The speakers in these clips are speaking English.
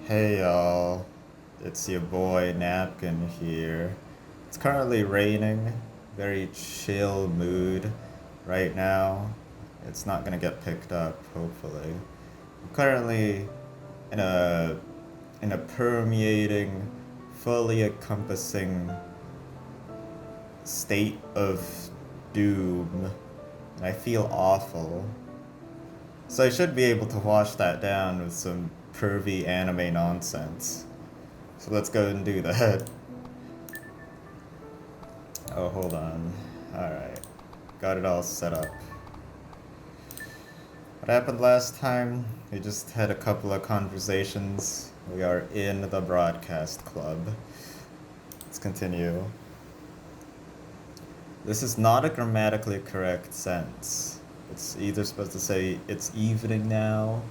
Hey y'all, it's your boy Napkin here. It's currently raining, very chill mood right now. It's not gonna get picked up, hopefully. I'm currently in a permeating, fully encompassing state of doom, and I feel awful. So I should be able to wash that down with some pervy anime nonsense. So let's go and do that. Oh, hold on. Alright. Got it all set up. What happened last time? We just had a couple of conversations. We are in the broadcast club. Let's continue. This is not a grammatically correct sentence. It's either supposed to say it's evening now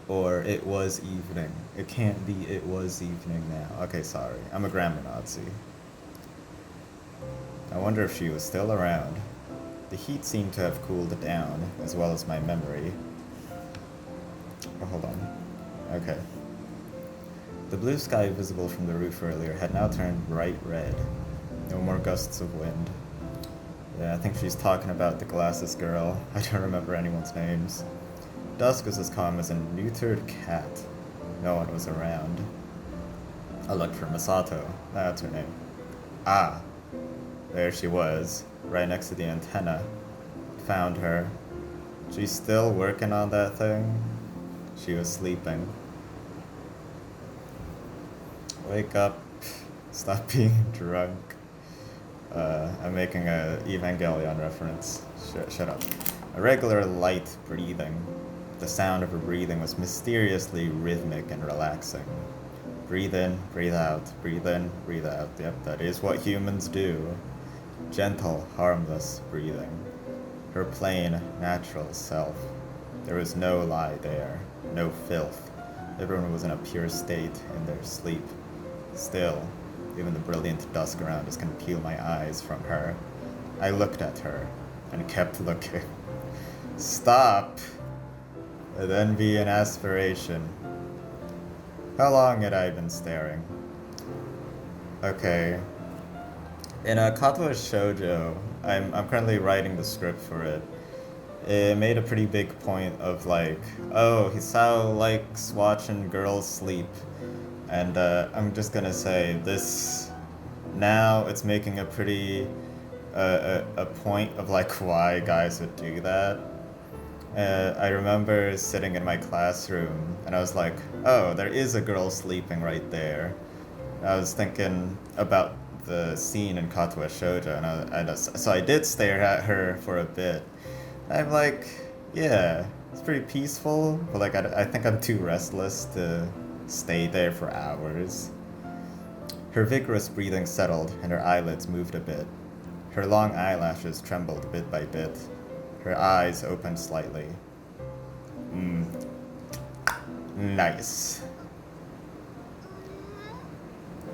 or it was evening. It can't be it was evening now. Okay, sorry. I'm a grammar Nazi. I wonder if she was still around. The heat seemed to have cooled down, as well as my memory. Oh, hold on. Okay. The blue sky visible from the roof earlier had now turned bright red. No more gusts of wind. Yeah, I think she's talking about the glasses girl. I don't remember anyone's names. Dusk was as calm as a neutered cat. No one was around. I looked for Misato. That's her name. Ah, there she was, right next to the antenna. Found her. She's still working on that thing. She was sleeping. Wake up. Stop being drunk. I'm making a Evangelion reference. Shut up. A regular light breathing. The sound of her breathing was mysteriously rhythmic and relaxing. Breathe in, breathe out, breathe in, breathe out. Yep, that is what humans do. Gentle, harmless breathing. Her plain, natural self. There was no lie there, no filth. Everyone was in a pure state in their sleep. Still, even the brilliant dusk around us can peel my eyes from her. I looked at her and kept looking. Stop! With envy and aspiration. How long had I been staring? Okay. In a Katoa Shoujo, I'm currently writing the script for it. It made a pretty big point of like, oh, Hisao likes watching girls sleep. And I'm just gonna say this now it's making a pretty a point of like why guys would do that. I remember sitting in my classroom and I was like, oh, there is a girl sleeping right there. I was thinking about the scene in Katoa Shoujo, and so I did stare at her for a bit. I'm like, yeah, it's pretty peaceful, but like I think I'm too restless to stay there for hours. Her vigorous breathing settled and her eyelids moved a bit. Her long eyelashes trembled bit by bit. Her eyes opened slightly. Nice.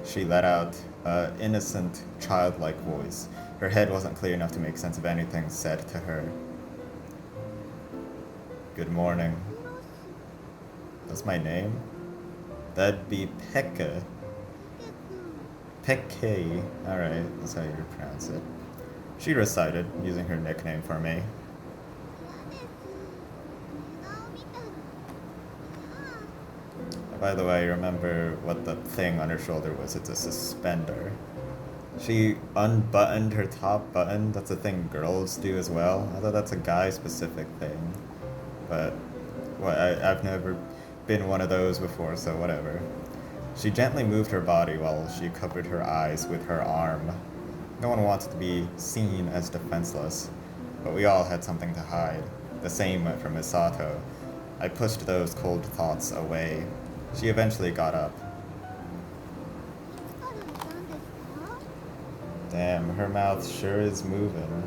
She let out an innocent, childlike voice. Her head wasn't clear enough to make sense of anything said to her. Good morning. That's my name? That'd be Pekka. Pekke. Alright, that's how you pronounce it. She recited, using her nickname for me. By the way, remember what the thing on her shoulder was? It's a suspender. She unbuttoned her top button. That's a thing girls do as well. I thought that's a guy-specific thing. But well, I've never been one of those before, so whatever. She gently moved her body while she covered her eyes with her arm. No one wanted to be seen as defenseless, but we all had something to hide. The same went for Misato. I pushed those cold thoughts away. She eventually got up. Damn, her mouth sure is moving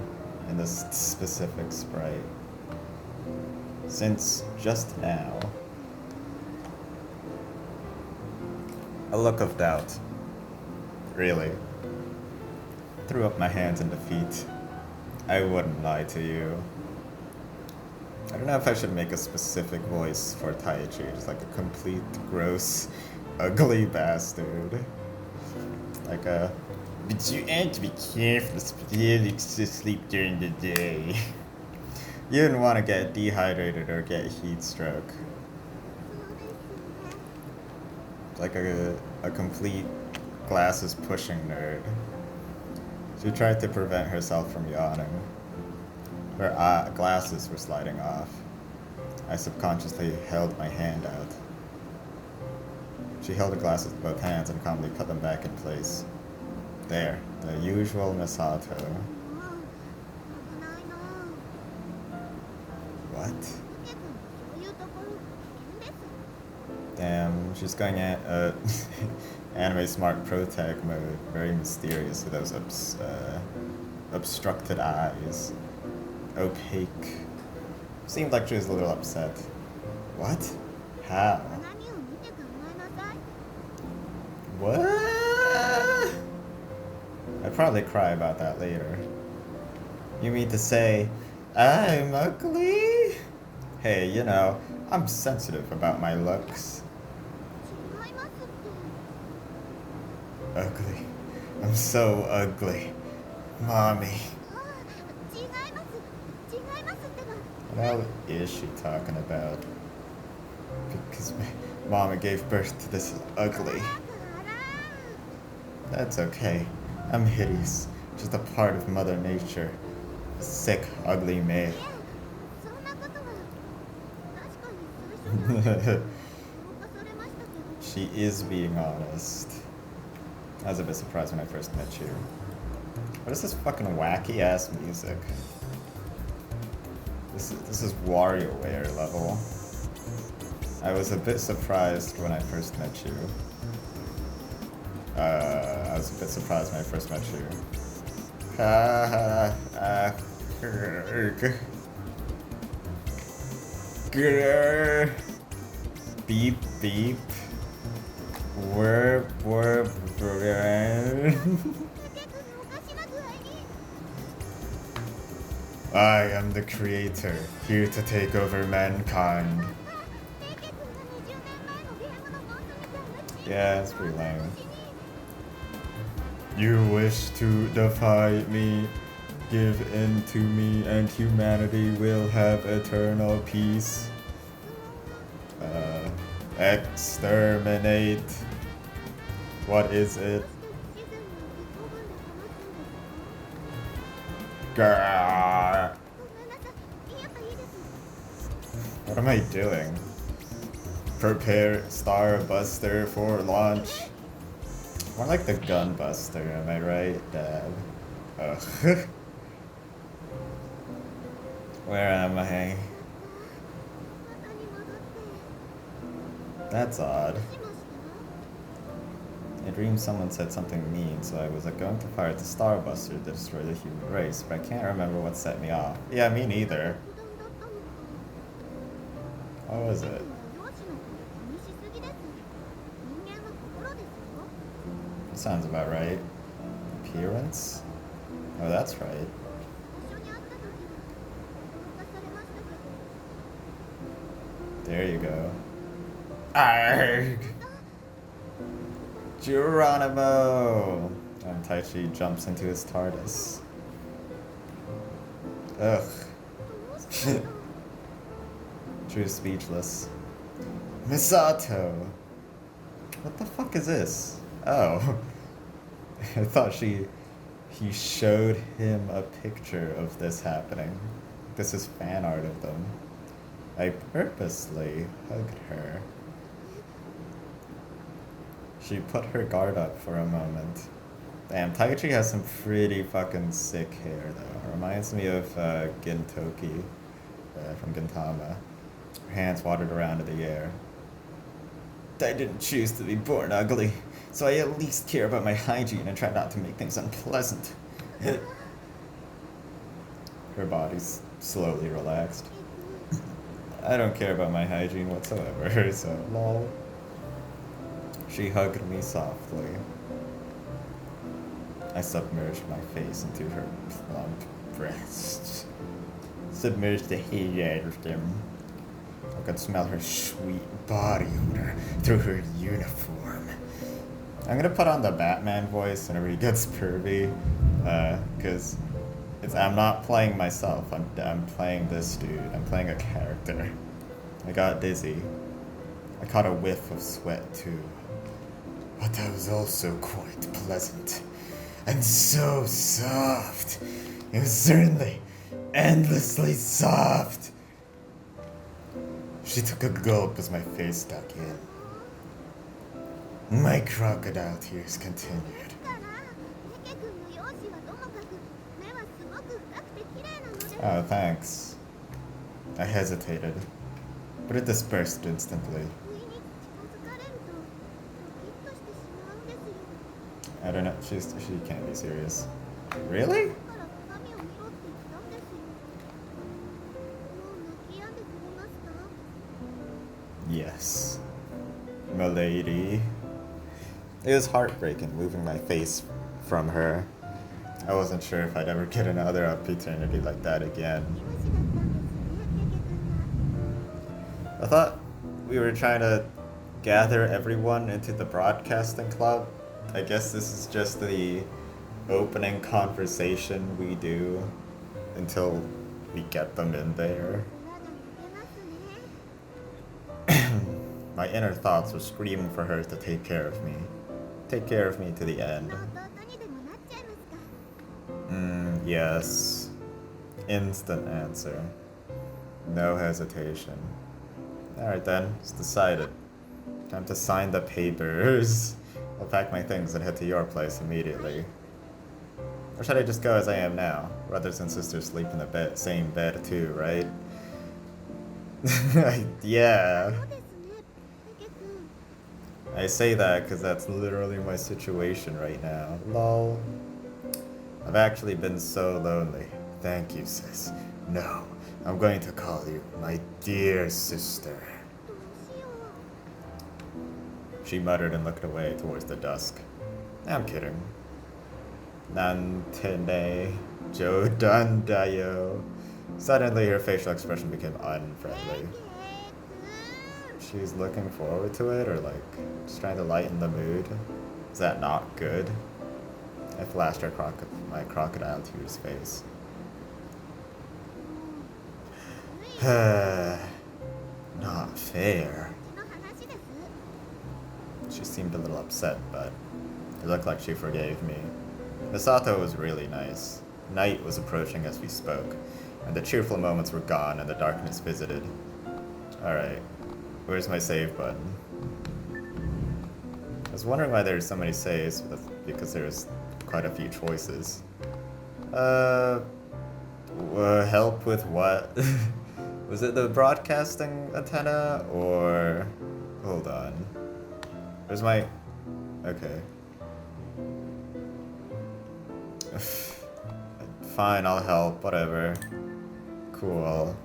in this specific sprite. Since just now. A look of doubt. Really. Threw up my hands in defeat. I wouldn't lie to you. I don't know if I should make a specific voice for Taichi, just like a complete, gross, ugly bastard. Like a. But you have to be careful, Felix, to sleep during the day. You didn't want to get dehydrated or get heat stroke. Like a complete glasses pushing nerd. She tried to prevent herself from yawning. Her glasses were sliding off. I subconsciously held my hand out. She held the glasses with both hands and calmly put them back in place. There, the usual Misato. What? Damn, she's going at anime smart protag mode. Very mysterious with those obstructed eyes. Opaque. Seemed like she was a little upset. What? How? What? I'd probably cry about that later. You mean to say, I'm ugly? Hey, you know, I'm sensitive about my looks. Ugly. I'm so ugly. Mommy. What hell is she talking about? Because Mama gave birth to this ugly. That's okay. I'm hideous. Just a part of Mother Nature. A sick, ugly male. She is being honest. I was a bit surprised when I first met you. What is this fucking wacky ass music? This is WarioWare level. I was a bit surprised when I first met you. I was a bit surprised when I first met you. Beep beep. Warp. I am the creator, here to take over mankind. Yeah, it's pretty lame. You wish to defy me, give in to me, and humanity will have eternal peace. Exterminate. What is it? Grrr. What am I doing? Prepare Starbuster for launch. More like the Gunbuster, am I right, Dad? Ugh. Where am I? That's odd. I dreamed someone said something mean, so I was going to fire the Starbuster to destroy the human race, but I can't remember what set me off. Yeah, me neither. What was it? That sounds about right. Appearance? Oh, that's right. There you go. Arrgh! Geronimo! And Taichi jumps into his TARDIS. Ugh. True speechless. Misato! What the fuck is this? Oh. I thought he showed him a picture of this happening. This is fan art of them. I purposely hugged her. She put her guard up for a moment. Damn, Taichi has some pretty fucking sick hair though. Reminds me of Gintoki from Gintama. Her hands wandered around in the air. I didn't choose to be born ugly, so I at least care about my hygiene and try not to make things unpleasant. Her body's slowly relaxed. I don't care about my hygiene whatsoever, so lol. She hugged me softly. I submerged my face into her plump breasts. Submerged the hair out of them. I could smell her sweet body odor through her uniform. I'm gonna put on the Batman voice whenever he gets pervy, cause I'm not playing myself. I'm playing this dude. I'm playing a character. I got dizzy. I caught a whiff of sweat too, but that was also quite pleasant and so soft. It was certainly endlessly soft. She took a gulp as my face dug in. My crocodile tears continued. Oh, thanks. I hesitated, but it dispersed instantly. I don't know, she can't be serious. Really? Yes, milady. It was heartbreaking moving my face from her. I wasn't sure if I'd ever get another opportunity like that again. I thought we were trying to gather everyone into the broadcasting club. I guess this is just the opening conversation we do until we get them in there. My inner thoughts were screaming for her to take care of me. Take care of me to the end. Yes. Instant answer. No hesitation. Alright then, it's decided. Time to sign the papers. I'll pack my things and head to your place immediately. Or should I just go as I am now? Brothers and sisters sleep in the same bed too, right? Yeah. I say that because that's literally my situation right now. Lol. I've actually been so lonely. Thank you, sis. No, I'm going to call you my dear sister. She muttered and looked away towards the dusk. I'm kidding. Nantene Jodandayo. Suddenly her facial expression became unfriendly. She's looking forward to it, or like just trying to lighten the mood. Is that not good? I flashed her my crocodile to his face. Not fair. She seemed a little upset, but it looked like she forgave me. Misato was really nice. Night was approaching as we spoke, and the cheerful moments were gone and the darkness visited. Alright, where's my save button? I was wondering why there's so many saves, but that's because there's quite a few choices. Help with what? Was it the broadcasting antenna, or... Hold on. Where's my... Okay. Fine, I'll help, whatever. Cool.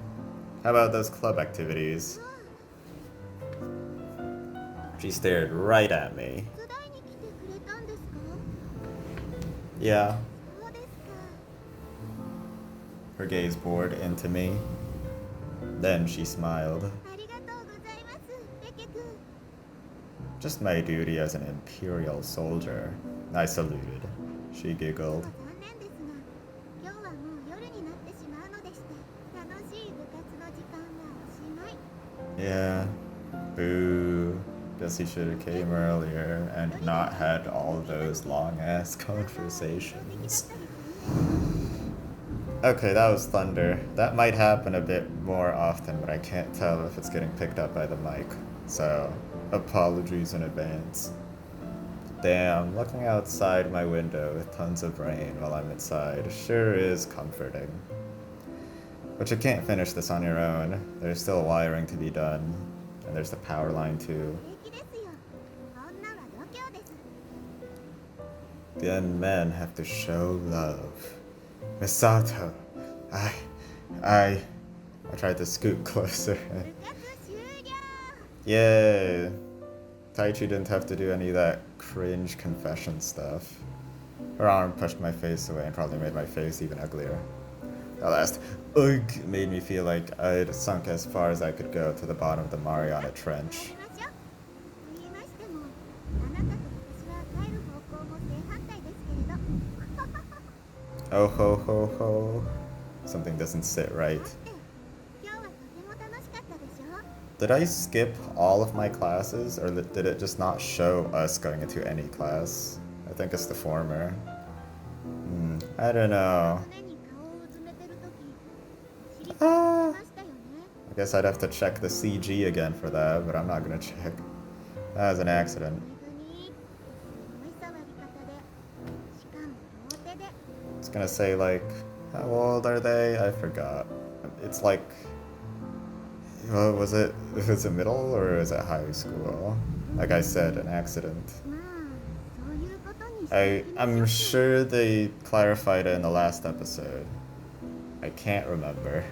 How about those club activities? She stared right at me. Yeah. Her gaze bored into me. Then she smiled. Just my duty as an imperial soldier. I saluted. She giggled. Yeah. Boo. Guess he should have came earlier and not had all those long-ass conversations. Okay, that was thunder. That might happen a bit more often, but I can't tell if it's getting picked up by the mic. So, apologies in advance. Damn, looking outside my window with tons of rain while I'm inside sure is comforting. But you can't finish this on your own. There's still wiring to be done. And there's the power line too. Then men have to show love. Misato, I tried to scoot closer. Yay! Taichi didn't have to do any of that cringe confession stuff. Her arm pushed my face away and probably made my face even uglier. That last ugh made me feel like I'd sunk as far as I could go to the bottom of the Mariana Trench. Oh ho ho ho. Something doesn't sit right. Did I skip all of my classes, or did it just not show us going into any class? I think it's the former. I don't know. I guess I'd have to check the CG again for that, but I'm not gonna check. That was an accident. It's gonna say, like, how old are they? I forgot. It's like, was it middle or is it high school? Like I said, an accident. I'm sure they clarified it in the last episode. I can't remember.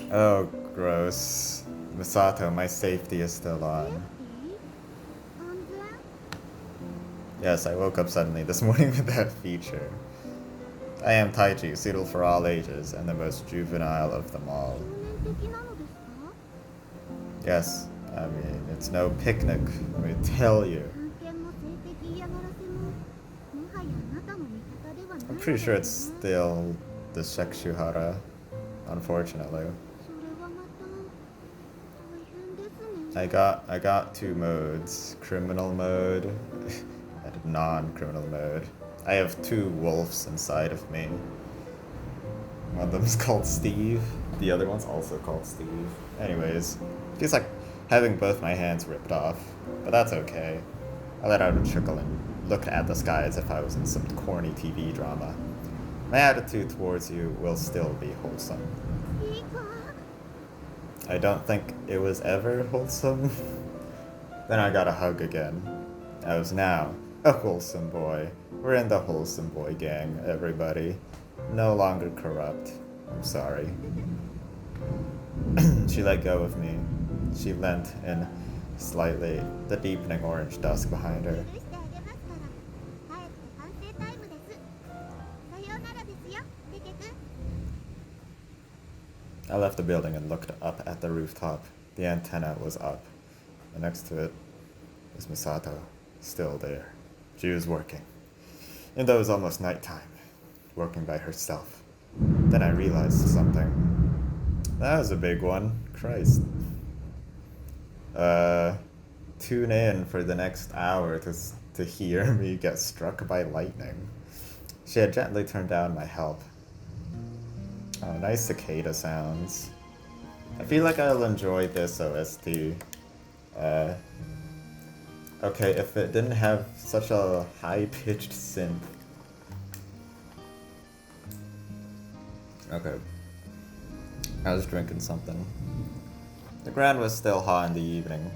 Oh, gross. Misato, my safety is still on. Yes, I woke up suddenly this morning with that feature. I am Taichi, suitable for all ages, and the most juvenile of them all. Yes, I mean, it's no picnic, let me tell you. I'm pretty sure it's still the Sekshuhara, unfortunately. I got 2 modes, criminal mode and non-criminal mode. I have 2 wolves inside of me. One of them is called Steve, the other one's also called Steve. Anyways, feels like having both my hands ripped off, but that's okay. I let out a chuckle and looked at the sky as if I was in some corny TV drama. My attitude towards you will still be wholesome. I don't think it was ever wholesome. Then I got a hug again. I was now a wholesome boy. We're in the wholesome boy gang, everybody. No longer corrupt. I'm sorry. She let go of me. She leant in slightly, the deepening orange dusk behind her. I left the building and looked up at the rooftop. The antenna was up, and next to it was Misato, still there. She was working. And though it was almost nighttime, working by herself. Then I realized something. That was a big one. Christ. Tune in for the next hour to hear me get struck by lightning. She had gently turned down my help. Oh, nice cicada sounds. I feel like I'll enjoy this OST. Okay, if it didn't have such a high-pitched synth. Okay. I was drinking something. The ground was still hot in the evening.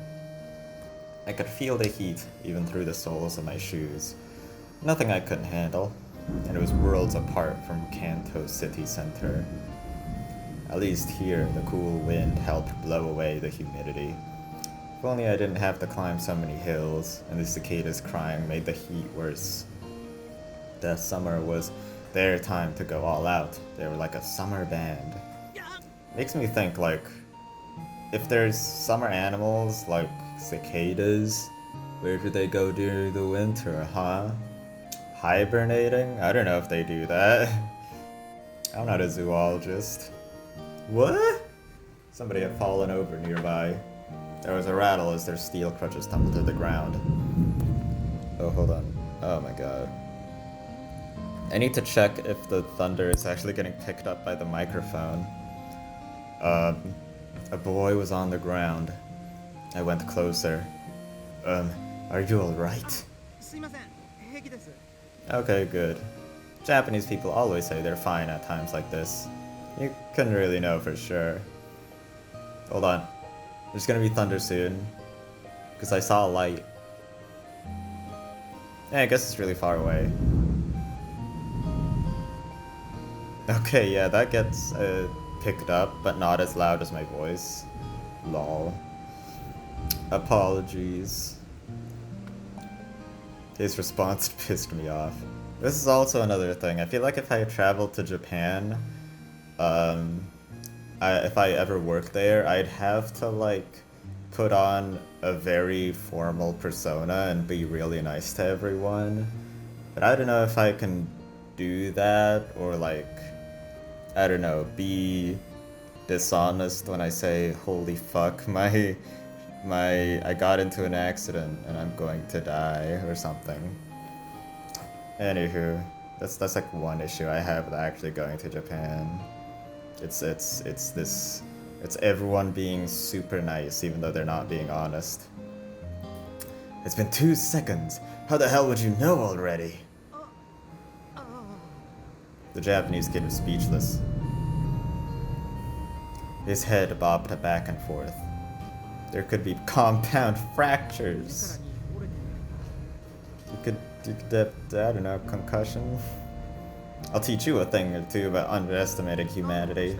I could feel the heat even through the soles of my shoes. Nothing I couldn't handle, and it was worlds apart from Kanto city center. At least here, the cool wind helped blow away the humidity. If only I didn't have to climb so many hills, and the cicadas crying made the heat worse. The summer was their time to go all out. They were like a summer band. Makes me think, like, if there's summer animals like cicadas, where do they go during the winter, huh? Hibernating? I don't know if they do that. I'm not a zoologist. What? Somebody had fallen over nearby. There was a rattle as their steel crutches tumbled to the ground. Oh, hold on. Oh my god. I need to check if the thunder is actually getting picked up by the microphone. A boy was on the ground. I went closer. Are you alright? Okay, good. Japanese people always say they're fine at times like this. You couldn't really know for sure. Hold on. There's gonna be thunder soon. Because I saw a light. Yeah, I guess it's really far away. Okay, yeah, that gets picked up, but not as loud as my voice. Lol. Apologies. His response pissed me off. This is also another thing. I feel like if I traveled to Japan, um, if I ever worked there, I'd have to like put on a very formal persona and be really nice to everyone. But I don't know if I can do that or like, I don't know, be dishonest when I say holy fuck, I got into an accident and I'm going to die or something. Anywho, that's like one issue I have with actually going to Japan. It's everyone being super nice even though they're not being honest. It's been 2 seconds. How the hell would you know already? The Japanese kid was speechless. His head bobbed back and forth. There could be compound fractures. You could have, I don't know, concussion. I'll teach you a thing or two about underestimating humanity.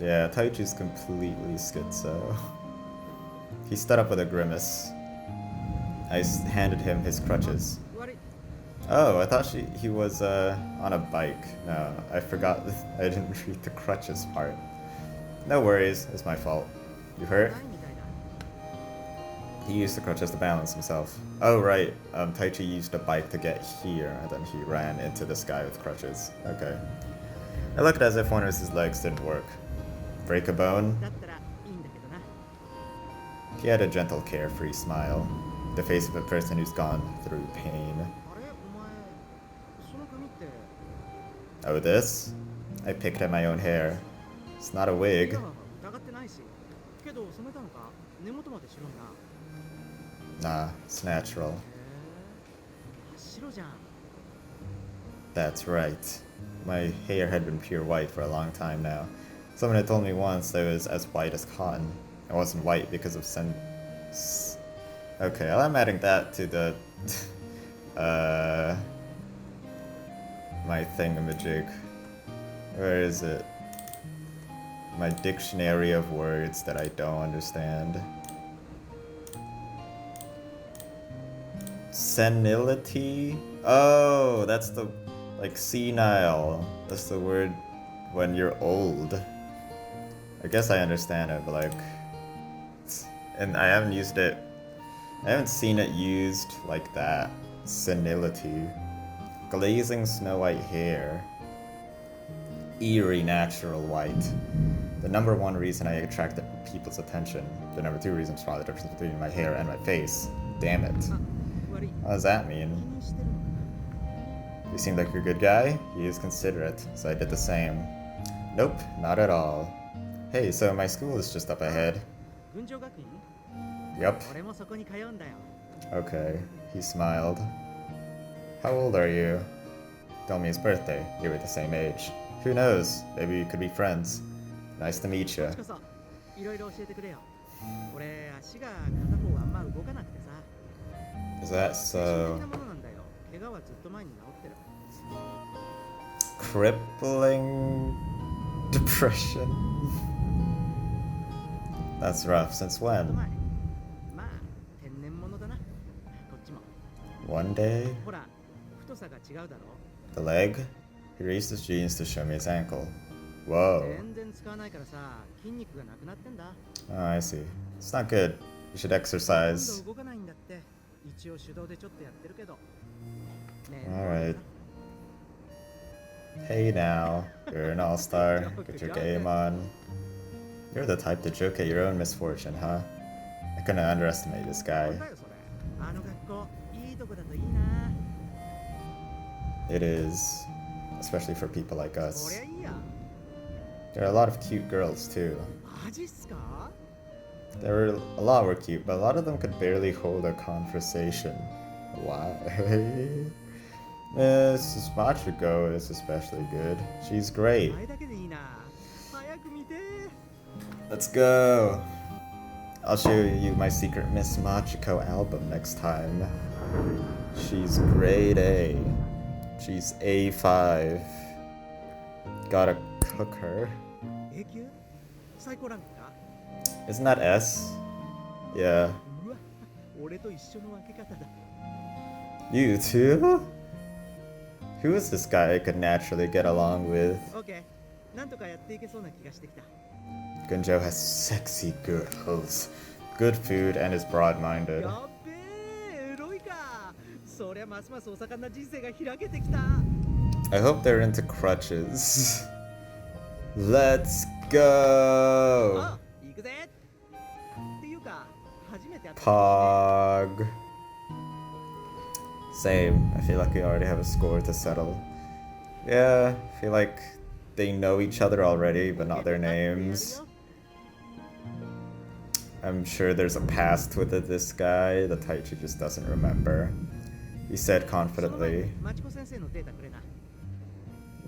Yeah, Taichi's completely schizo. He stood up with a grimace. I handed him his crutches. Oh, I thought he was on a bike. No, I forgot. I didn't read the crutches part. No worries, it's my fault. You hurt? He used the crutches to balance himself. Oh right, Taichi used a bike to get here, and then he ran into this guy with crutches. Okay. It looked as if one of his legs didn't work. Break a bone? He had a gentle, carefree smile. The face of a person who's gone through pain. Oh, this? I picked at my own hair. It's not a wig. Nah, it's natural. That's right. My hair had been pure white for a long time now. Someone had told me once that it was as white as cotton. It wasn't white because of Okay, well, I'm adding that to the... my thingamajig. Where is it? My dictionary of words that I don't understand. Senility? Oh, that's the... like senile. That's the word when you're old. I guess I understand it, but like... and I haven't used it... I haven't seen it used like that. Senility. Glazing snow white hair. Eerie natural white. The number one reason I attracted people's attention. The number two reason is probably the difference between my hair and my face. Damn it. What does that mean? You seem like you're a good guy. He is considerate, so I did the same. Nope, not at all. Hey, so my school is just up ahead. Yup. Okay, he smiled. How old are you? Told me his birthday. You were the same age. Who knows? Maybe we could be friends. Nice to meet you. Is that so? Crippling depression? That's rough. Since when? One day? The leg? He raised his jeans to show me his ankle. Whoa. Oh, I see. It's not good. You should exercise. Alright. Hey now, you're an all-star. Get your game on. You're the type to joke at your own misfortune, huh? I couldn't underestimate this guy. It is. Especially for people like us. There are a lot of cute girls, too. A lot were cute, but a lot of them could barely hold a conversation. Why? Mrs. Machiko is especially good. She's great. Let's go. I'll show you my secret Miss Machiko album next time. She's grade A. She's A5. Gotta cook her. Isn't that S? Yeah. You too? Who is this guy I could naturally get along with? OK なんとかやっていけそうな気がしてきた Gunjo has sexy girls, good food, and is broad-minded. やっべえエロいかそりゃますますお盛んな人生が開けてきた I hope they're into crutches. Let's go! あ行くぜっていうか初めて会った Pog. Same. I feel like we already have a score to settle. Yeah, I feel like they know each other already, but not their names. I'm sure there's a past with this guy that Taichi just doesn't remember. He said confidently. マチコ先生のデータくれな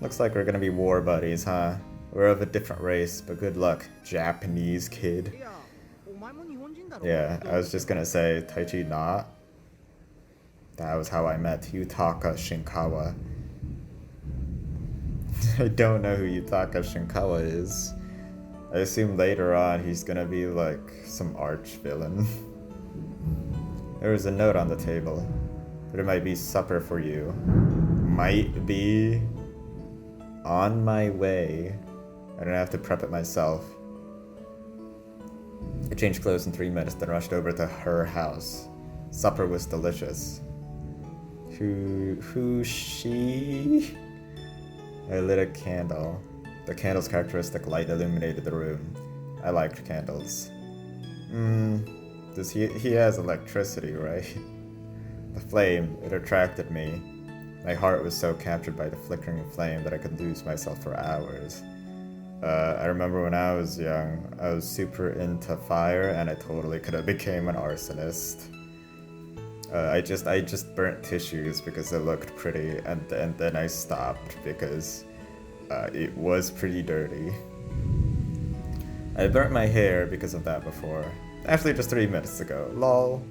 Looks like we're gonna be war buddies, huh? We're of a different race, but good luck, Japanese kid. いやお前も日本人だろ Yeah, I was just gonna say, Taichi not. That was how I met Yutaka Shinkawa. I don't know who Yutaka Shinkawa is. I assume later on he's gonna be like some arch villain. There was a note on the table. There might be supper for you. Might be. On my way. I don't have to prep it myself. I changed clothes in 3 minutes, then rushed over to her house. Supper was delicious. Who's she? I lit a candle. The candle's characteristic light illuminated the room. I liked candles. He has electricity, right? The flame, it attracted me. My heart was so captured by the flickering flame that I could lose myself for hours. I remember when I was young, I was super into fire and I totally could have became an arsonist. I just burnt tissues because it looked pretty, and then I stopped because it was pretty dirty. I burnt my hair because of that before. Actually, just 3 minutes ago. Lol.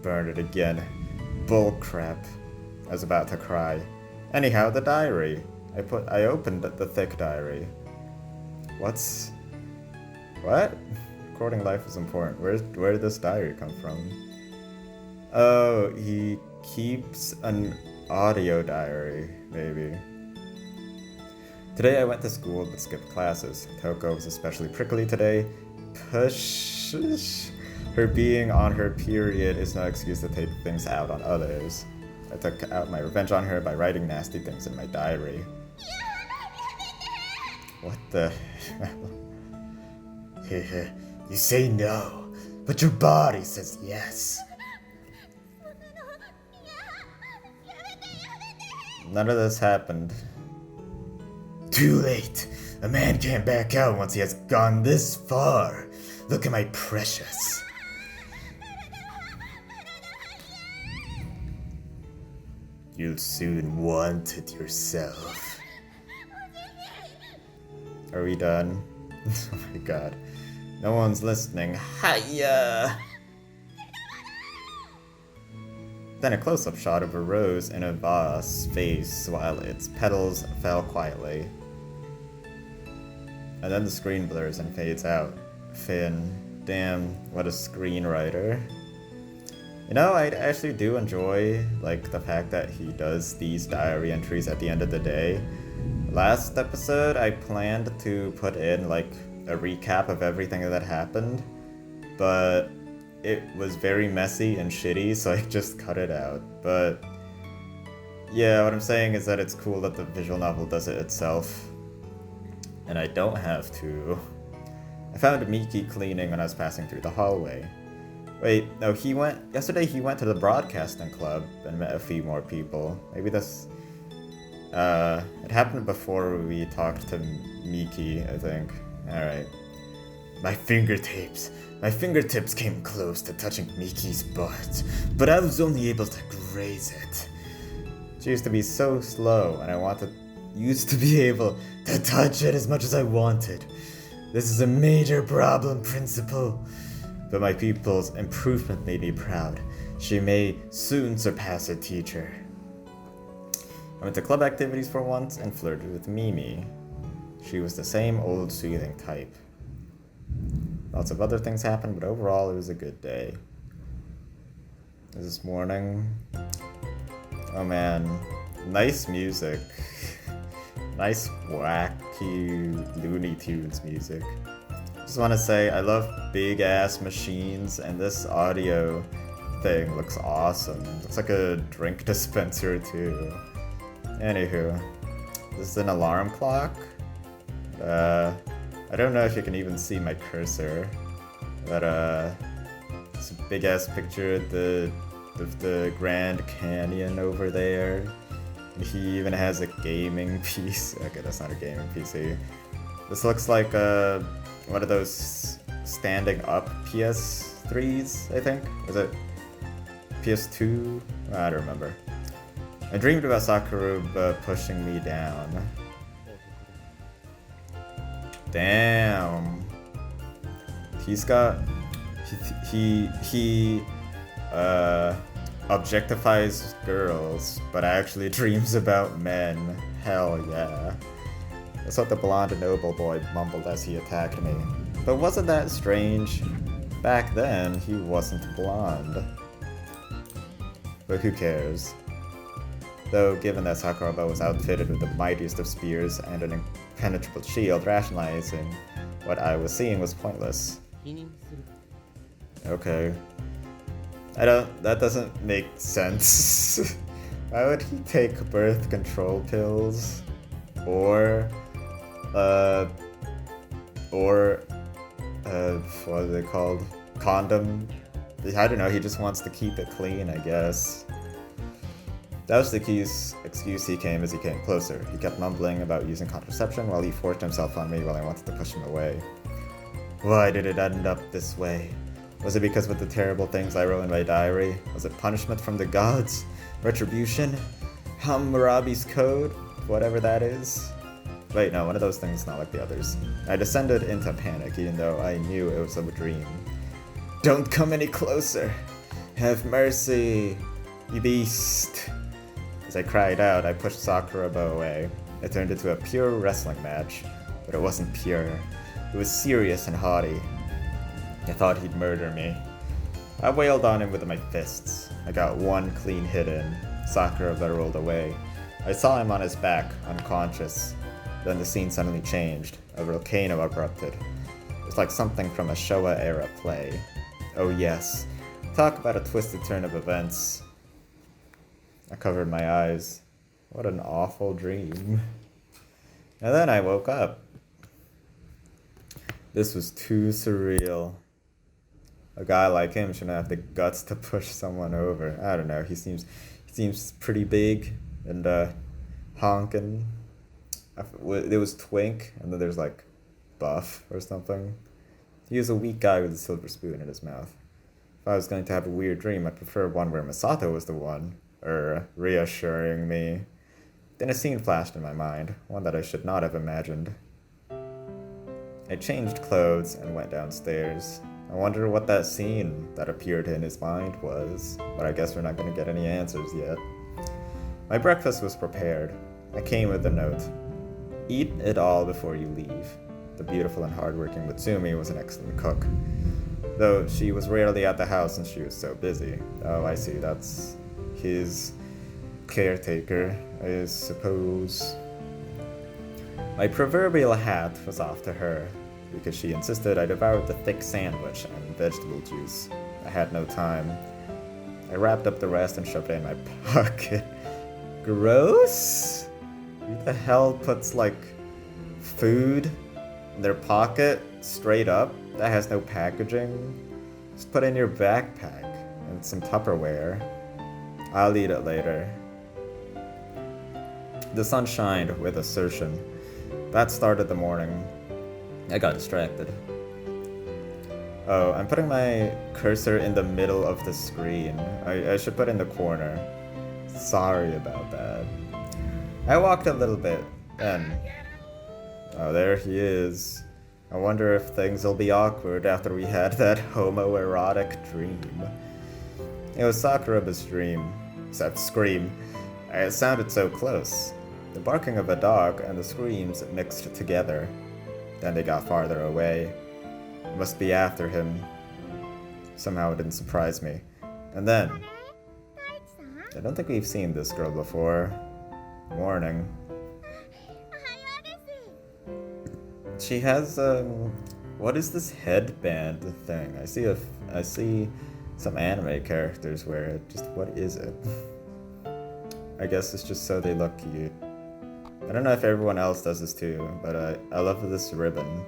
Burned it again. Bull crap. I was about to cry. Anyhow, the diary. I opened the thick diary. What? Recording life is important. Where did this diary come from? Oh, he keeps an audio diary, maybe. Today I went to school but skipped classes. Toko was especially prickly today. Push. Her being on her period is no excuse to take things out on others. I took out my revenge on her by writing nasty things in my diary. What the hell? You say no, but your body says yes. None of this happened. Too late. A man can't back out once he has gone this far. Look at my precious. You'll soon want it yourself. Are we done? Oh my god. No one's listening. Hiya! Then a close-up shot of a rose in a vase face while its petals fell quietly. And then the screen blurs and fades out. Finn. Damn, what a screenwriter. You know, I actually do enjoy, like, the fact that he does these diary entries at the end of the day. Last episode, I planned to put in, like, a recap of everything that happened, but it was very messy and shitty, so I just cut it out. But yeah, what I'm saying is that it's cool that the visual novel does it itself, and I don't have to. I found Miki cleaning when I was passing through the hallway. Wait, no, yesterday he went to the broadcasting club and met a few more people. Maybe this, it happened before we talked to Miki, I think. Alright. My fingertips came close to touching Miki's butt, but I was only able to graze it. She used to be so slow, and I used to be able to touch it as much as I wanted. This is a major problem, Principal. But my pupil's improvement made me proud. She may soon surpass her teacher. I went to club activities for once and flirted with Mimi. She was the same old soothing type. Lots of other things happened, but overall it was a good day. This morning, Oh man, nice music. Nice wacky Looney Tunes music. Just want to say I love big ass machines, and this audio thing looks awesome. Looks like a drink dispenser too. Anywho, this is an alarm clock. I don't know if you can even see my cursor, but it's a big ass picture of the Grand Canyon over there. And he even has a gaming PC. Okay, that's not a gaming PC. This looks like one of those standing up PS3s, I think. Is it PS2? I don't remember. I dreamed about Sakura pushing me down. Damn. He's got he objectifies girls, but actually dreams about men. Hell yeah. That's what the blonde noble boy mumbled as he attacked me. But wasn't that strange? Back then, he wasn't blonde. But who cares? Though, given that Sakuraba was outfitted with the mightiest of spears and an impenetrable shield, rationalizing what I was seeing was pointless. Okay. That doesn't make sense. Why would he take birth control pills? Or what are they called? Condom? I don't know, he just wants to keep it clean, I guess. That was the excuse he came as he came closer. He kept mumbling about using contraception while he forced himself on me while I wanted to push him away. Why did it end up this way? Was it because of the terrible things I wrote in my diary? Was it punishment from the gods? Retribution? Hammurabi's code? Whatever that is? Wait, no, one of those things is not like the others. I descended into panic even though I knew it was a dream. Don't come any closer! Have mercy, you beast! As I cried out, I pushed Sakuraba away. It turned into a pure wrestling match, but it wasn't pure. It was serious and haughty. I thought he'd murder me. I wailed on him with my fists. I got one clean hit in. Sakuraba rolled away. I saw him on his back, unconscious. Then the scene suddenly changed. A volcano erupted. It was like something from a Showa-era play. Oh yes. Talk about a twisted turn of events. I covered my eyes. What an awful dream. And then I woke up. This was too surreal. A guy like him shouldn't have the guts to push someone over. I don't know, he seems pretty big and honking. There was Twink, and then there's like Buff or something. He was a weak guy with a silver spoon in his mouth. If I was going to have a weird dream, I'd prefer one where Masato was the one, reassuring me. Then a scene flashed in my mind, one that I should not have imagined. I changed clothes and went downstairs. I wonder what that scene that appeared in his mind was, but I guess we're not going to get any answers yet. My breakfast was prepared. I came with a note. Eat it all before you leave. The beautiful and hardworking Mutsumi was an excellent cook, though she was rarely at the house since she was so busy. Oh, I see, that's his caretaker, I suppose. My proverbial hat was off to her, because she insisted I devoured the thick sandwich and vegetable juice. I had no time. I wrapped up the rest and shoved it in my pocket. Gross? Who the hell puts, like, food in their pocket straight up? That has no packaging. Just put it in your backpack and some Tupperware. I'll eat it later. The sun shined with assertion. That started the morning. I got distracted. Oh, I'm putting my cursor in the middle of the screen. I should put it in the corner. Sorry about that. I walked a little bit, then... Oh, there he is. I wonder if things will be awkward after we had that homoerotic dream. It was Sakuraba's dream. Except scream. It sounded so close. The barking of a dog and the screams mixed together. Then they got farther away. It must be after him. Somehow it didn't surprise me. And then... I don't think we've seen this girl before. Morning. She has what is this headband thing? I see some anime characters wear it. Just what is it? I guess it's just so they look cute. I don't know if everyone else does this too, but I love this ribbon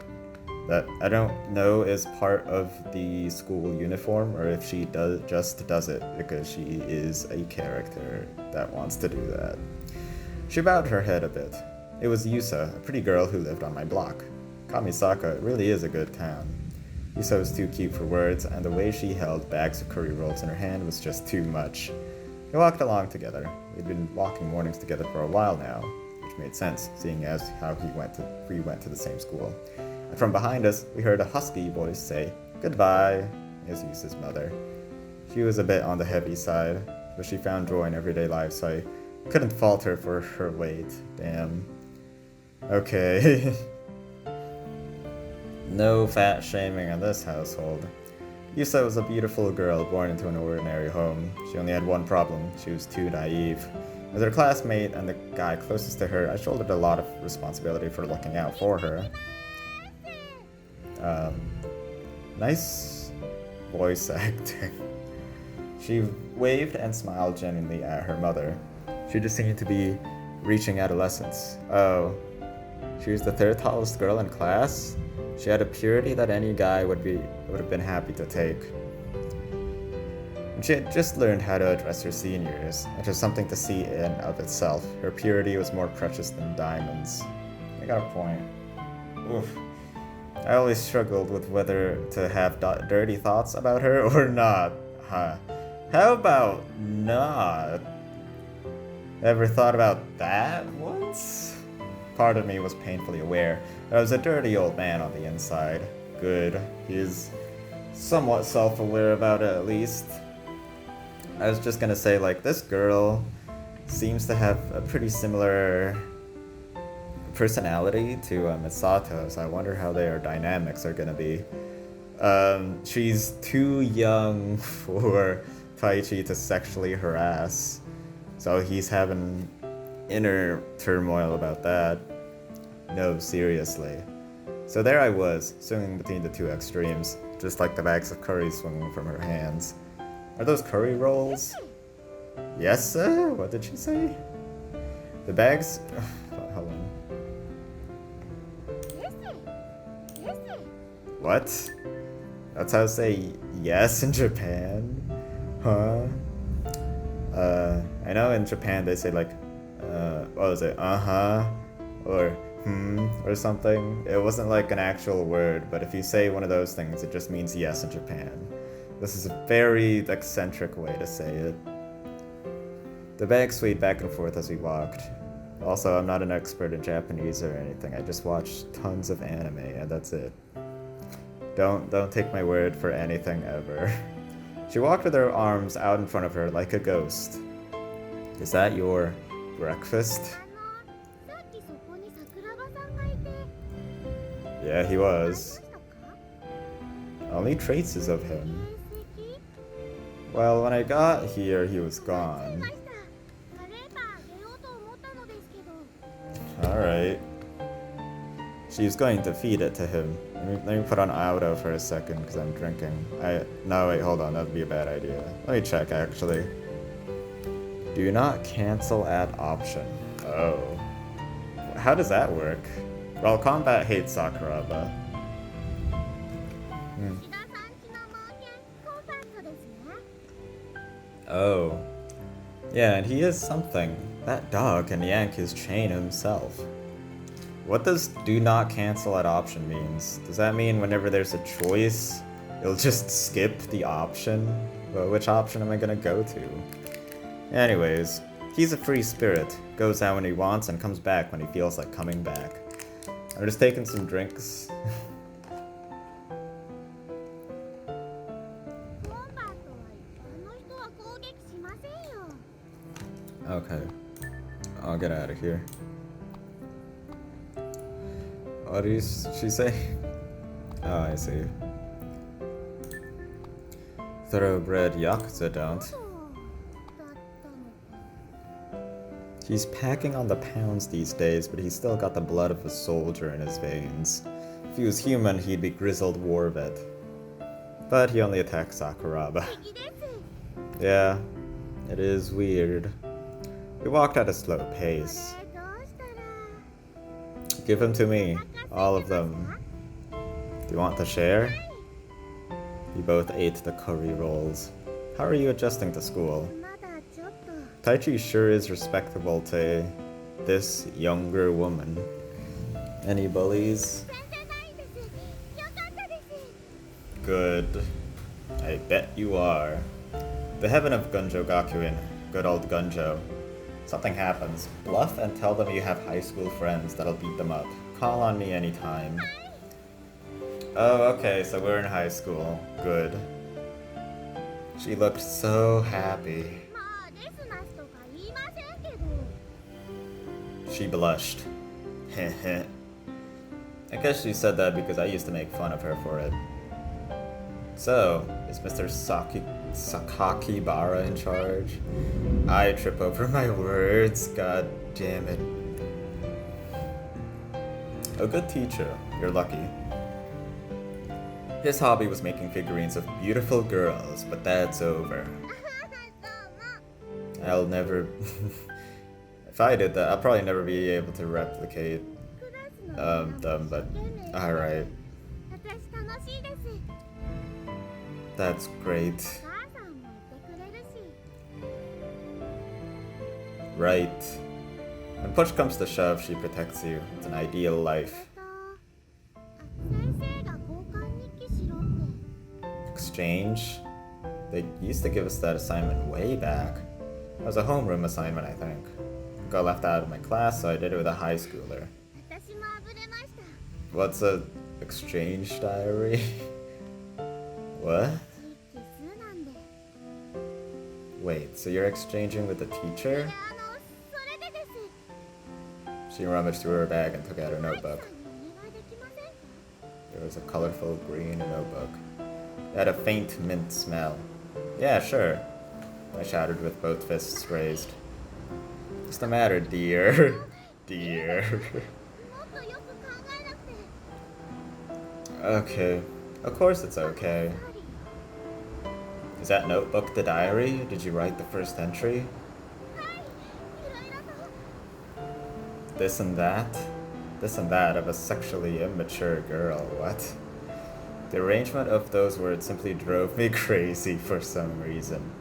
that I don't know is part of the school uniform or if she just does it because she is a character that wants to do that. She bowed her head a bit. It was Yusa, a pretty girl who lived on my block. Kamisaka really is a good town. Yusa was too cute for words, and the way she held bags of curry rolls in her hand was just too much. We walked along together. We'd been walking mornings together for a while now, which made sense, seeing as how we went to the same school. And from behind us, we heard a husky voice say, "Goodbye," as Yusa's mother. She was a bit on the heavy side, but she found joy in everyday life, so I couldn't fault her for her weight. Damn. Okay. No fat shaming in this household. Yusa was a beautiful girl born into an ordinary home. She only had one problem. She was too naive. As her classmate and the guy closest to her, I shouldered a lot of responsibility for looking out for her. Nice voice acting. She waved and smiled genuinely at her mother. She just seemed to be reaching adolescence. Oh, she was the third tallest girl in class? She had a purity that any guy would have been happy to take. And she had just learned how to address her seniors, which was something to see in of itself. Her purity was more precious than diamonds. I got a point. Oof. I always struggled with whether to have dirty thoughts about her or not. Huh. How about not? Ever thought about that once? Part of me was painfully aware that I was a dirty old man on the inside. Good. He's somewhat self-aware about it, at least. I was just gonna say, like, this girl seems to have a pretty similar personality to Misato, so I wonder how their dynamics are gonna be. She's too young for Taichi to sexually harass, so he's having inner turmoil about that. No, seriously. So there I was, swinging between the two extremes, just like the bags of curry swinging from her hands. Are those curry rolls? Yes, sir? What did she say? The bags... Hold on. What? That's how to say yes in Japan? Huh? I know in Japan they say like, what was it? Uh-huh? Or or something. It wasn't like an actual word, but if you say one of those things, it just means yes in Japan. This is a very eccentric way to say it. The bag swayed back and forth as we walked. Also, I'm not an expert in Japanese or anything. I just watch tons of anime, and that's it. Don't take my word for anything ever. She walked with her arms out in front of her like a ghost. Is that your breakfast? Yeah, he was. Only traces of him. Well, when I got here, he was gone. Alright. She's going to feed it to him. Let me put on auto for a second because I'm drinking. No, wait, hold on. That would be a bad idea. Let me check, actually. Do not cancel at option. Oh. How does that work? Well, Combat hates Sakuraba. Oh. Yeah, and he is something. That dog can yank his chain himself. What does do not cancel at option means? Does that mean whenever there's a choice, it'll just skip the option? Well, which option am I gonna go to? Anyways, he's a free spirit. Goes out when he wants and comes back when he feels like coming back. I'm just taking some drinks. Okay. I'll get out of here. What did she say? Oh, I see. Thoroughbred Yakuza don't. He's packing on the pounds these days, but he's still got the blood of a soldier in his veins. If he was human, he'd be grizzled war vet. But he only attacks Sakuraba. Yeah, it is weird. We walked at a slow pace. Give them to me, all of them. Do you want to share? We both ate the curry rolls. How are you adjusting to school? Taichi sure is respectable to this younger woman. Any bullies? Good. I bet you are. The heaven of Gunjo Gakuen. Good old Gunjo. Something happens. Bluff and tell them you have high school friends that'll beat them up. Call on me anytime. Oh, okay, so we're in high school. Good. She looked so happy. She blushed. Heh. I guess she said that because I used to make fun of her for it. So, is Mr. Sakakibara in charge? I trip over my words, god damn it. A good teacher, you're lucky. His hobby was making figurines of beautiful girls, but that's over. I'll never... If I did that, I'll probably never be able to replicate them, but alright. That's great. Right. When push comes to shove, she protects you. It's an ideal life. Exchange? They used to give us that assignment way back. It was a homeroom assignment, I think. Got left out of my class, so I did it with a high schooler. What's a exchange diary? What? Wait, so you're exchanging with the teacher? She rummaged through her bag and took out her notebook. There was a colorful green notebook. It had a faint mint smell. Yeah, sure. I shouted with both fists raised. What's the matter, dear? Dear. Okay. Of course it's okay. Is that notebook the diary? Did you write the first entry? This and that? This and that of a sexually immature girl, what? The arrangement of those words simply drove me crazy for some reason.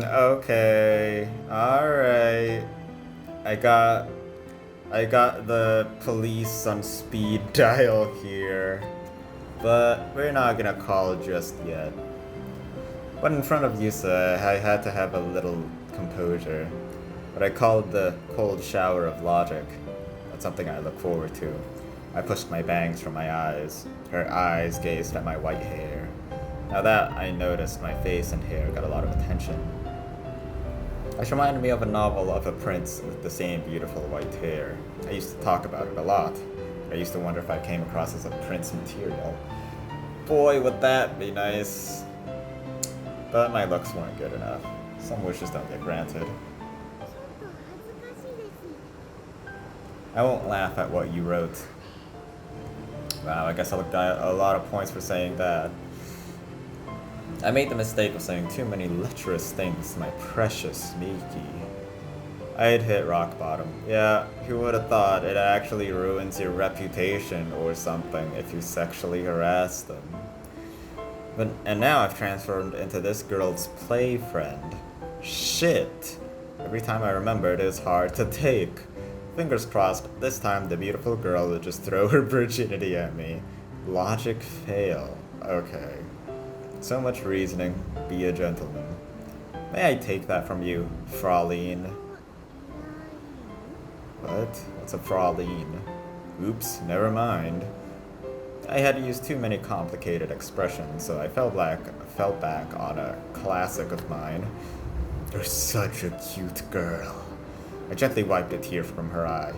Okay. Alright. I got the police on speed dial here. But we're not gonna call just yet. But in front of Yusa, I had to have a little composure. What I called the cold shower of logic. That's something I look forward to. I pushed my bangs from my eyes. Her eyes gazed at my white hair. Now that I noticed, my face and hair got a lot of attention. This reminded me of a novel of a prince with the same beautiful white hair. I used to talk about it a lot. I used to wonder if I came across as a prince material. Boy, would that be nice. But my looks weren't good enough. Some wishes don't get granted. I won't laugh at what you wrote. Wow, I guess I got a lot of points for saying that. I made the mistake of saying too many lecherous things to my precious Miki. I had hit rock bottom. Yeah, who would have thought it actually ruins your reputation or something if you sexually harass them. And now I've transformed into this girl's play friend. Shit! Every time I remember it is hard to take. Fingers crossed, this time the beautiful girl will just throw her virginity at me. Logic fail. Okay. So much reasoning. Be a gentleman. May I take that from you, Fraulein? What? What's a Fraulein? Oops, never mind. I had used too many complicated expressions, so I fell back on a classic of mine. You're such a cute girl. I gently wiped a tear from her eye.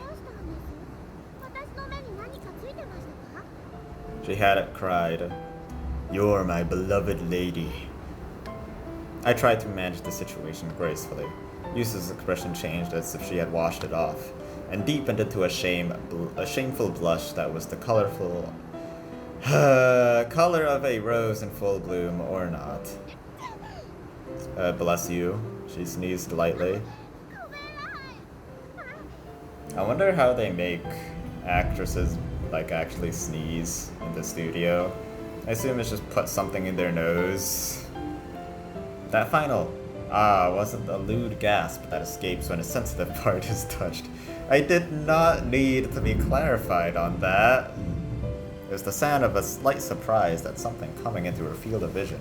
She had cried, "You're my beloved lady." I tried to manage the situation gracefully. Yusa's expression changed as if she had washed it off, and deepened into a shameful blush that was the colorful color of a rose in full bloom, or not. Bless you, she sneezed lightly. I wonder how they make actresses, like, actually sneeze in the studio. I assume it's just put something in their nose. That final wasn't a lewd gasp that escapes when a sensitive part is touched. I did not need to be clarified on that. It was the sound of a slight surprise at something coming into her field of vision.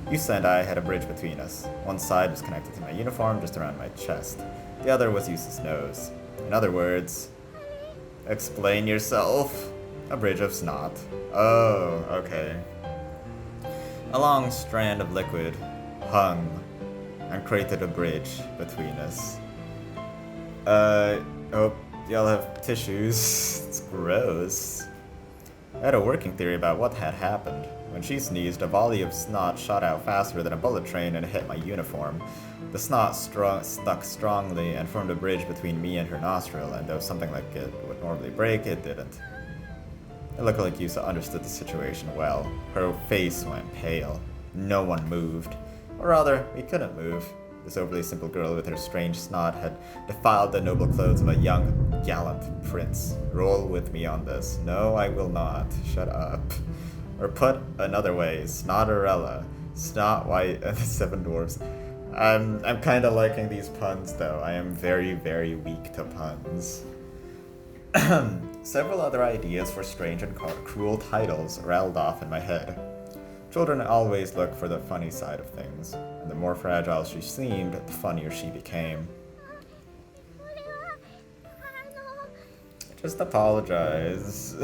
Yusa and I had a bridge between us. One side was connected to my uniform just around my chest. The other was Yusa's nose. In other words, explain yourself. A bridge of snot. Oh, okay. A long strand of liquid hung and created a bridge between us. Hope y'all have tissues. It's gross. I had a working theory about what had happened. When she sneezed, a volley of snot shot out faster than a bullet train and hit my uniform. The snot stuck strongly and formed a bridge between me and her nostril, and though something like it would normally break, it didn't. It looked like Yusa understood the situation well. Her face went pale. No one moved. Or rather, we couldn't move. This overly simple girl with her strange snot had defiled the noble clothes of a young, gallant prince. Roll with me on this. No, I will not. Shut up. Or put another way, Snotarella, Snot White, and the Seven Dwarfs. I'm kind of liking these puns, though. I am very, very weak to puns. Several other ideas for strange and cruel titles rattled off in my head. Children always look for the funny side of things, and the more fragile she seemed, the funnier she became. Just apologize.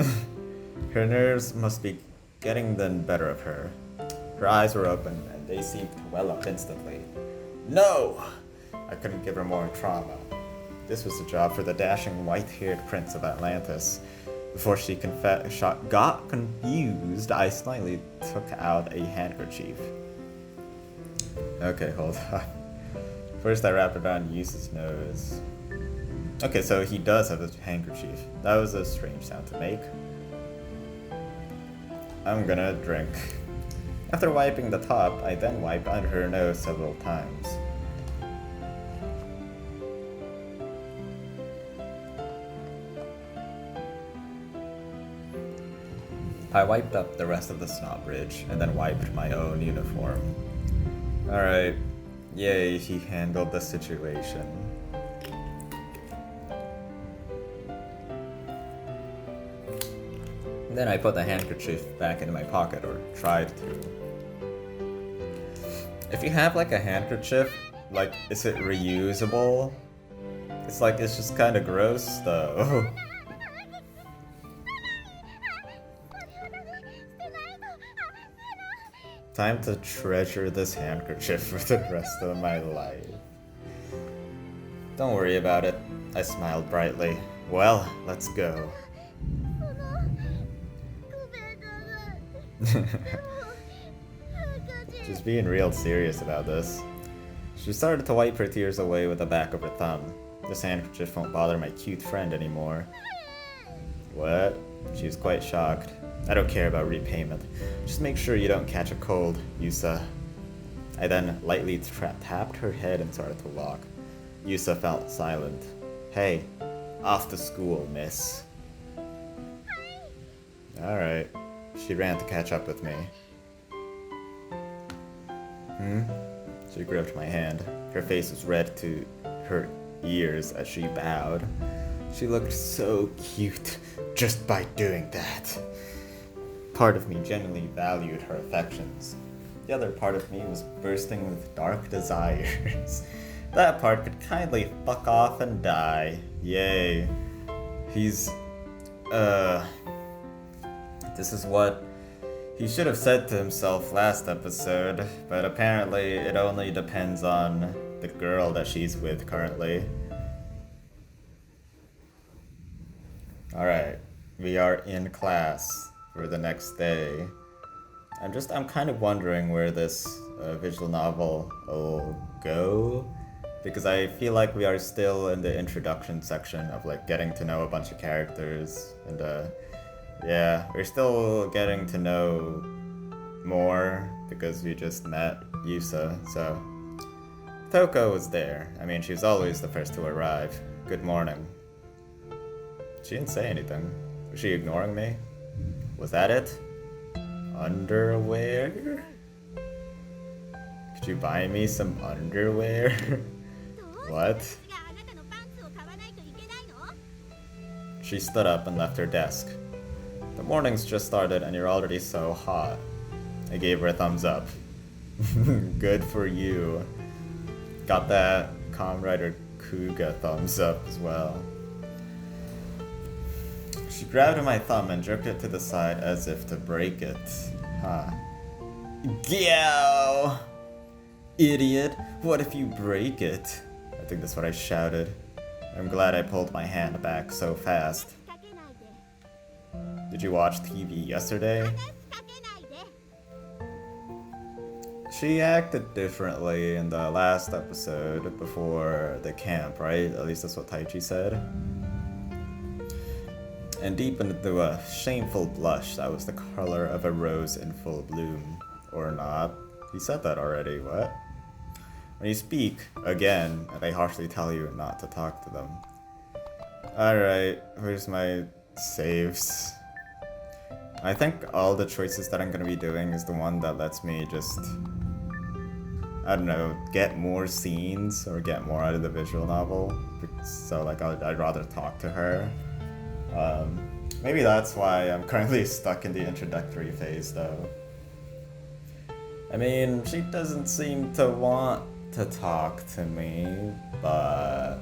Her nerves must be getting the better of her. Her eyes were open, and they seemed to well up instantly. No! I couldn't give her more trauma. This was a job for the dashing white-haired prince of Atlantis. Before she got confused, I slightly took out a handkerchief. Okay, hold on. First, I wrapped it around Yusa's nose. Okay, so he does have a handkerchief. That was a strange sound to make. I'm gonna drink. After wiping the top, I then wiped under her nose several times. I wiped up the rest of the snot bridge, and then wiped my own uniform. Alright, yay, he handled the situation. Then I put the handkerchief back into my pocket, or tried to. If you have like a handkerchief, like, is it reusable? It's just kind of gross though. Time to treasure this handkerchief for the rest of my life. Don't worry about it, I smiled brightly. Well, let's go. Just being real serious about this. She started to wipe her tears away with the back of her thumb. This handkerchief won't bother my cute friend anymore. What? She was quite shocked. I don't care about repayment. Just make sure you don't catch a cold, Yusa. I then lightly tapped her head and started to walk. Yusa felt silent. Hey, off to school, miss. Alright. She ran to catch up with me. She gripped my hand. Her face was red to her ears as she bowed. She looked so cute just by doing that. Part of me genuinely valued her affections. The other part of me was bursting with dark desires. That part could kindly fuck off and die. Yay. This is what he should have said to himself last episode, but apparently it only depends on the girl that she's with currently. Alright, we are in class for the next day. I'm kind of wondering where this visual novel will go. because I feel like we are still in the introduction section of like getting to know a bunch of characters, and yeah, we're still getting to know more because we just met Yusa, so Toko was there. I mean, she's always the first to arrive. Good morning. She didn't say anything. Was she ignoring me? Was that it? Underwear? Could you buy me some underwear? What? She stood up and left her desk. The morning's just started and you're already so hot. I gave her a thumbs up. Good for you. Got that Comrade Kuga thumbs up as well. She grabbed my thumb and jerked it to the side as if to break it. Huh. Gyow! Idiot! What if you break it? I think that's what I shouted. I'm glad I pulled my hand back so fast. Did you watch TV yesterday? She acted differently in the last episode before the camp, right? At least that's what Taichi said. And deepened into a shameful blush that was the color of a rose in full bloom. Or not. He said that already, what? When you speak, again, they harshly tell you not to talk to them. Alright, where's my saves? I think all the choices that I'm gonna be doing is the one that lets me just, I don't know, get more scenes or get more out of the visual novel. So like I'd rather talk to her. Maybe that's why I'm currently stuck in the introductory phase though. I mean, she doesn't seem to want to talk to me, but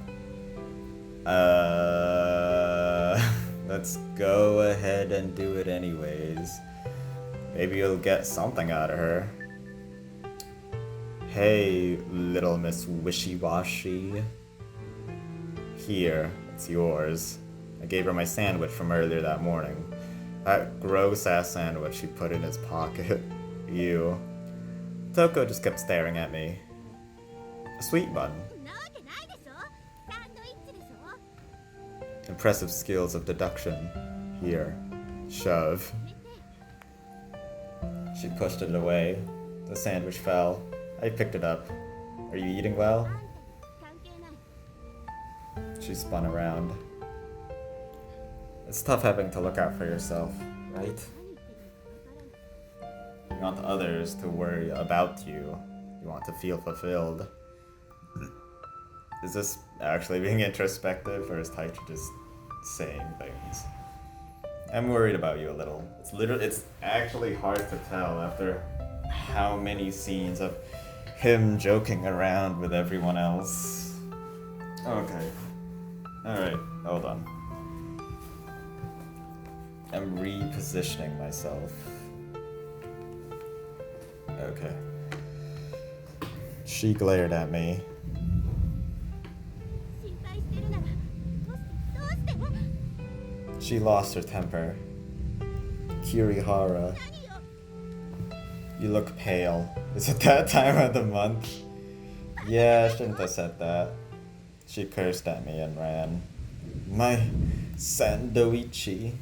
let's go ahead and do it anyways. Maybe you'll get something out of her. Hey, little Miss Wishy-Washy. Here, it's yours. I gave her my sandwich from earlier that morning. That gross-ass sandwich she put in his pocket. Ew. Toko just kept staring at me. A sweet bun. Impressive skills of deduction. Here. Shove. She pushed it away. The sandwich fell. I picked it up. Are you eating well? She spun around. It's tough having to look out for yourself, right? You want others to worry about you. You want to feel fulfilled. Is this actually being introspective, or is Taichi just saying things? I'm worried about you a little. It's actually hard to tell after how many scenes of him joking around with everyone else. Okay. Alright, hold on. I'm repositioning myself. Okay. She glared at me. She lost her temper. Kirihara. You look pale. Is it that time of the month? Yeah, I shouldn't have said that. She cursed at me and ran. My Sandoichi.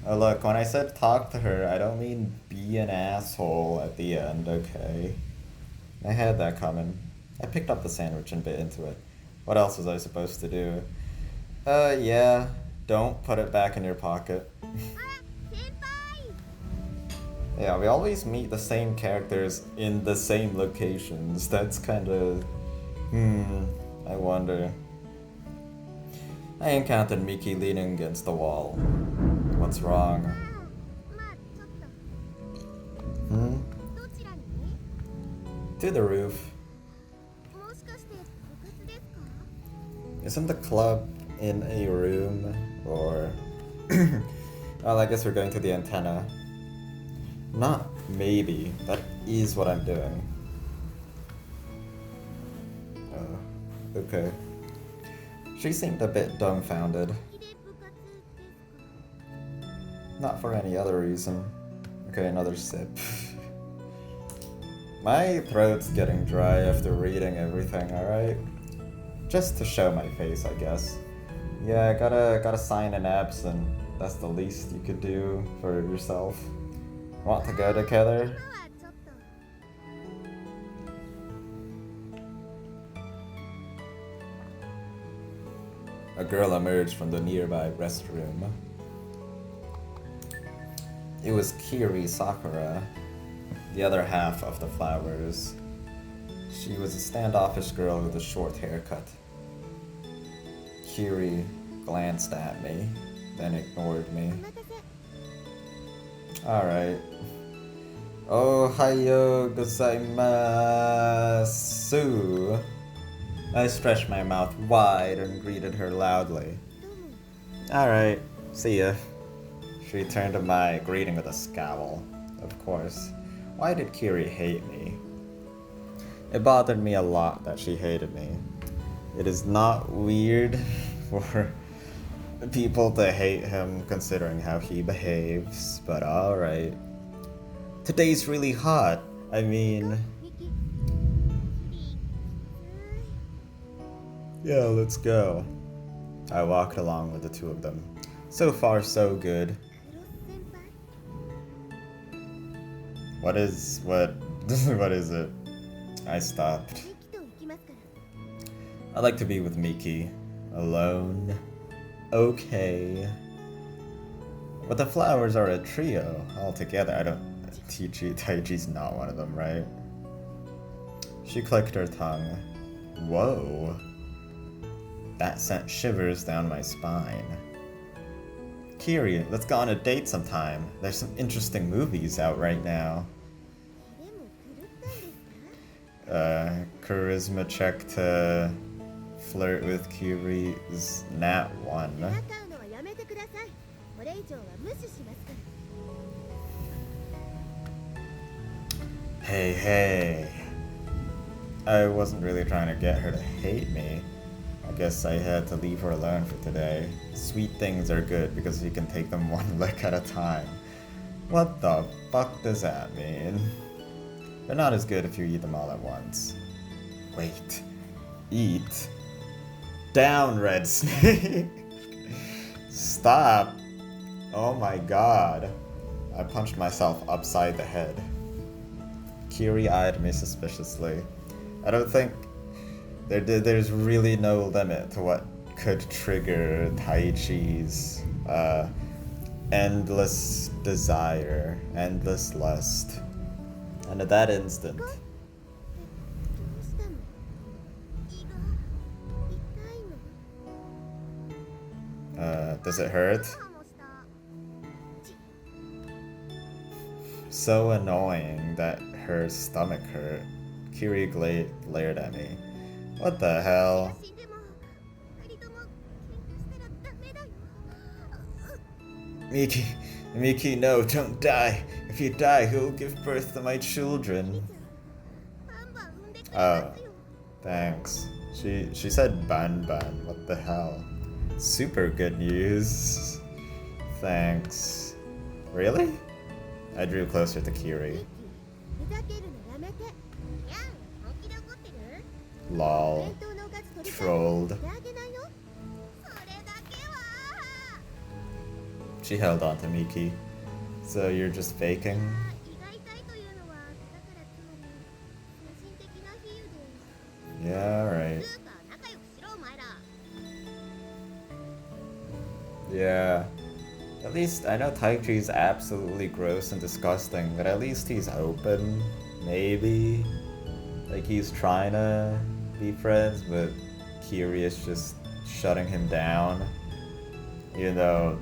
Oh look, when I said talk to her, I don't mean be an asshole at the end, okay? I had that coming. I picked up the sandwich and bit into it. What else was I supposed to do? Yeah. Don't put it back in your pocket. Yeah, we always meet the same characters in the same locations. That's kinda... I wonder. I encountered Miki leaning against the wall. What's wrong? To the roof. Isn't the club in a room? Or... well, I guess we're going to the antenna. Not maybe. That is what I'm doing. Oh, okay. She seemed a bit dumbfounded. Not for any other reason. Okay, another sip. My throat's getting dry after reading everything, alright? Just to show my face, I guess. Yeah, gotta sign an absent. That's the least you could do for yourself. Want to go together? A girl emerged from the nearby restroom. It was Kiri Sakura, the other half of the flowers. She was a standoffish girl with a short haircut. Kiri glanced at me, then ignored me. Alright. Ohayo gozaimasu. I stretched my mouth wide and greeted her loudly. Alright, see ya. She returned to my greeting with a scowl, of course. Why did Kiri hate me? It bothered me a lot that she hated me. It is not weird for people to hate him considering how he behaves, but alright. Today's really hot. I mean... Yeah, let's go. I walked along with the two of them. So far, so good. What is it? I stopped. I like to be with Miki. Alone. Okay. But the flowers are a trio altogether. I don't... Taichi's not one of them, right? She clicked her tongue. Whoa. That sent shivers down my spine. Kiri, let's go on a date sometime. There's some interesting movies out right now. Charisma check to flirt with Kiri is nat 1. Hey. I wasn't really trying to get her to hate me. I guess I had to leave her alone for today. Sweet things are good because you can take them one lick at a time. What the fuck does that mean? They're not as good if you eat them all at once. Wait. Eat? Down, Red Snake! Stop! Oh my god. I punched myself upside the head. Kiri eyed me suspiciously. I don't think... There's really no limit to what could trigger Taichi's endless desire, endless lust. And at that instant... does it hurt? So annoying that her stomach hurt. Kiri glared at me. What the hell? Miki, no, don't die. If you die, who'll give birth to my children? Oh, thanks. She said ban. What the hell? Super good news. Thanks. Really? I drew closer to Kiri. Lol. Trolled. She held on to Miki. So you're just faking? Yeah, right. Yeah. At least, I know Taichi's absolutely gross and disgusting, but at least he's open. Maybe. Like he's trying to be friends, but Kiri is just shutting him down. Even though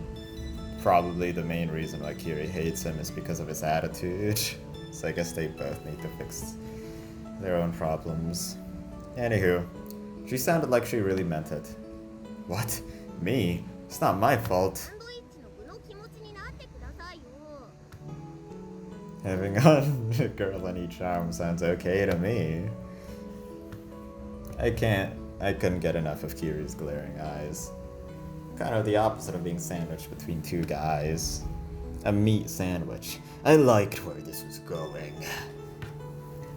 probably the main reason why Kiri hates him is because of his attitude. So I guess they both need to fix their own problems. Anywho, she sounded like she really meant it. What? Me? It's not my fault. Having a girl in each arm sounds okay to me. I couldn't get enough of Kiri's glaring eyes. Kind of the opposite of being sandwiched between two guys. A meat sandwich. I liked where this was going.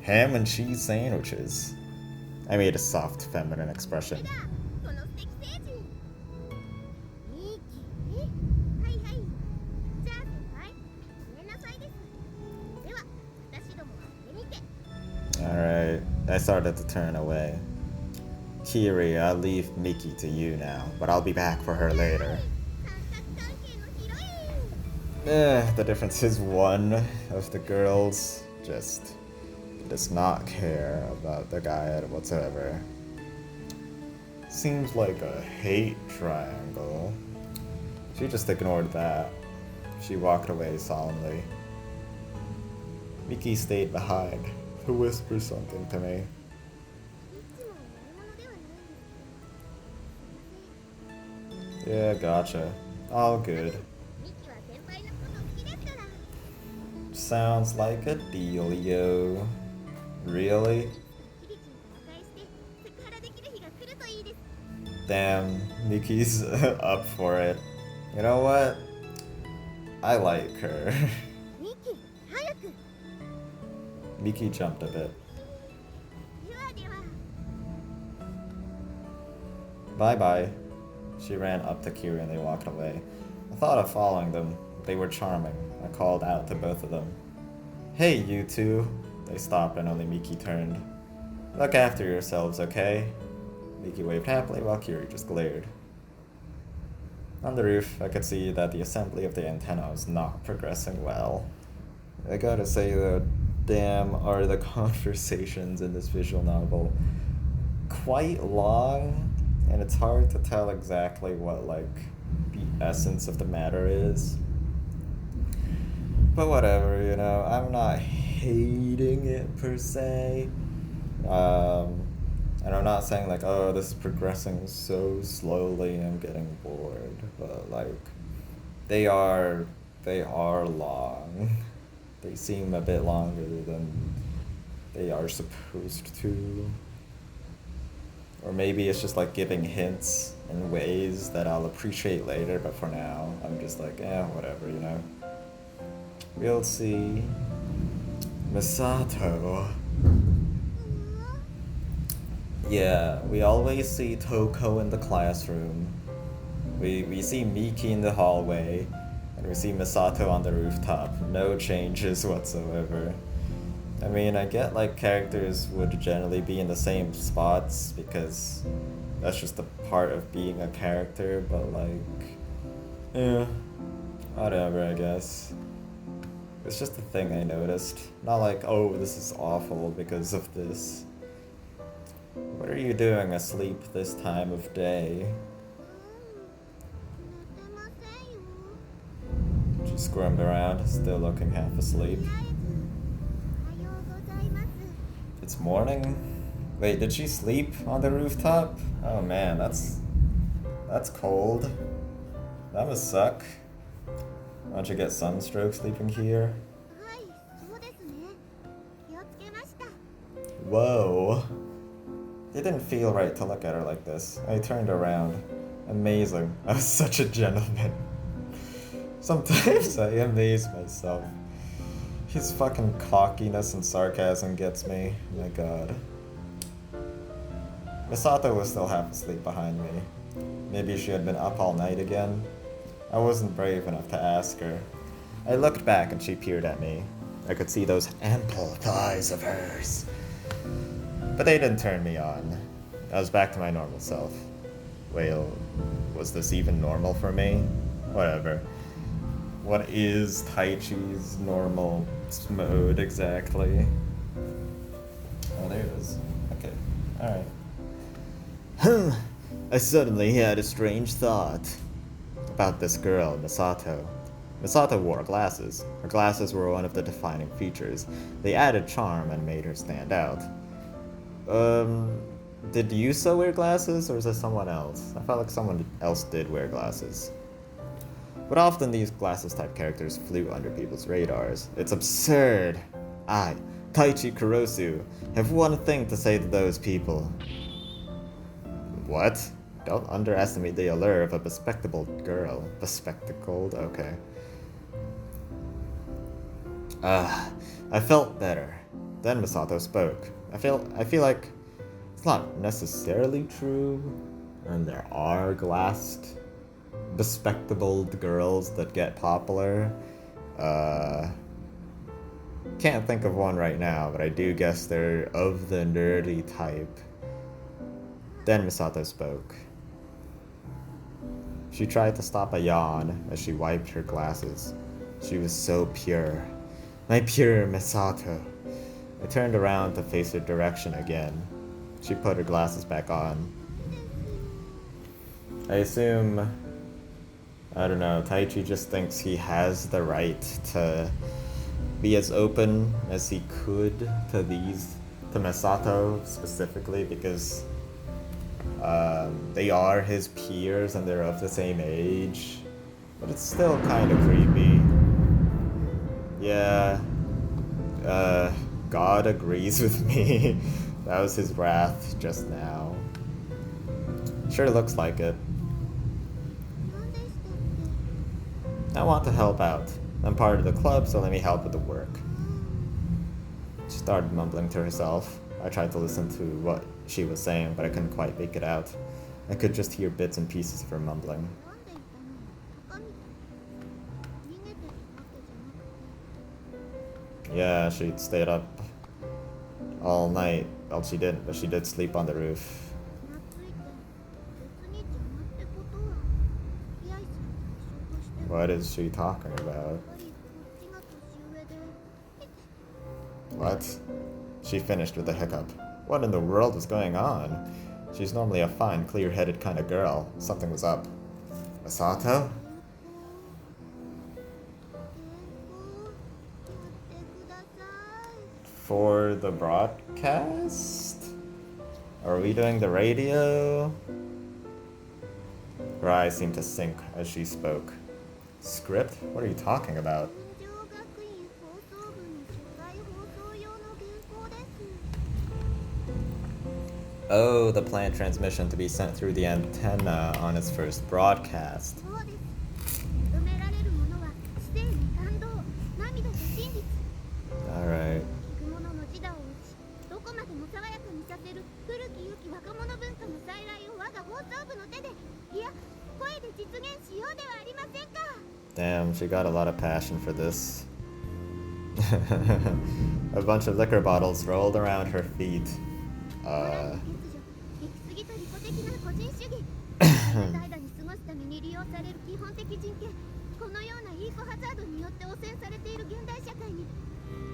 Ham and cheese sandwiches. I made a soft feminine expression. この素敵星人ミキはいはいじゃあ先輩ごめんなさいですでは私どもはこれにて Alright, I started to turn away. Kiri, I'll leave Miki to you now, but I'll be back for her later. 三角関係のヒロイン The difference is one of the girls just does not care about the guy whatsoever. Seems like a hate triangle. She just ignored that. She walked away solemnly. Miki stayed behind to whisper something to me. いつも悪者ではないんです Yeah, gotcha. All good. ミキは先輩のこと好きですから Sounds like a dealio. Really? キリチンと和解してセクハラできる日が来るといいです Damn, Miki's up for it. You know what? I like her. ミキ早く Miki jumped a bit. ではでは Bye bye. She ran up to Kiri and they walked away. I thought of following them. They were charming. I called out to both of them. Hey, you two. They stopped and only Miki turned. Look after yourselves, okay? Miki waved happily while Kiri just glared. On the roof, I could see that the assembly of the antenna was not progressing well. I gotta say though, damn, are the conversations in this visual novel quite long, and it's hard to tell exactly what, like, the essence of the matter is. But whatever, you know, I'm not hating it per se. And I'm not saying like, oh, this is progressing so slowly, I'm getting bored. But like, they are long. They seem a bit longer than they are supposed to. Or maybe it's just like giving hints in ways that I'll appreciate later, but for now, I'm just like, whatever, you know? We'll see. Misato. Yeah, we always see Toko in the classroom. We see Miki in the hallway, and we see Misato on the rooftop. No changes whatsoever. I mean, I get like characters would generally be in the same spots because that's just a part of being a character, but like, yeah, whatever, I guess. It's just a thing I noticed. Not like, oh, this is awful because of this. What are you doing asleep this time of day? 寝てませんよ She squirmed around, still looking half と asleep. りあえずおはようございます It's morning? Wait, did she sleep on the rooftop? Oh man, that's cold. That must suck. Don't you get sunstroke sleeping here? はいそうですね気をつけました Whoa. It didn't feel right to look at her like this. I turned around. Amazing. I was such a gentleman. Sometimes I amaze myself. His fucking cockiness and sarcasm gets me. My god. Misato was still half asleep behind me. Maybe she had been up all night again. I wasn't brave enough to ask her. I looked back and she peered at me. I could see those ample thighs of hers. But they didn't turn me on. I was back to my normal self. Well, was this even normal for me? Whatever. What is Taichi's normal mode exactly? Oh, there it is. Okay. Alright. I suddenly had a strange thought about this girl, Misato. Misato wore glasses. Her glasses were one of the defining features. They added charm and made her stand out. Did Yusa wear glasses, or is it someone else? I felt like someone else did wear glasses. But often these glasses-type characters flew under people's radars. It's absurd! I, Taichi Kurosu, have one thing to say to those people. What? Don't underestimate the allure of a bespectacled girl. Bespectacled? Okay. I felt better. Then Misato spoke. I feel like it's not necessarily true, and there are glassed, bespectacled girls that get popular. Can't think of one right now, but I do guess they're of the nerdy type. Then Misato spoke. She tried to stop a yawn as she wiped her glasses. She was so pure. My pure Misato. I turned around to face her direction again. She put her glasses back on. I assume, I don't know, Taichi just thinks he has the right to be as open as he could to Misato specifically, because they are his peers and they're of the same age. But it's still kind of creepy. Yeah, God agrees with me. That was his wrath just now. Sure looks like it. I want to help out. I'm part of the club, so let me help with the work. She started mumbling to herself. I tried to listen to what she was saying, but I couldn't quite make it out. I could just hear bits and pieces of her mumbling. Yeah, she stayed up all night. Well, she didn't, but she did sleep on the roof. What is she talking about? What? She finished with a hiccup. What in the world was going on? She's normally a fine, clear-headed kind of girl. Something was up. Misato? For the broadcast? Are we doing the radio? Her eyes seemed to sink as she spoke. Script? What are you talking about? Oh, the planned transmission to be sent through the antenna on its first broadcast. Alright. Damn, she got a lot of passion for this. A bunch of liquor bottles rolled around her feet.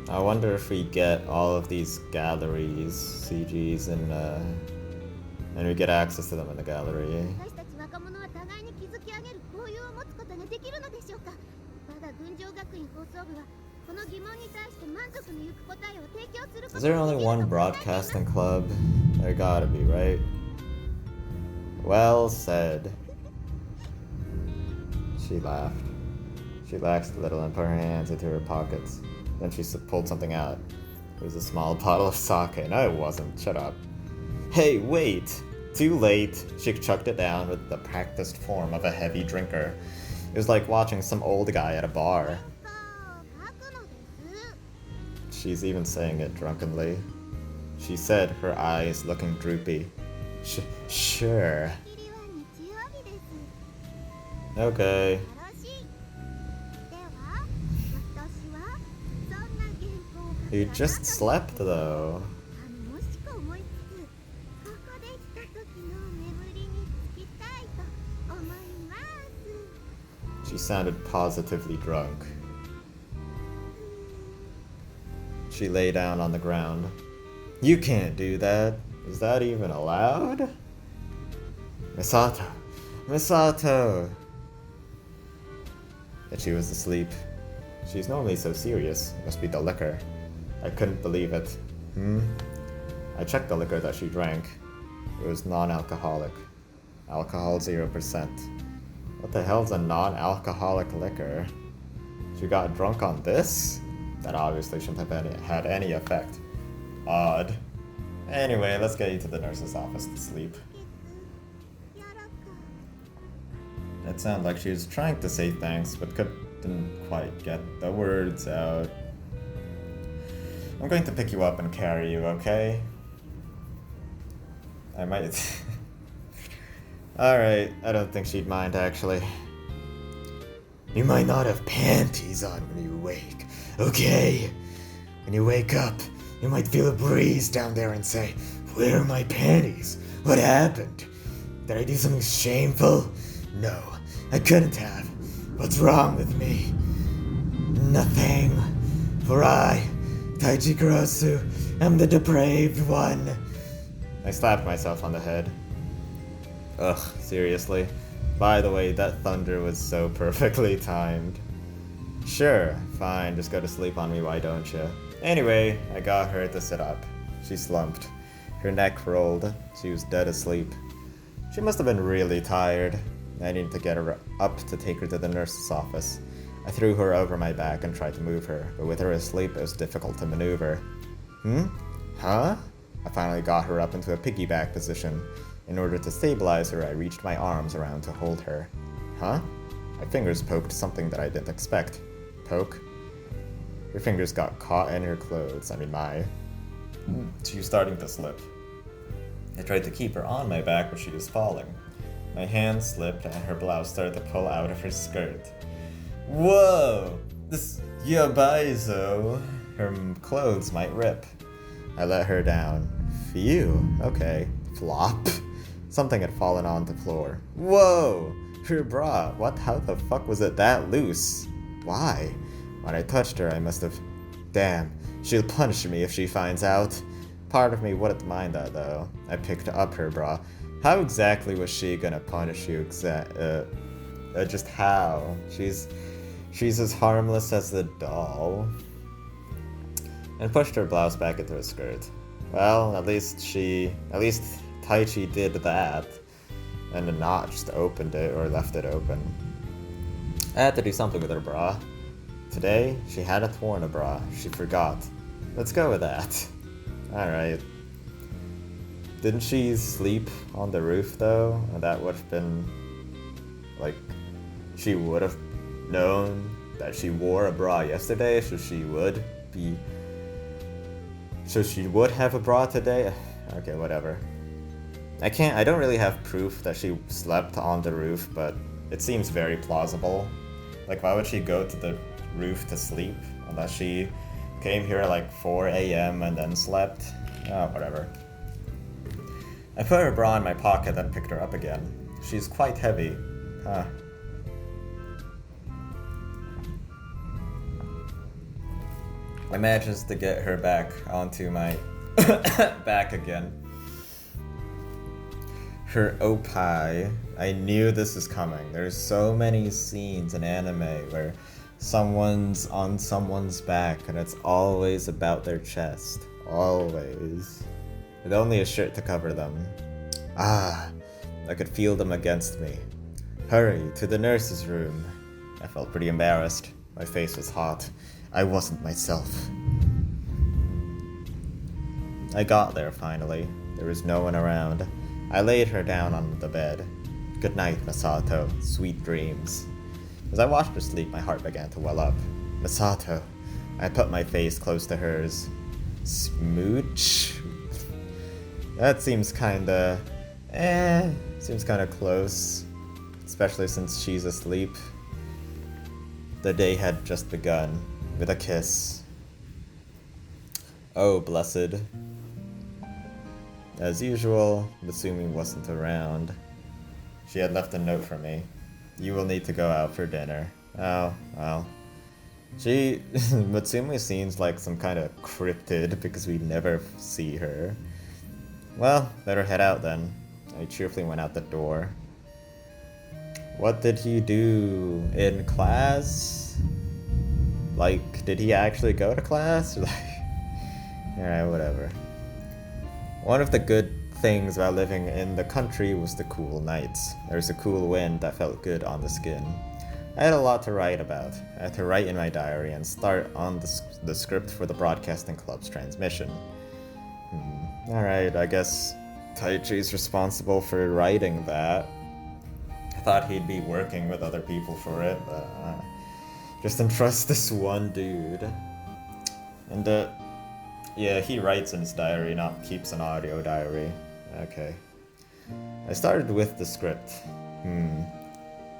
I wonder if we get all of these galleries, CGs, and we get access to them in the gallery. Is there only one broadcasting club? There gotta be, right? Well said. She laughed. She relaxed a little and put her hands into her pockets. Then she pulled something out. It was a small bottle of sake. No, it wasn't. Shut up. Hey, wait! Too late. She chucked it down with the practiced form of a heavy drinker. It was like watching some old guy at a bar. She's even saying it drunkenly. She said, her eyes looking droopy. Sure. Okay. You just slept, though. She sounded positively drunk. She lay down on the ground. You can't do that. Is that even allowed? Misato! Misato! Yet she was asleep. She's normally so serious. Must be the liquor. I couldn't believe it. I checked the liquor that she drank. It was non-alcoholic. Alcohol 0%. What the hell's a non-alcoholic liquor? She got drunk on this? That obviously shouldn't have had any effect. Odd. Anyway, let's get you to the nurse's office to sleep. It sounded like she was trying to say thanks, but couldn't quite get the words out. I'm going to pick you up and carry you, okay? I might... Alright, I don't think she'd mind, actually. You might not have panties on when you wake, okay? When you wake up, you might feel a breeze down there and say, "Where are my panties? What happened? Did I do something shameful? No, I couldn't have. What's wrong with me? Nothing. For I, Taichi Kurosu, am the depraved one." I slapped myself on the head. Ugh, seriously? By the way, that thunder was so perfectly timed. Sure, fine, just go to sleep on me, why don't you? Anyway, I got her to sit up. She slumped. Her neck rolled. She was dead asleep. She must have been really tired. I needed to get her up to take her to the nurse's office. I threw her over my back and tried to move her, but with her asleep, it was difficult to maneuver. Huh? I finally got her up into a piggyback position. In order to stabilize her, I reached my arms around to hold her. Huh? My fingers poked something that I didn't expect. Poke? Her fingers got caught in her clothes. She was starting to slip. I tried to keep her on my back, but she was falling. My hand slipped and her blouse started to pull out of her skirt. Whoa! This yabaizo! Her clothes might rip. I let her down. Phew, okay. Flop. Something had fallen onto the floor. Whoa! Her bra. What? How the fuck was it that loose? Why? When I touched her, I must have... Damn, she'll punish me if she finds out. Part of me wouldn't mind that, though. I picked up her bra. How exactly was she gonna punish you? Just how? She's as harmless as the doll. And pushed her blouse back into her skirt. Well, at least Taichi did that, and not just opened it or left it open. I had to do something with her bra. Today, she hadn't worn a bra. She forgot. Let's go with that. Alright. Didn't she sleep on the roof, though? And that would have been... like... she would have known that she wore a bra yesterday, so she would be... so she would have a bra today? Okay, whatever. I don't really have proof that she slept on the roof, but it seems very plausible. Like, why would she go to the roof to sleep? Unless she came here at like 4 a.m. and then slept? Oh, whatever. I put her bra in my pocket and picked her up again. She's quite heavy. Huh. I managed to get her back onto my back again. Her opai. I knew this was coming. There's so many scenes in anime where someone's on someone's back and it's always about their chest. Always. With only a shirt to cover them. Ah, I could feel them against me. Hurry, to the nurse's room. I felt pretty embarrassed. My face was hot. I wasn't myself. I got there finally. There was no one around. I laid her down on the bed. Good night, Masato. Sweet dreams. As I watched her sleep, my heart began to well up. Masato. I put my face close to hers. Smooch? That seems kinda... seems kinda close. Especially since she's asleep. The day had just begun. With a kiss. Oh, blessed. As usual, Matsumi wasn't around. She had left a note for me. You will need to go out for dinner. Oh, well. Matsumi seems like some kind of cryptid because we never see her. Well, better head out then. I cheerfully went out the door. What did he do in class? Like, did he actually go to class? Alright, whatever. One of the good things about living in the country was the cool nights. There was a cool wind that felt good on the skin. I had a lot to write about. I had to write in my diary and start on the script for the Broadcasting Club's transmission. Alright, I guess Taichi's responsible for writing that. I thought he'd be working with other people for it, but just entrust this one dude. And Yeah, he writes in his diary, not keeps an audio diary. Okay. I started with the script.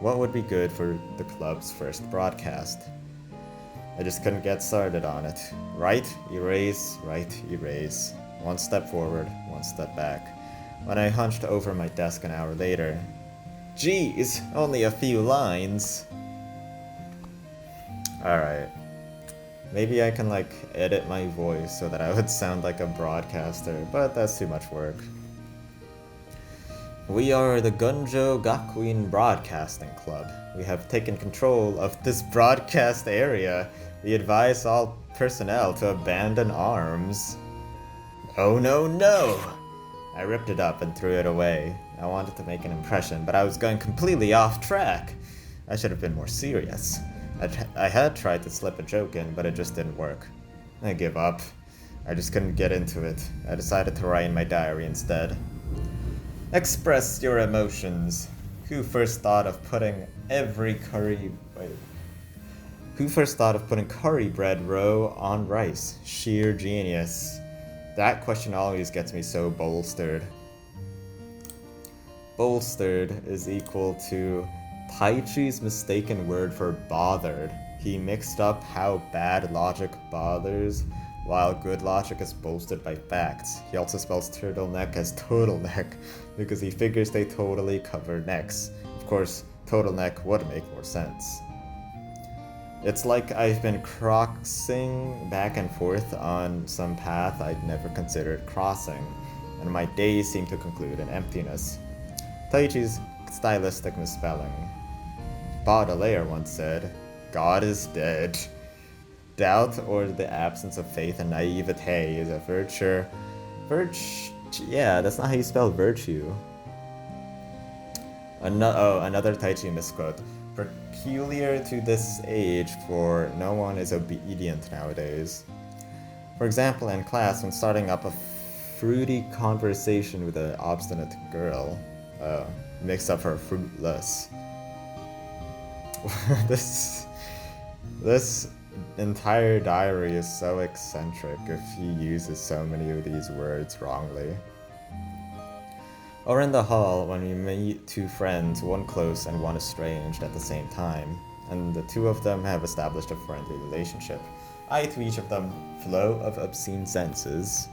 What would be good for the club's first broadcast? I just couldn't get started on it. Write, erase, write, erase. One step forward, one step back. When I hunched over my desk an hour later, geez, only a few lines. Alright. Maybe I can like edit my voice so that I would sound like a broadcaster, but that's too much work. We are the Gunjo Gakuin Broadcasting Club. We have taken control of this broadcast area. We advise all personnel to abandon arms. Oh no, no! I ripped it up and threw it away. I wanted to make an impression, but I was going completely off track. I should have been more serious. I had tried to slip a joke in, but it just didn't work. I give up. I just couldn't get into it. I decided to write in my diary instead. Express your emotions. Who first thought of putting curry bread roe on rice? Sheer genius. That question always gets me so bolstered. Bolstered is equal to Taichi's mistaken word for bothered. He mixed up how bad logic bothers, while good logic is bolstered by facts. He also spells turtleneck as turtleneck, because he figures they totally cover necks. Of course, turtleneck would make more sense. It's like I've been crossing back and forth on some path I'd never considered crossing, and my days seem to conclude in emptiness. Taichi's stylistic misspelling. Baudelaire once said, "God is dead." Doubt or the absence of faith and naivete is a virtue. Yeah, that's not how you spell virtue. Another Taichi misquote. Peculiar to this age, for no one is obedient nowadays. For example, in class, when starting up a fruity conversation with an obstinate girl, mix up her fruitless. This entire diary is so eccentric if he uses so many of these words wrongly. Or in the hall, when we meet two friends, one close and one estranged at the same time, and the two of them have established a friendly relationship. I to each of them flow of obscene sentences.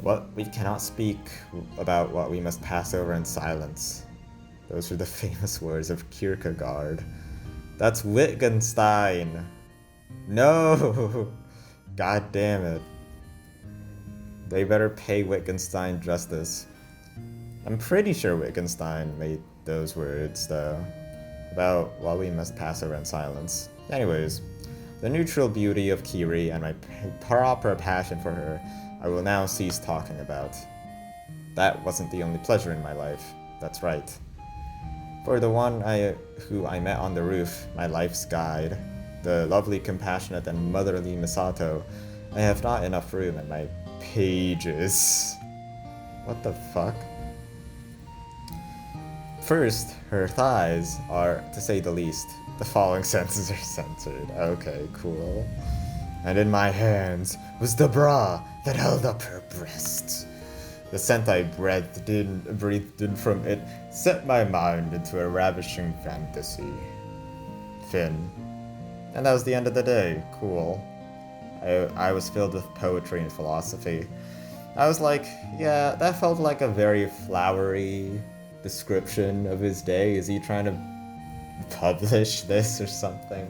What we cannot speak about, what we must pass over in silence. Those are the famous words of Kierkegaard. That's Wittgenstein! No! God damn it. They better pay Wittgenstein justice. I'm pretty sure Wittgenstein made those words, though, about what we must pass over in silence. Anyways, the neutral beauty of Kiri and my proper passion for her, I will now cease talking about. That wasn't the only pleasure in my life. That's right. For the one who I met on the roof, my life's guide, the lovely, compassionate, and motherly Misato, I have not enough room in my pages. What the fuck? First, her thighs are, to say the least. The following sentences are censored. Okay, cool. And in my hands was the bra that held up her breasts. The scent I breathed in from it set my mind into a ravishing fantasy. Finn. And that was the end of the day. Cool. I was filled with poetry and philosophy. I was like, yeah, that felt like a very flowery description of his day. Is he trying to publish this or something?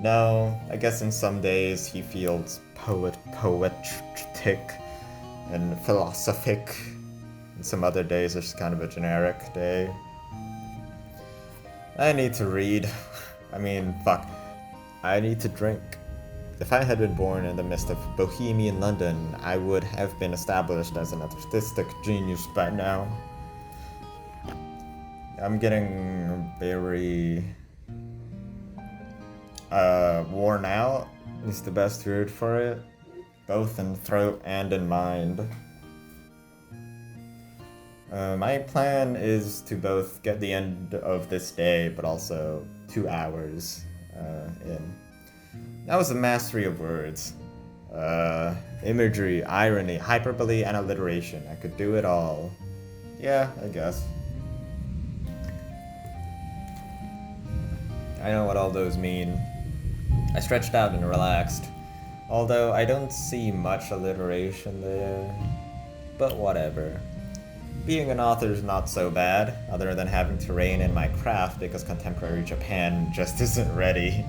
No, I guess in some days he feels poetic and philosophic. And some other days are just kind of a generic day. I need to read. I mean, fuck. I need to drink. If I had been born in the midst of Bohemian London, I would have been established as an artistic genius by now. I'm getting very worn out is the best word for it, both in throat and in mind. My plan is to both get the end of this day, but also 2 hours in. That was a mastery of words. Imagery, irony, hyperbole, and alliteration. I could do it all. Yeah, I guess. I know what all those mean. I stretched out and relaxed. Although I don't see much alliteration there. But whatever. Being an author is not so bad, other than having to rein in my craft because contemporary Japan just isn't ready.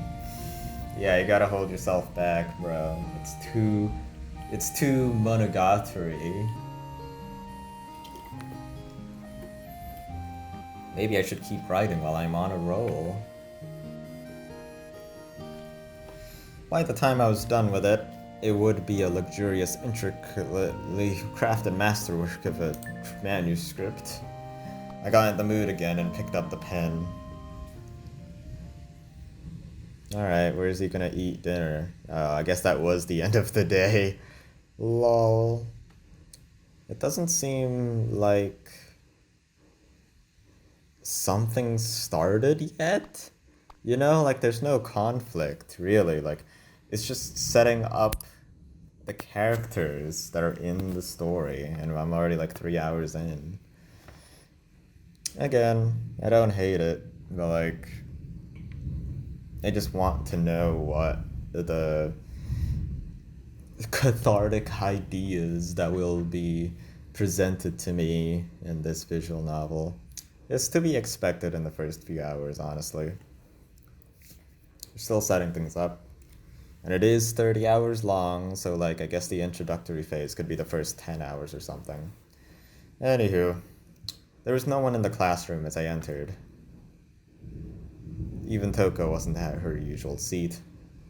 Yeah, you gotta hold yourself back, bro. It's too monogatari. Maybe I should keep writing while I'm on a roll. By the time I was done with it, it would be a luxurious, intricately crafted masterwork of a manuscript. I got in the mood again and picked up the pen. Alright, where's he gonna eat dinner? I guess that was the end of the day. Lol. It doesn't seem like something started yet. You know, like there's no conflict, really. Like, it's just setting up the characters that are in the story, and I'm already like 3 hours in. Again, I don't hate it, but like, I just want to know what the cathartic ideas that will be presented to me in this visual novel. It's to be expected in the first few hours, honestly. We're still setting things up. And it is 30 hours long, so like I guess the introductory phase could be the first 10 hours or something. Anywho, there was no one in the classroom as I entered. Even Toko wasn't at her usual seat.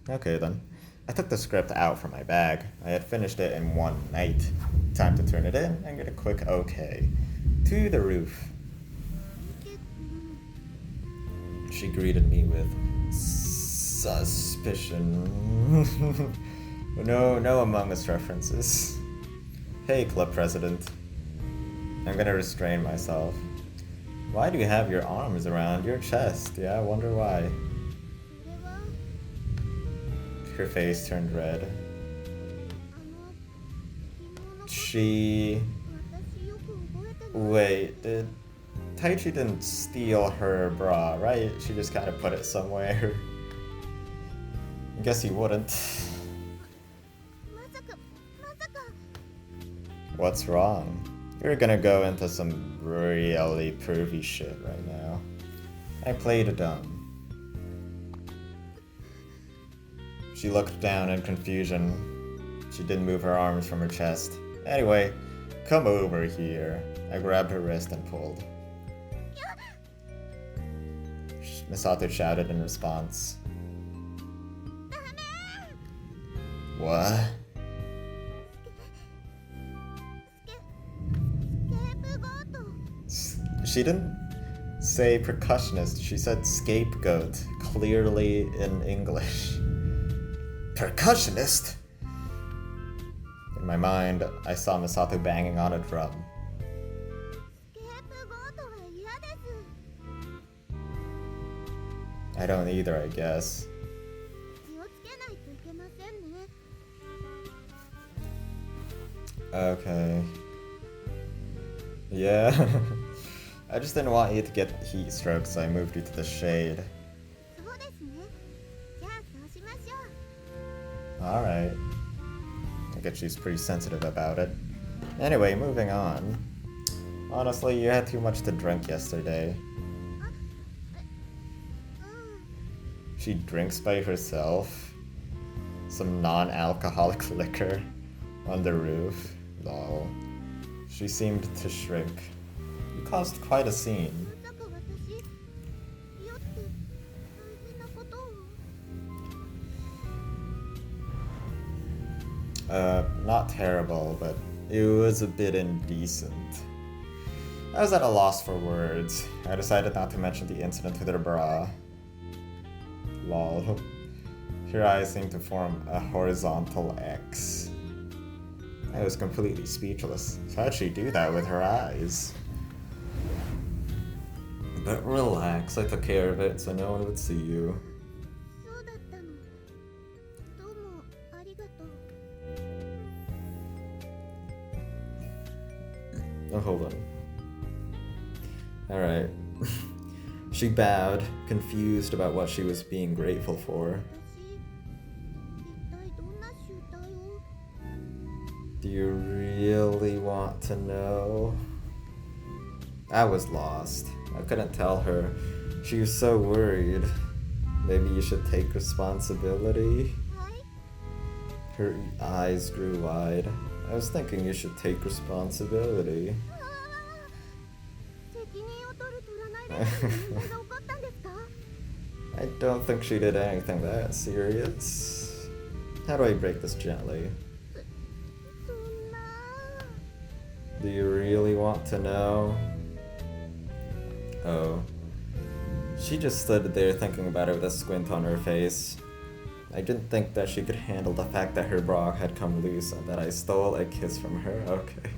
Okay then. I took the script out from my bag. I had finished it in one night. Time to turn it in and get a quick okay. To the roof. She greeted me with suspicion. No Among Us references. Hey, club president. I'm gonna restrain myself. Why do you have your arms around your chest? Yeah, I wonder why. Her face turned red. Wait, Taichi didn't steal her bra, right? She just kind of put it somewhere. I guess he wouldn't. What's wrong? You're gonna go into some really pervy shit right now. I played dumb. She looked down in confusion. She didn't move her arms from her chest. Anyway, come over here. I grabbed her wrist and pulled. Misato shouted in response. What? She didn't say percussionist, she said scapegoat, clearly in English. Percussionist? In my mind, I saw Misato banging on a drum. I don't either, I guess. Okay. Yeah. I just didn't want you to get heat stroke, so I moved you to the shade. Alright. I guess she's pretty sensitive about it. Anyway, moving on. Honestly, you had too much to drink yesterday. She drinks by herself. Some non-alcoholic liquor on the roof. Lol. She seemed to shrink. You caused quite a scene. Not terrible, but it was a bit indecent. I was at a loss for words. I decided not to mention the incident with her bra. Lol. Her eyes seemed to form a horizontal X. I was completely speechless. How'd she do that with her eyes? But relax, I took care of it so no one would see you. Oh, hold on. Alright. She bowed, confused about what she was being grateful for. 私一体どんな集体を Do you really want to know? I was lost. I couldn't tell her. She was so worried. Maybe you should take responsibility? はい Her eyes grew wide. I was thinking you should take responsibility. あー責任を取る取らないで何が起こったんですか I don't think she did anything that serious. How do I break this gently? そんな Do you really want to know? Oh. She just stood there thinking about it with a squint on her face. I didn't think that she could handle the fact that her bra had come loose and that I stole a kiss from her. Okay.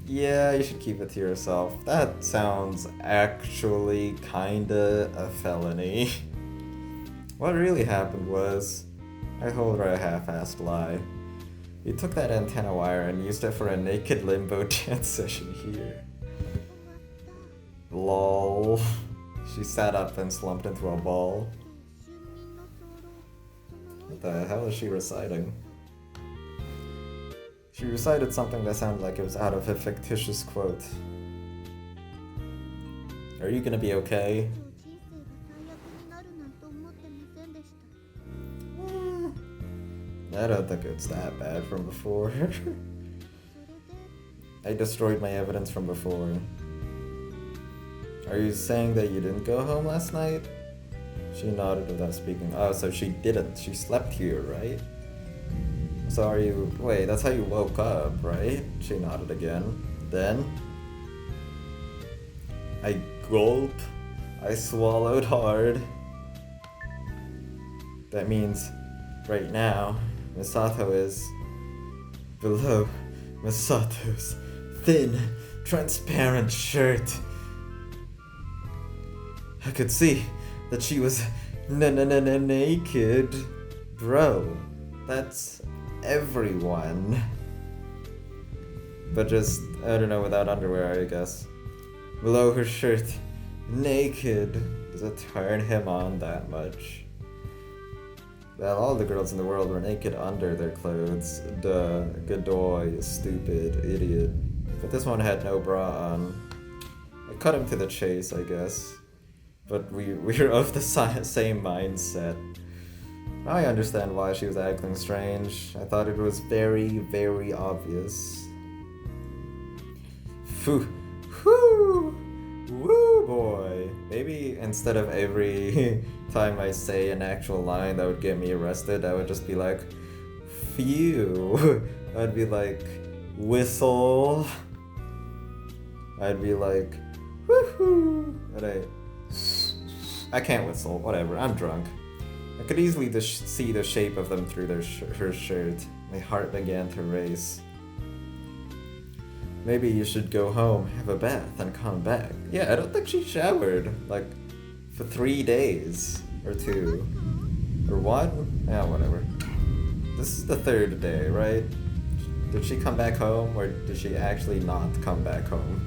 Yeah, you should keep it to yourself. That sounds actually kinda a felony. What really happened was, I told her a half-assed lie. We took that antenna wire and used it for a naked limbo dance session here. 終わった Lol. She sat up and slumped into a ball. 春眠の早漏 What the hell is she reciting? She recited something that sounded like it was out of a fictitious quote. Are you gonna be okay? 人生が最悪になるなんて思ってませんでした I don't think it's that bad from before. それで I destroyed my evidence from before. Are you saying that you didn't go home last night? She nodded without speaking. Oh, so she didn't. She slept here, right? So are you... Wait, that's how you woke up, right? She nodded again. Then... I gulped. I swallowed hard. That means, right now, Misato is... below Misato's thin, transparent shirt. I could see that she was naked. Bro, that's everyone. But just, I don't know, without underwear, I guess. Below her shirt, naked. Does it turn him on that much? Well, all the girls in the world were naked under their clothes. Duh, Godoy, stupid, idiot. But this one had no bra on. I cut him to the chase, I guess. But we're of the same mindset. I understand why she was acting strange. I thought it was very, very obvious. Phew. Whoo! Woo, boy. Maybe instead of every time I say an actual line that would get me arrested, I would just be like, phew. I'd be like, whistle. I'd be like, woohoo. And I can't whistle, whatever, I'm drunk. I could easily just see the shape of them through her shirt. My heart began to race. Maybe you should go home, have a bath, and come back. Yeah, I don't think she showered, like, for 3 days. Or 2. Or 1? Yeah, whatever. This is the 3rd day, right? Did she come back home, or did she actually not come back home?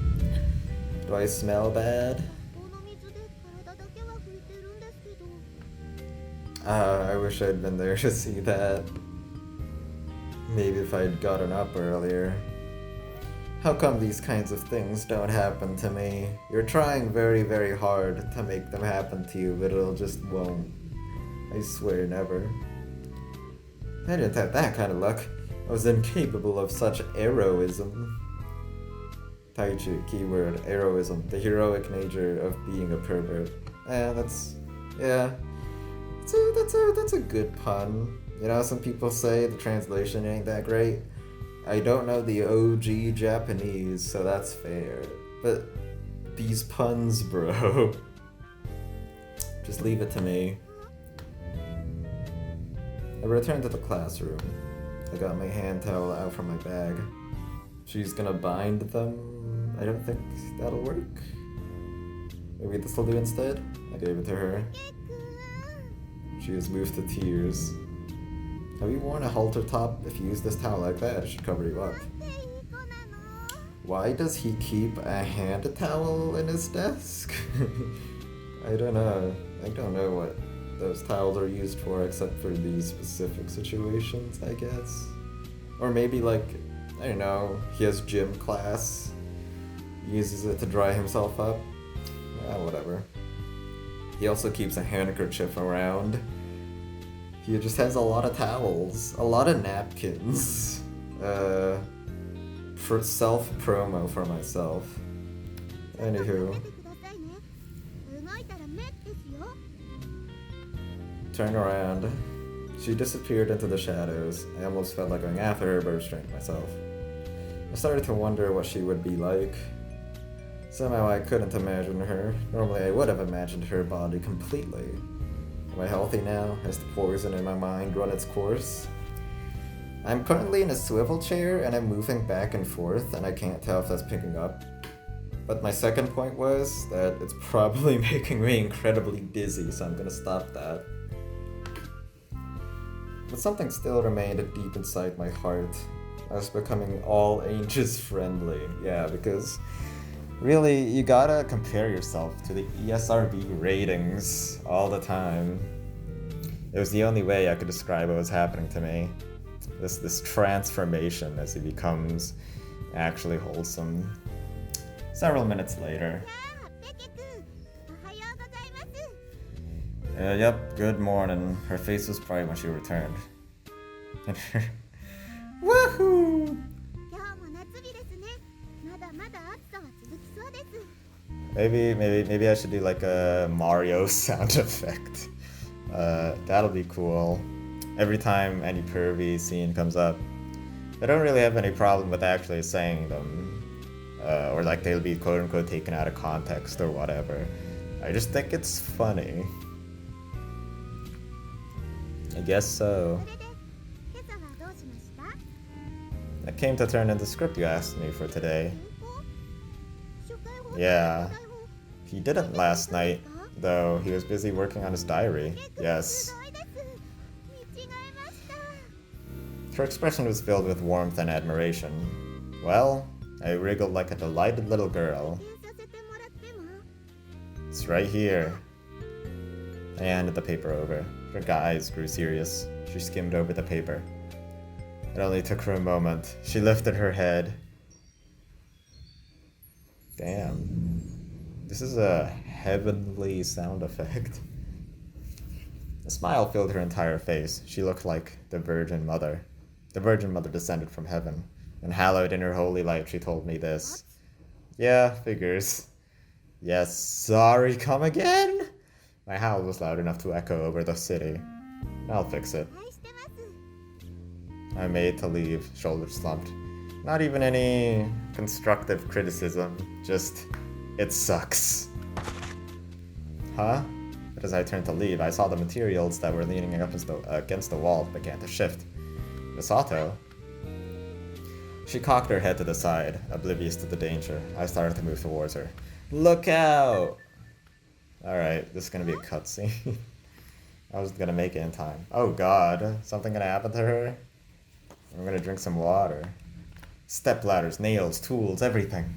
Do I smell bad? この水で体だけは拭いてるんですけど I wish I'd been there to see that. Maybe if I'd gotten up earlier. How come these kinds of things don't happen to me? You're trying very, very hard to make them happen to you, but it'll just won't. I swear never. I didn't have that kind of luck. I was incapable of such heroism. Taichi, keyword, heroism, the heroic nature of being a pervert. That's a good pun. You know, some people say the translation ain't that great. I don't know the OG Japanese, so that's fair. But these puns, bro. Just leave it to me. I returned to the classroom. I got my hand towel out from my bag. She's gonna bind them. I don't think that'll work. Maybe this'll do instead? I gave it to her. She was moved to tears. Have you worn a halter top? If you use this towel like that, it should cover you up. なんていい子なの Why does he keep a hand towel in his desk? I don't know. I don't know what those towels are used for except for these specific situations, I guess. Or maybe like, I don't know, he has gym class, he uses it to dry himself up. Whatever. He also keeps a handkerchief around. He just has a lot of towels, a lot of napkins. For self-promo for myself. Anywho. 動いたら目ですよ。 Turn around. She disappeared into the shadows. I almost felt like going after her, but restrained myself. I started to wonder what she would be like. Somehow I couldn't imagine her. Normally I would have imagined her body completely. Am I healthy now? Has the poison in my mind run its course? I'm currently in a swivel chair and I'm moving back and forth and I can't tell if that's picking up. But my second point was that it's probably making me incredibly dizzy, so I'm gonna stop that. But something still remained deep inside my heart. I was becoming all ages friendly. Yeah, because really, you gotta compare yourself to the ESRB ratings all the time. It was the only way I could describe what was happening to me. This transformation as he becomes actually wholesome. Several minutes later. さあ、ペケ君、おはようございます。 Yep, good morning. Her face was bright when she returned. Woohoo! 今日も夏日ですね。まだまだ暑さは続きそうです。 Maybe I should do like a Mario sound effect. That'll be cool. Every time any pervy scene comes up, I don't really have any problem with actually saying them. Or like they'll be quote unquote taken out of context or whatever. I just think it's funny. I guess so. それで、今朝はどうしました？ I came to turn in the script you asked me for today. 初回放送の Yeah. 台本 He didn't last night, though he was busy working on his diary. ペケ君 Yes. すごいです。見違えました。 Her expression was filled with warmth and admiration. Well, I wriggled like a delighted little girl. 提させてもらっても？ It's right here. I handed the paper over. Her eyes grew serious. She skimmed over the paper. It only took her a moment. She lifted her head. Damn. This is a heavenly sound effect. A smile filled her entire face. She looked like the Virgin Mother. The Virgin Mother descended from heaven, and hallowed in her holy light she told me this. Yeah, figures. Yes, sorry, come again? My howl was loud enough to echo over the city. I'll fix it. 愛してます。 I made to leave, shoulders slumped. Not even any constructive criticism, just, it sucks. Huh? But as I turned to leave, I saw the materials that were leaning up against the wall began to shift. Misato? She cocked her head to the side, oblivious to the danger. I started to move towards her. Look out! Alright, this is gonna be a cutscene. I was gonna make it in time. Oh god, something gonna happen to her? I'm gonna drink some water. Step ladders, nails, tools, everything.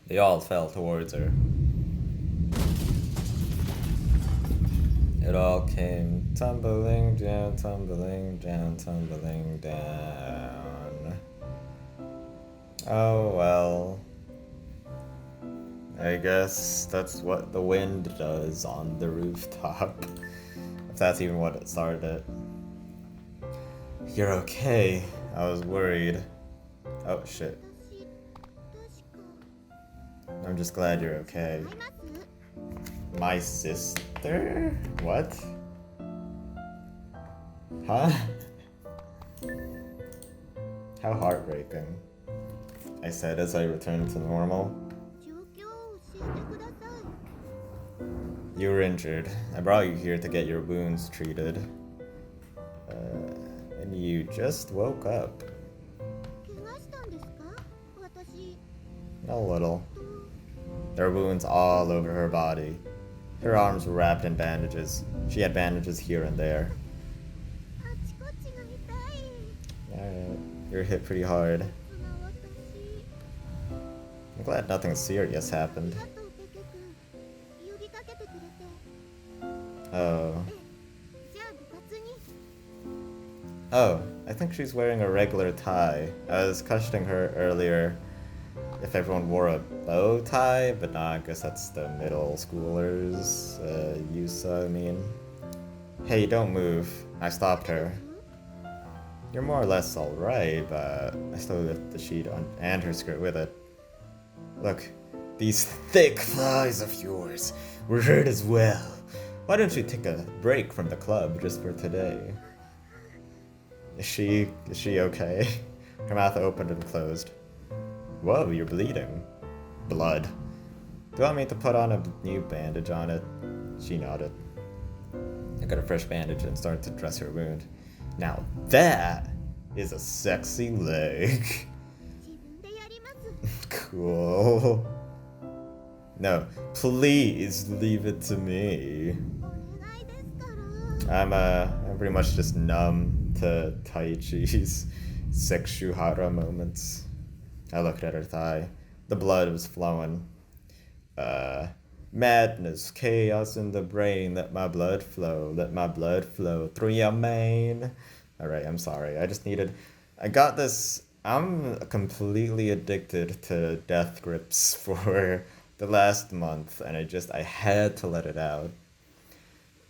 They all fell towards her. It all came tumbling down, tumbling down, tumbling down. Oh well. I guess that's what the wind does on the rooftop. If that's even what it started. You're okay. I was worried. Oh shit. 私、確か I'm just glad you're okay. 会います？ My sister? What? Huh? How heartbreaking. I said as I returned to normal. 状況を教えてください。 You were injured. I brought you here to get your wounds treated. And you just woke up. 怪我したんですか？私、 A little. There were wounds all over her body. Her arms were wrapped in bandages. She had bandages here and there. あちこちが You're hit pretty hard. な私 I'm glad nothing serious あ happened. りがとうペケ君呼びかけてくれて Oh. じゃあ部活に Oh, I think she's wearing a regular tie. I was questioning her earlier if everyone wore a bow tie, but nah, I guess that's the middle schoolers. Yusa, I mean. Hey, don't move. I stopped her. You're more or less alright, but I still lift the sheet on and her skirt with it. Look, these thick thighs of yours were hurt as well. Why don't you take a break from the club just for today? Is she okay? Her mouth opened and closed. Whoa, you're bleeding. Blood. Do you want me to put on a new bandage on it? She nodded. I got a fresh bandage and started to dress her wound. Now that is a sexy leg. 自分でやります Cool. No, please leave it to me. お願いですから I'm pretty much just numb to Taichi's sexuhara moments. I looked at her thigh. The blood was flowing. Madness, chaos in the brain, let my blood flow through your mane. Alright, I'm sorry. I got this. I'm completely addicted to death grips for the last month, and I had to let it out.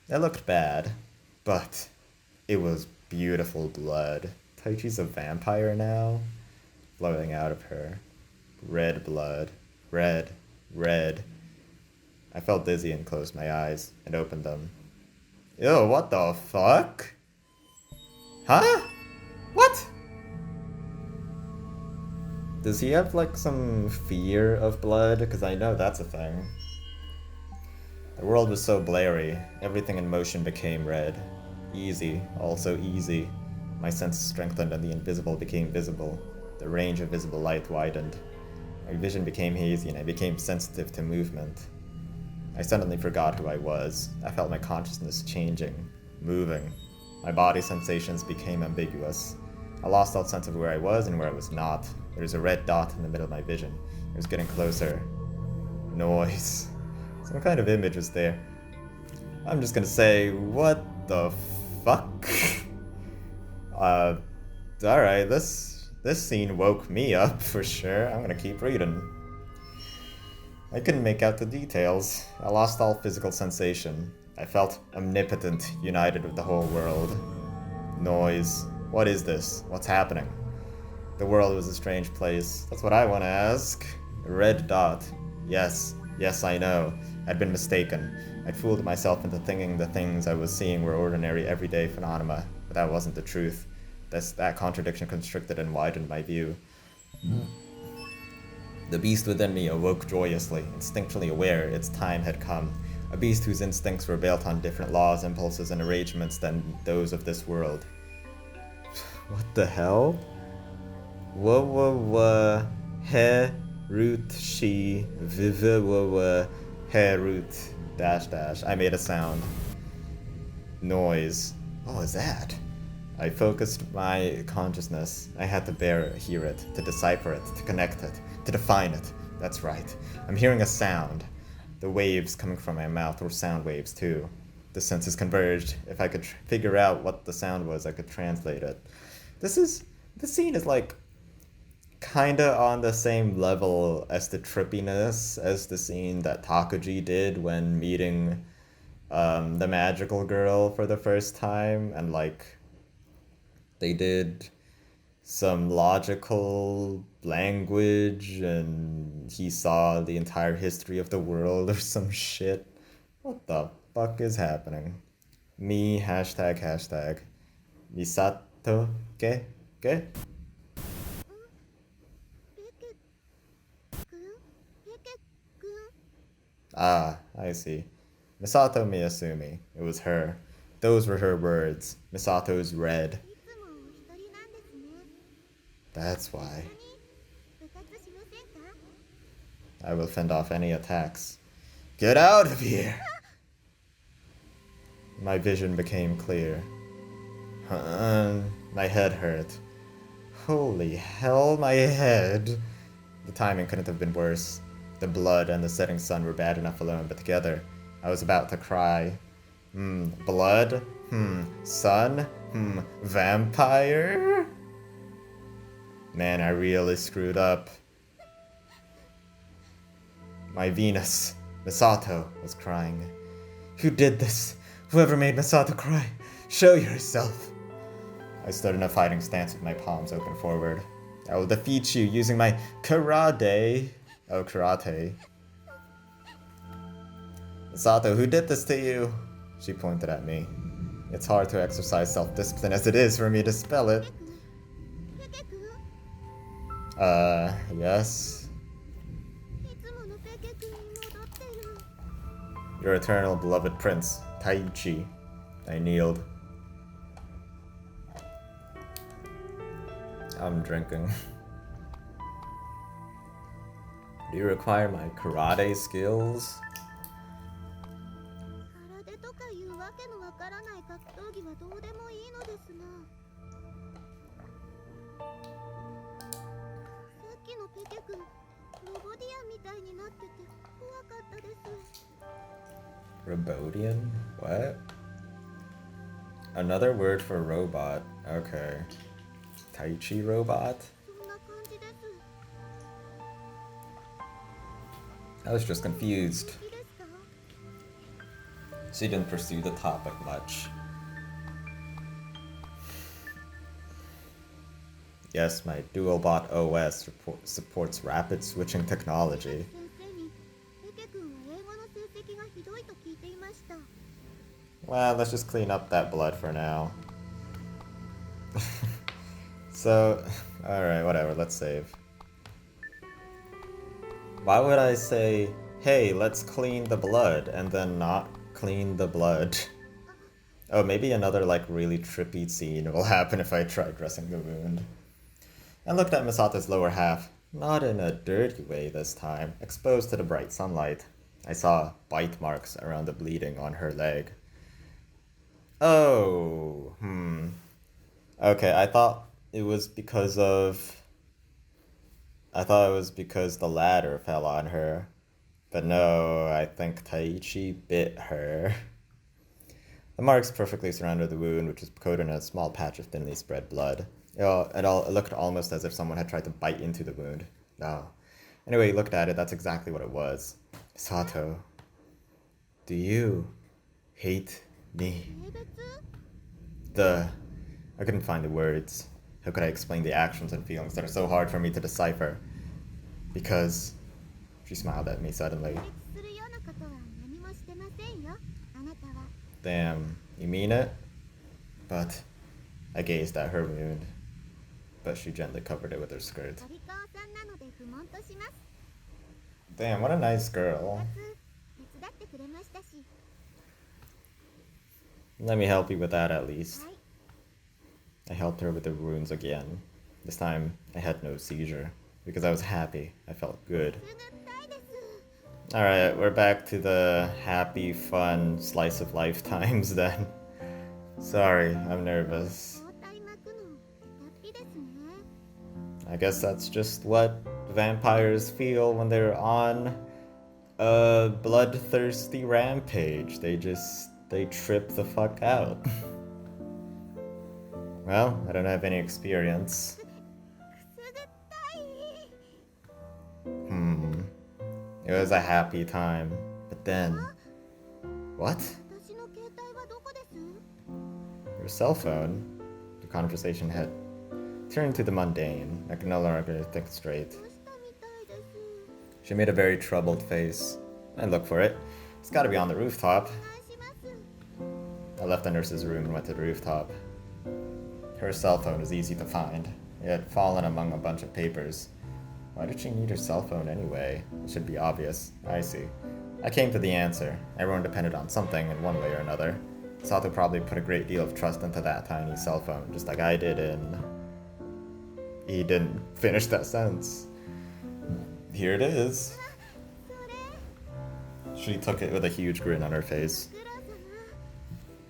It looked bad, but it was beautiful blood. Taichi's a vampire now, flowing out of her. Red blood. Red. Red. I felt dizzy and closed my eyes and opened them. Ew, what the fuck? Huh? What? Does he have like some fear of blood? Because I know that's a thing. The world was so blurry, everything in motion became red. Easy, also easy. My senses strengthened and the invisible became visible. The range of visible light widened. My vision became hazy and I became sensitive to movement. I suddenly forgot who I was. I felt my consciousness changing, moving. My body sensations became ambiguous. I lost all sense of where I was and where I was not. There was a red dot in the middle of my vision. It was getting closer. Noise. Some kind of image was there. I'm just gonna say, what the fuck? Alright, this scene woke me up for sure. I'm gonna keep reading. I couldn't make out the details. I lost all physical sensation. I felt omnipotent, united with the whole world. Noise. What is this? What's happening? The world was a strange place. That's what I want to ask. A red dot. Yes, I know. I'd been mistaken. I'd fooled myself into thinking the things I was seeing were ordinary, everyday phenomena, but that wasn't the truth. That contradiction constricted and widened my view. The beast within me awoke joyously, instinctually aware its time had come. A beast whose instincts were built on different laws, impulses, and arrangements than those of this world. What the hell? He root she vive he root dash. I made a sound. Noise. What was that? I focused my consciousness. I had to hear it, to decipher it, to connect it, to define it. That's right. I'm hearing a sound. The waves coming from my mouth were sound waves too. The senses converged. If I could figure out what the sound was, I could translate it. This scene is like kinda on the same level as the trippiness as the scene that Takuji did when meeting the magical girl for the first time, and like they did some logical language and he saw the entire history of the world or some shit. What the fuck is happening? Me hashtag. Misato ke? ペケ君ペケ君 Ah, I see. Misato Miyasumi. It was her. Those were her words. Misato's red. いつもお一人なんですね That's why. 部活しませんか I will fend off any attacks. Get out of here! My vision became clear. My head hurt. Holy hell, my head. The timing couldn't have been worse. The blood and the setting sun were bad enough alone, but together, I was about to cry. Blood? Sun? Vampire? Man, I really screwed up. My Venus, Misato, was crying. Who did this? Whoever made Misato cry, show yourself. I stood in a fighting stance with my palms open forward. I will defeat you using my karate. Oh, karate. Misato, who did this to you? She pointed at me. It's hard to exercise self-discipline as it is for me to spell it. Yes? Your eternal beloved prince, Taichi. I kneeled. I'm drinking. Do you require my karate skills? 空手とかいうわけのわからない格闘技はどうでもいいのですが、さっきのペケ君、ロボディアンみたいになってて怖かったです。 Robodian? What? Another word for robot. Okay. Taichi robot? そんな感じです。 I was just confused. いいですか？ She didn't pursue the topic much. Yes, my DualBot OS supports rapid switching technology. 先生にペケ君は英語の成績がひどいと聞いていました。 Well, let's just clean up that blood for now. So, alright, whatever, let's save. Why would I say, hey, let's clean the blood, and then not clean the blood? Oh, maybe another, like, really trippy scene will happen if I try dressing the wound. I looked at Misato's lower half, not in a dirty way this time, exposed to the bright sunlight. I saw bite marks around the bleeding on her leg. Oh, Okay, I thought it was because the ladder fell on her. But no, I think Taichi bit her. The marks perfectly surrounded the wound, which was coated in a small patch of thinly spread blood. It looked almost as if someone had tried to bite into the wound. No. Anyway, looked at it, that's exactly what it was. Sato, do you hate me? 性別？ I couldn't find the words. How could I explain the actions and feelings that are so hard for me to decipher? Because... She smiled at me suddenly. 差別するようなことは何もしてませんよ、あなたは。 Damn, you mean it? But... I gazed at her wound. But she gently covered it with her skirt. お利口さんなので不問とします。 Damn, what a nice girl. 手伝ってくれましたし。 Let me help you with that at least. はい。 I helped her with the wounds again. This time, I had no seizure. Because I was happy. I felt good. くぐったいです。 Alright, we're back to the happy, fun slice of life times then. Sorry, I'm nervous. 包帯巻くの下手っぴですね。 I guess that's just what vampires feel when they're on a bloodthirsty rampage. They trip the fuck out. Well, I don't have any experience. くすぐったい。 It was a happy time. But then... What? 私の携帯はどこです？ Your cell phone? The conversation had turned to the mundane. I could no longer think straight. どうしたみたいです。 She made a very troubled face. I looked for it. It's gotta be on the rooftop. お願いします。 I left the nurse's room and went to the rooftop. Her cell phone was easy to find. It had fallen among a bunch of papers. Why did she need her cell phone anyway? It should be obvious. I see. I came to the answer. Everyone depended on something in one way or another. Sato probably put a great deal of trust into that tiny cell phone, just like I did in... He didn't finish that sentence. Here it is. それ、 She took it with a huge grin on her face. グロ様。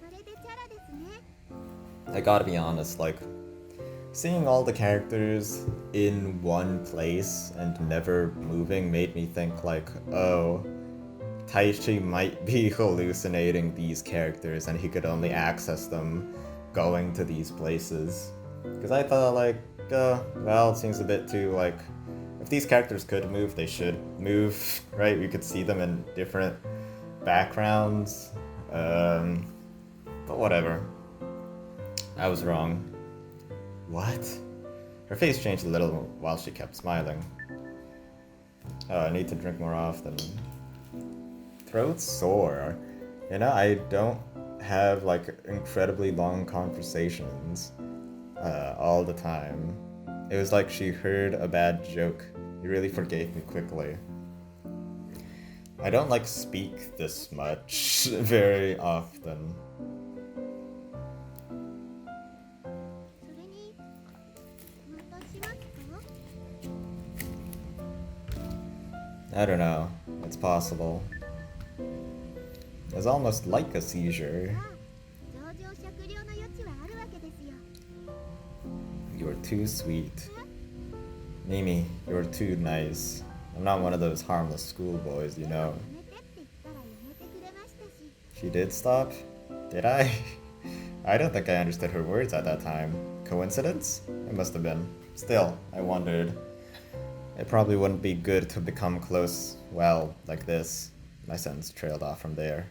これでチャラですね。 I gotta be honest, like, Seeing all the characters in one place and never moving made me think like, oh, Taichi might be hallucinating these characters and he could only access them going to these places. Because I thought like, well, it seems a bit too like, if these characters could move, they should move, right? We could see them in different backgrounds. But whatever. I was wrong. What? Her face changed a little while she kept smiling. Oh, I need to drink more often. Throat's sore. You know, I don't have like incredibly long conversations all the time. It was like she heard a bad joke. You really forgave me quickly. I don't like speak this much very often. それにまたしますか？ I don't know. It's possible. It's almost like a seizure. 上場酌量の余地はあるわけですよ。 You're too sweet. Mimi, you're too nice. I'm not one of those harmless schoolboys, you know. やめてって言ったらやめてくれましたし。 She did stop? Did I? I don't think I understood her words at that time. Coincidence? It must have been. Still, I wondered. It probably wouldn't be good to become close, well, like this. My sentence trailed off from there.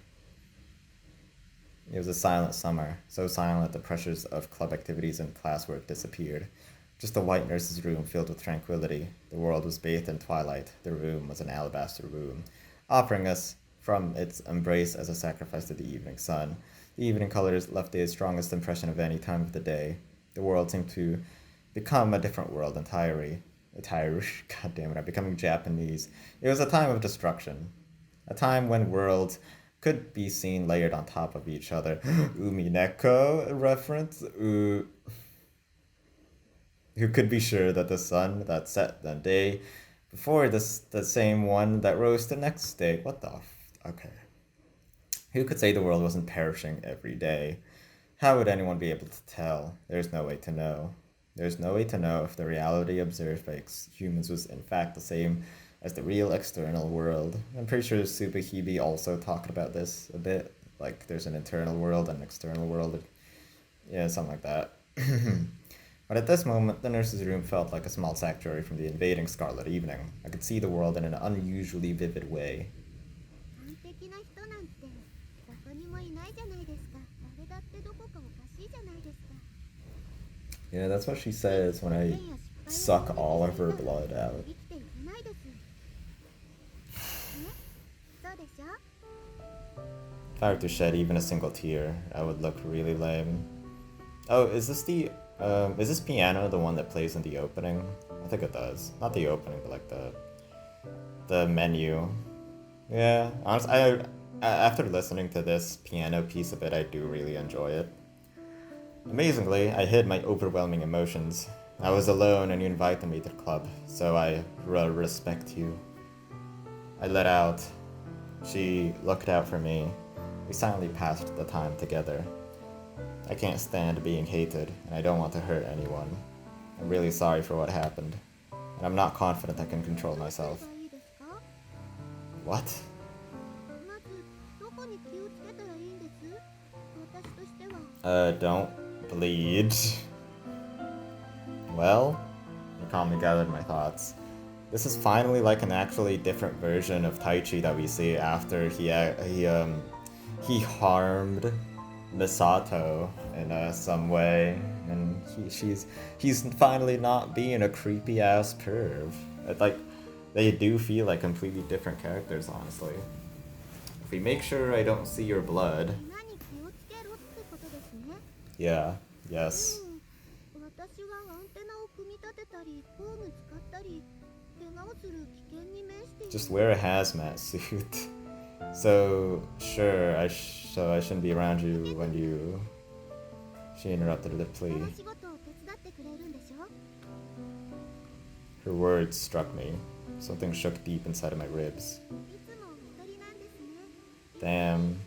It was a silent summer, so silent the pressures of club activities and classwork disappeared. Just a white nurse's room filled with tranquility. The world was bathed in twilight. The room was an alabaster room, offering us from its embrace as a sacrifice to the evening sun. The evening colors left the strongest impression of any time of the day. The world seemed to become a different world entirely. God damn it, I'm becoming Japanese. It was a time of destruction. A time when worlds could be seen layered on top of each other. Umineko reference. Who could be sure that the sun that set the day before this the same one that rose the next day? What the okay. Who could say the world wasn't perishing every day? How would anyone be able to tell? There's no way to know. There's no way to know if the reality observed by humans was in fact the same as the real external world. I'm pretty sure Tsubahime also talked about this a bit. Like there's an internal world and an external world. Yeah, something like that. But at this moment, the nurse's room felt like a small sanctuary from the invading scarlet evening. I could see the world in an unusually vivid way. 完璧な人なんてどこにもいないじゃないですか。誰だってどこかおかしいじゃないですか。 Yeah, that's what she says when I suck all of her blood out. 生きていけないです。え？そうでしょ？ If I were to shed even a single tear, I would look really lame. Oh, is this piano the one that plays in the opening? I think it does. Not the opening, but like the menu. Yeah, honestly, after listening to this piano piece of it, I do really enjoy it. Amazingly, I hid my overwhelming emotions. I was alone and you invited me to the club, so I respect you. I let out. She looked out for me. We silently passed the time together. I can't stand being hated, and I don't want to hurt anyone. I'm really sorry for what happened, and I'm not confident I can control myself. いいですか？ What? まずどこに気をつけたらいいんです？私としては。 Don't bleed. Well, I calmly gathered my thoughts. This is finally like an actually different version of Taichi that we see after he harmed Misato in some way, and he's finally not being a creepy ass perv. Like they do feel like completely different characters, honestly. If we make sure I don't see your blood. 今に気をつけろってことですね。 Yeah, yes. 私はアンテナを組み立てたり、工具使ったり、怪我をする危険に面している。 Just wear a hazmat suit. So sure, I shouldn't be around you when you. She interrupted the plea. この仕事を手伝ってくれるんでしょ？ Her words struck me. Something shook deep inside of my ribs. いつもお一人なんですね。 Damn.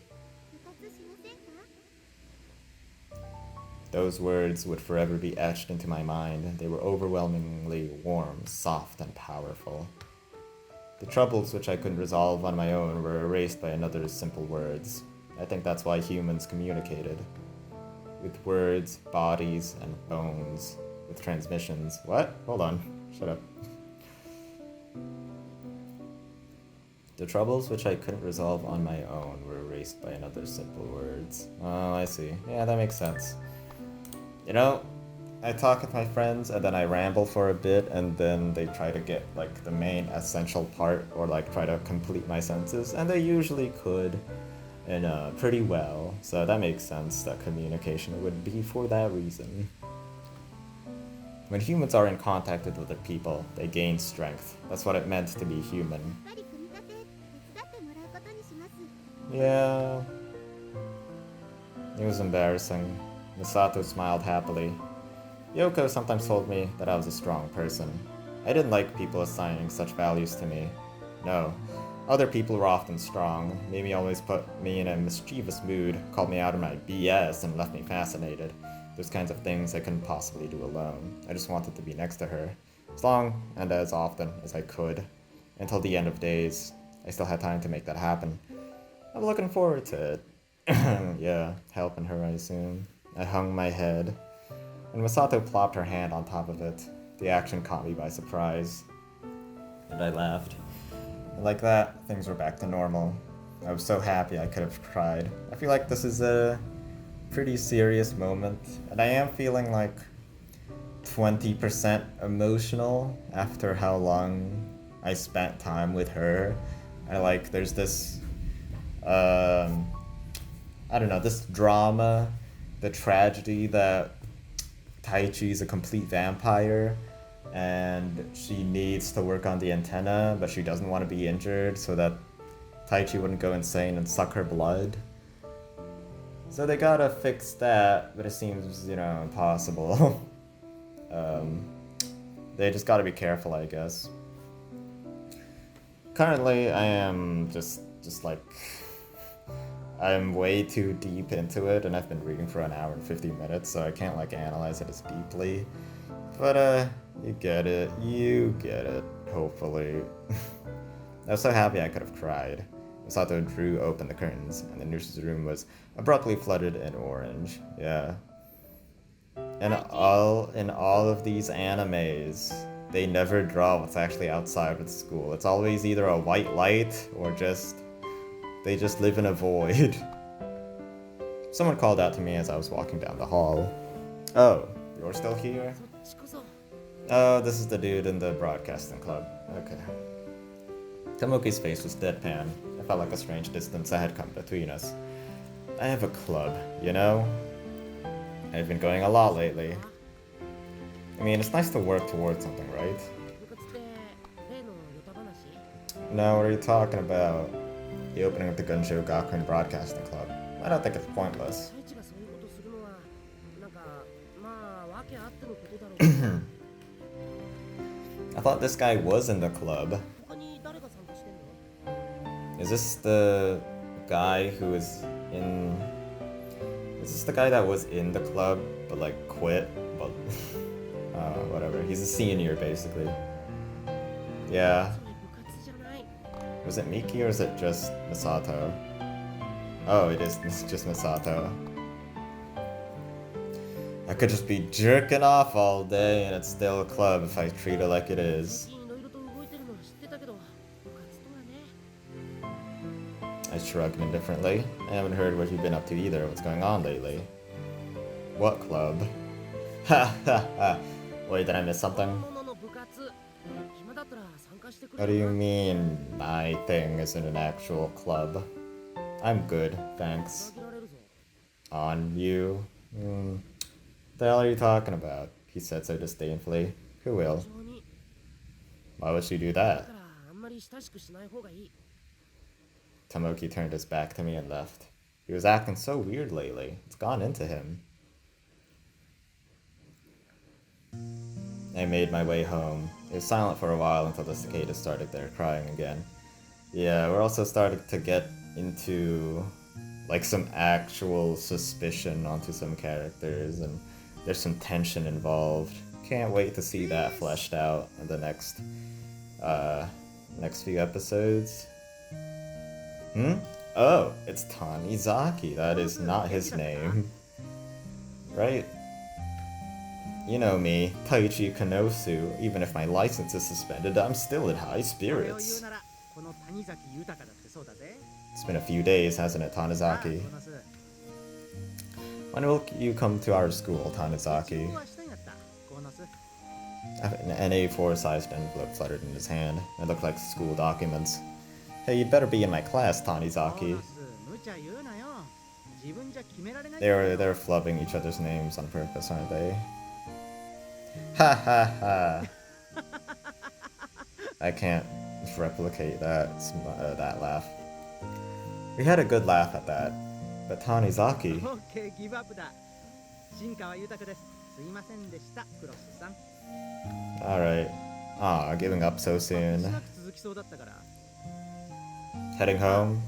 部活しませんか？ Those words would forever be etched into my mind. They were overwhelmingly warm, soft, and powerful. The troubles which I couldn't resolve on my own were erased by another's simple words. I think that's why humans communicated. With words, bodies, and bones. With transmissions. What? Hold on. Shut up. The troubles which I couldn't resolve on my own were erased by another's simple words. Oh, I see. Yeah, that makes sense. You know, I talk with my friends and then I ramble for a bit and then they try to get like the main essential part or like try to complete my sentences and they usually could and pretty well. So that makes sense that communication would be for that reason. When humans are in contact with other people, they gain strength. That's what it meant to be human. やっぱり組み立て手伝ってもらうことにします。 Yeah. It was embarrassing. Misato smiled happily. Yoko sometimes told me that I was a strong person. I didn't like people assigning such values to me. No. Other people were often strong, made me always put me in a mischievous mood, called me out of my BS, and left me fascinated. Those kinds of things I couldn't possibly do alone. I just wanted to be next to her, as long and as often as I could. Until the end of days, I still had time to make that happen. I'm looking forward to it. Yeah, helping her, I assume. I hung my head, and Masato plopped her hand on top of it. The action caught me by surprise, and I laughed. And like that, things were back to normal. I was so happy I could have cried. I feel like this is a pretty serious moment, and I am feeling like 20% emotional after how long I spent time with her. And like, there's this, I don't know, this drama, the tragedy that Taichi's a complete vampire and she needs to work on the antenna, but she doesn't want to be injured so that Taichi wouldn't go insane and suck her blood. So they gotta fix that, but it seems, you know, impossible. They just gotta be careful, I guess. Currently, I am just like, I'm way too deep into it, and I've been reading for an hour and 50 minutes, so I can't like analyze it as deeply. But you get it, hopefully. I was so happy I could have cried. Misato drew open the curtains, and the nurse's room was abruptly flooded in orange. Yeah. And in all of these animes, they never draw what's actually outside of the school. It's always either a white light or they just live in a void. Someone called out to me as I was walking down the hall. Oh, you're still here? Oh, this is the dude in the broadcasting club. Okay. Tomoki's face was deadpan. I felt like a strange distance had come between us. I have a club, you know? I've been going a lot lately. I mean, it's nice to work towards something, right? No, what are you talking about? The opening of the Gunsho Gakuen Broadcasting Club. I don't think it's pointless. I thought this guy was in the club. Is this the guy who is in... Is this the guy that was in the club, but like quit? But whatever. He's a senior, basically. Yeah. Was it Miki or is it just Misato? Oh, it's just Misato. I could just be jerking off all day and it's still a club if I treat it like it is. I shrugged indifferently. I haven't heard what you've been up to either. What's going on lately? What club? Ha ha ha. Wait, did I miss something? What do you mean, my thing isn't an actual club? I'm good, thanks. On you? What the hell are you talking about? He said so disdainfully. Who will? Why would she do that? Tomoki turned his back to me and left. He was acting so weird lately. It's gone into him. I made my way home. It was silent for a while until the cicadas started their crying again. Yeah, we're also starting to get into like some actual suspicion onto some characters, and there's some tension involved. Can't wait to see that fleshed out in the next few episodes. Oh, it's Tanizaki. That is not his name. Right? You know me, Taichi Kanosu. Even if my license is suspended, I'm still in high それを言う spirits. ならこの谷崎豊だってそうだぜ。 It's been a few days, hasn't it, ああ、 Tanizaki? ボーナス。 When will you come to our school, 一 Tanizaki? 応は下になったボーナス。 An A4-sized envelope fluttered in his hand. It looked like school documents. Hey, you'd better be in my class, ボー Tanizaki. ナス無茶言うなよ。自分じゃ決められない。 They're flubbing each other's names on purpose, aren't they? Ha ha ha. I can't replicate that laugh. We had a good laugh at that. But Tanizaki, オッケーギブアップだ。新川豊です。すいませんでした、クロスさん。 alright. Ah, giving up so し soon. なく続きそうだったから。 Heading home?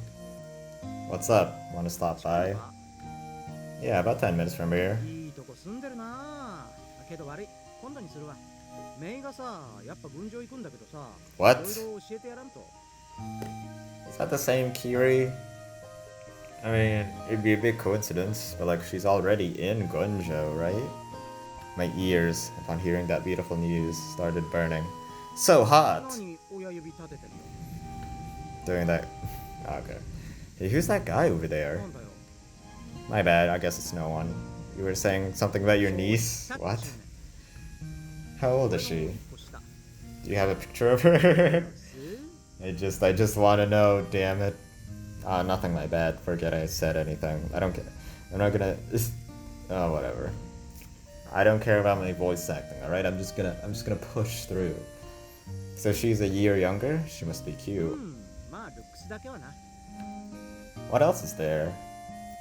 What's up? Want to stop 近 by? いわ Yeah, about 10 minutes from here. いいとこ住んでるな。けど悪い。今度にするわ。メイがさ、やっぱ軍場行くんだけどさ。 What? いろいろ教えてやらんと。 Is that the same Kiri? I mean, it'd be a big coincidence, but like she's already in Gunjo, right? My ears, upon hearing that beautiful news, started burning. So hot! 何親指立ててんの Doing that. Okay. Hey, who's that guy over there? なんだよ。 My bad, I guess it's no one. You were saying something about your niece? さっき What? じゃない How old is she? 引っ越した Do you have a picture of her? す I just want to know, damn it. Nothing my bad. Forget I said anything. I don't care. I'm not gonna. Oh, whatever. I don't care about my voice acting. All right, I'm just gonna push through. So she's a year younger. She must be う cute. ん、まあルックスだけはな。 What else is there?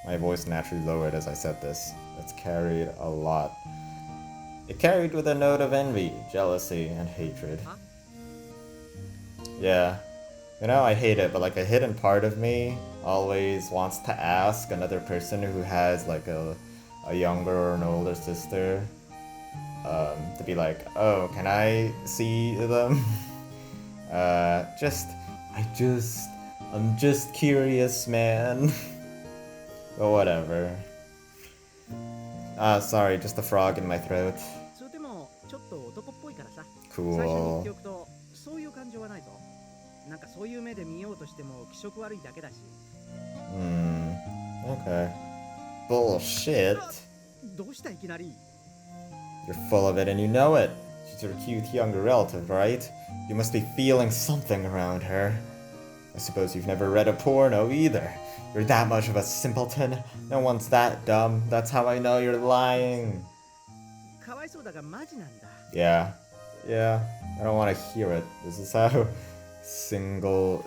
My voice naturally lowered as I said this. It's carried a lot. It carried with a note of envy, jealousy, and hatred. Huh? Yeah. You know, I hate it, but like a hidden part of me always wants to ask another person who has like a younger or an older sister to be like, oh, can I see them? I'm just curious, man. But whatever. Sorry, just a frog in my throat. それでもちょっと男っぽいからさ。最初に言っ Cool. ておくと、そういう感情はないぞ。なんかそういう目で見ようとしても気色悪いだけだし。 Okay. Bullshit. どうしたいきなり You're full of it and you know it. She's your cute younger relative, right? You must be feeling something around her. I suppose you've never read a porno either. You're that much of a simpleton. No one's that dumb. That's how I know you're lying. かわいそうだがマジなんだ。 Yeah. Yeah. I don't want to hear it. Is this how single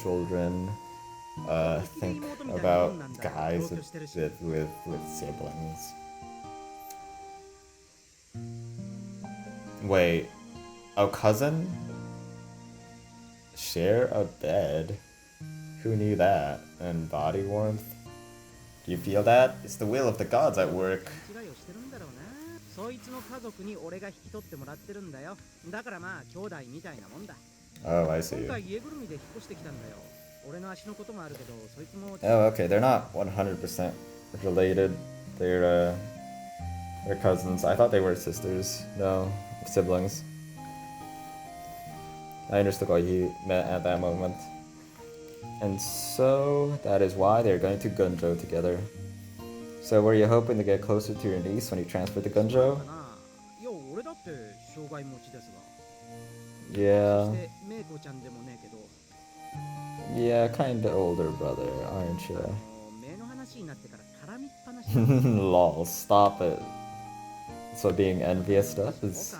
children think about guys with siblings? Wait, a cousin? Share a bed? Who knew that? And body warmth? Do you feel that? It's the will of the gods at work. 違いをしてるんだろうな。そいつの家族に俺が引き取ってもらってるんだよ。だからまあ兄弟みたいなもんだ。 Oh, I 今 see. 回家ぐるみで引っ越してきたんだよ。俺の足のこともあるけど、そいつも Oh, okay. They're not 100% related. They're cousins. I thought they were sisters. No, siblings. I understood why you met at that moment. And so, that is why they're going to Gunjo together. So, were you hoping to get closer to your niece when you transferred to か Gunjo? な。いや、俺だって障害持ちですが。 Yeah. そして、メイコちゃんでもねえけど、 Yeah, kinda older brother, aren't you? 目の話になってから絡みっぱなしだ。 Lol, stop it. That's what being envious そう does. か。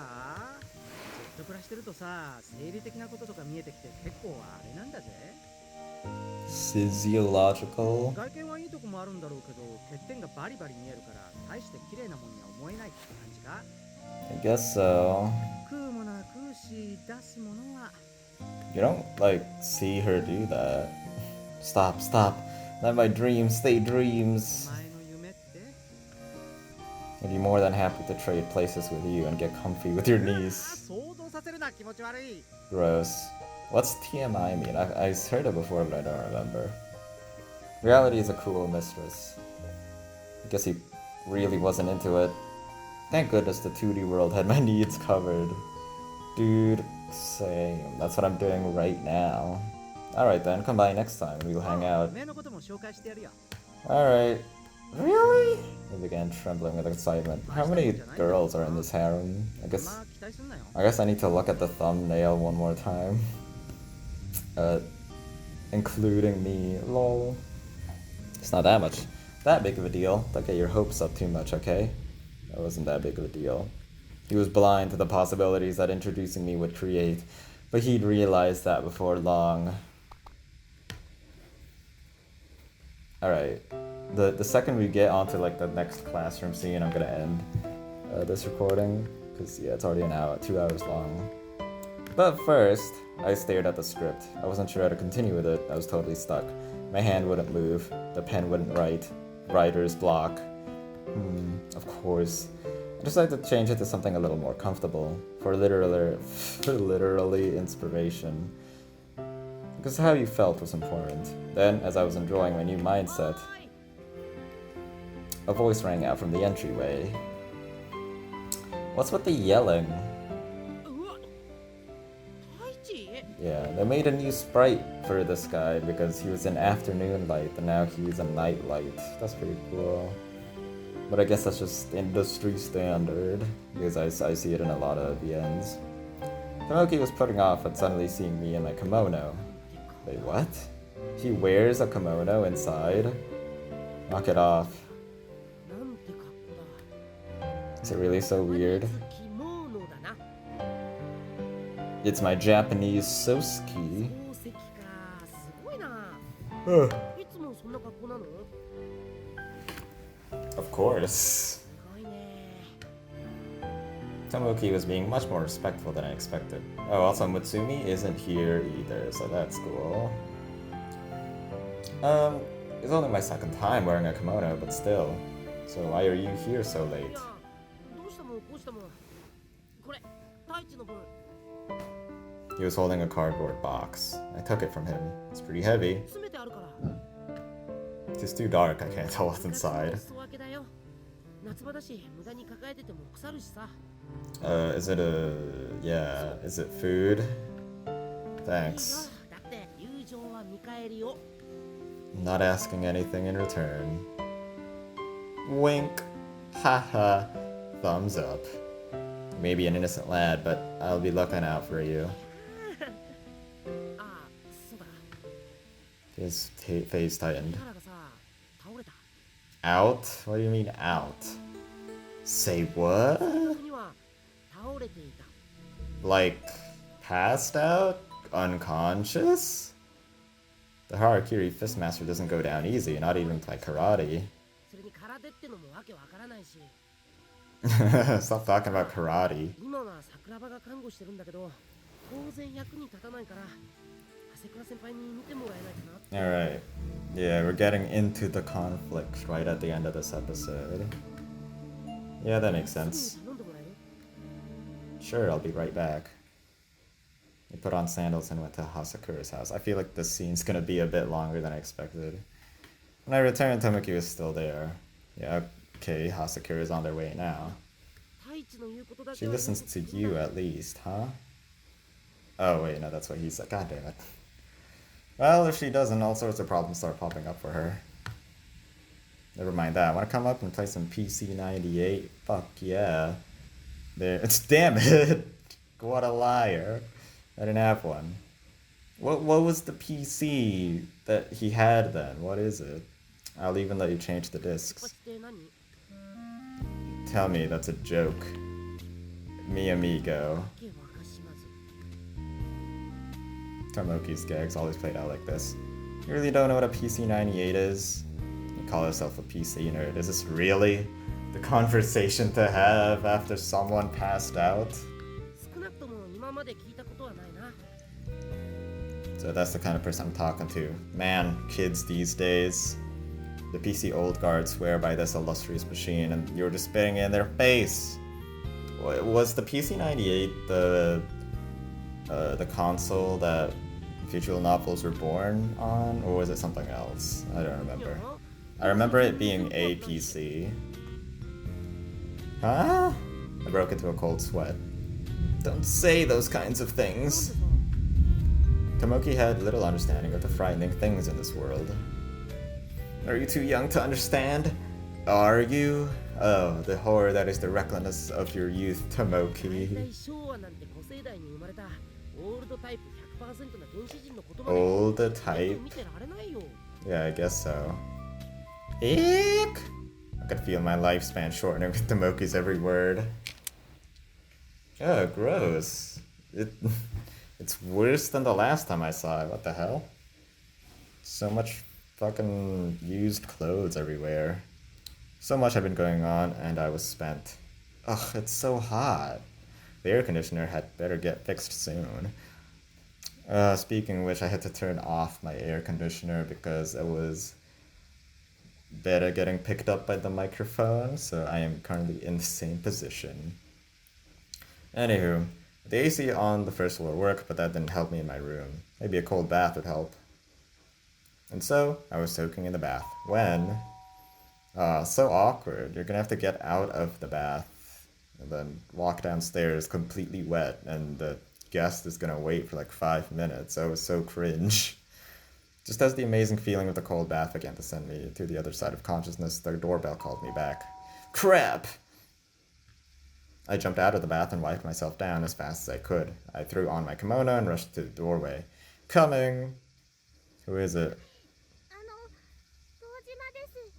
ずっと暮らしてるとさ、生理的なこととか見えてきて結構あれなんだぜ。 Physiological? 外見はいいとこもあるんだろうけど、欠点がバリバリ見えるから、大して綺麗なもんには思えないって感じか。 I guess so. 食うものは食うし、出すものは。 You don't, like, see her do that. Stop, stop. Let my dreams stay dreams. お前の夢って I'd be more than happy to trade places with you and get comfy with your あ niece. 想像させるな気持ち悪い Gross. What's TMI mean? I heard it before, but I don't remember. Reality is a cruel mistress. I guess he really wasn't into it. Thank goodness the 2D world had my needs covered. Dude, same. That's what I'm doing right now. Alright then, come by next time and we'll hang out. お前のことも紹介してやるよ Alright. Really? I began trembling with excitement. How many girls are in this harem? まあ期待すんなよ I guess I need to look at the thumbnail one more time. Including me. Lol. It's not that big of a deal. Don't get your hopes up too much, okay? That wasn't that big of a deal. He was blind to the possibilities that introducing me would create, but he'd realized that before long. Alright. The second we get onto like the next classroom scene, I'm gonna end this recording. Because yeah, it's already 2 hours long. But first, I stared at the script. I wasn't sure how to continue with it. I was totally stuck. My hand wouldn't move. The pen wouldn't write. Writer's block. Of course. I decided to change it to something a little more comfortable. For literally inspiration. Because how you felt was important. Then, as I was enjoying my new mindset, a voice rang out from the entryway. What's with the yelling? うわ太一 Yeah, they made a new sprite for this guy because he was in afternoon light and now he's a night light. That's pretty cool. But I guess that's just industry standard because I see it in a lot of VNs. Tomoki was putting off at suddenly seeing me in my kimono. Wait, what? He wears a kimono inside? Knock it off. なんて格好だ Is it really so weird? 着物だな It's my Japanese sosuke. 宝石かすごいな Of いつもそんな格好なの course. すごいね Tomoki was being much more respectful than I expected. Oh, also Mutsumi isn't here either, so that's cool. It's only my second time wearing a kimono, but still. So why are you here so い late? やどうしたもんこうしたもんこれ太一の分 He was holding a cardboard box. I took it from him. It's pretty heavy. 詰めてあるから It's too dark, I can't tell what's お inside. 裾分けだよ夏場だし無駄に抱えてても腐るしさ Is it is it food? いいよ Thanks. だって友情は見返りを Not asking anything in return. Wink. Haha. Thumbs up. Maybe an innocent lad, but I'll be looking out for you. ああそうだ His face tightened. カラがさ倒れた Out? What do you mean out? Say what? には倒れていた Like, passed out? Unconscious? The Harakiri Fistmaster doesn't go down easy, not even by karate. それに空手ってのもわけわからないし Stop talking about karate. 今は桜庭が看護してるんだけど当然役に立たないから長谷川先輩に見てもらえないかな Alright. Yeah, we're getting into the conflict right at the end of this episode. Yeah, that makes すぐに sense. 頼んでもらえる Sure, I'll be right back. He put on sandals and went to Hasakura's house. I feel like this scene's gonna be a bit longer than I expected. When I returned, Tomoki was still there. Yeah, okay, Hasakura's on their way now. 太一の言うことだ She けは listens to you at least, huh? Oh, wait, no, that's what he said. God damn it. Well, if she doesn't, all sorts of problems start popping up for her. Never mind that. Want to come up and play some PC98? Fuck yeah. There. It's damn it. What a liar. I didn't have one. What was the PC that he had then? What is it? I'll even let you change the こっ discs. ちって何 Tell me that's a joke. Mi amigo. けわかしまず Tomoki's gags always played out like this. You really don't know what a PC98 is? You call yourself a PC nerd. Is this really the conversation to have after someone passed out? 少なくとも今まで聞いたことはないな So that's the kind of person I'm talking to. Man, kids these days. The PC old guards swear by this illustrious machine, and you're just spitting in their face. Was the PC-98 the console that visual novels were born on, or was it something else? I don't remember. I remember it being a PC. Huh? I broke into a cold sweat. Don't say those kinds of things. Tomoki had little understanding of the frightening things in this world. Are you too young to understand? Are you? Oh, the horror that is the recklessness of your youth, Tomoki. Old type? Yeah, I guess so. Eek! I could feel my lifespan shortening with Tomoki's every word. Oh, gross. It's worse than the last time I saw it. What the hell? So much fucking used clothes everywhere. So much had been going on, and I was spent. Ugh, it's so hot. The air conditioner had better get fixed soon. Speaking of which, I had to turn off my air conditioner because it was better getting picked up by the microphone, so I am currently in the same position. Anywho, the AC on the first floor worked, but that didn't help me in my room. Maybe a cold bath would help. And so, I was soaking in the bath when... so awkward. You're gonna have to get out of the bath and then walk downstairs completely wet, and the guest is gonna wait for like 5 minutes. I was so cringe. Just as the amazing feeling of the cold bath began to send me to the other side of consciousness, the doorbell called me back. Crap! I jumped out of the bath and wiped myself down as fast as I could. I threw on my kimono and rushed to the doorway. Coming! Who is it?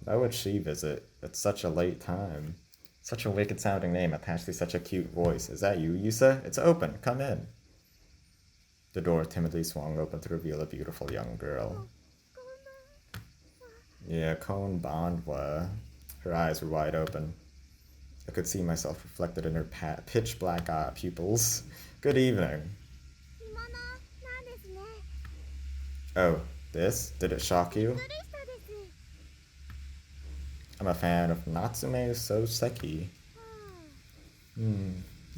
Why would she visit? It's such a late time. Such a wicked sounding name attached to such a cute voice. Is that you, Yusa? It's open. Come in. The door timidly swung open to reveal a beautiful young girl. Yeah, konbanwa. Her eyes were wide open. I could see myself reflected in her pitch black pupils. Good evening. Oh, this? Did it shock you? I'm a fan of Natsume Soseki.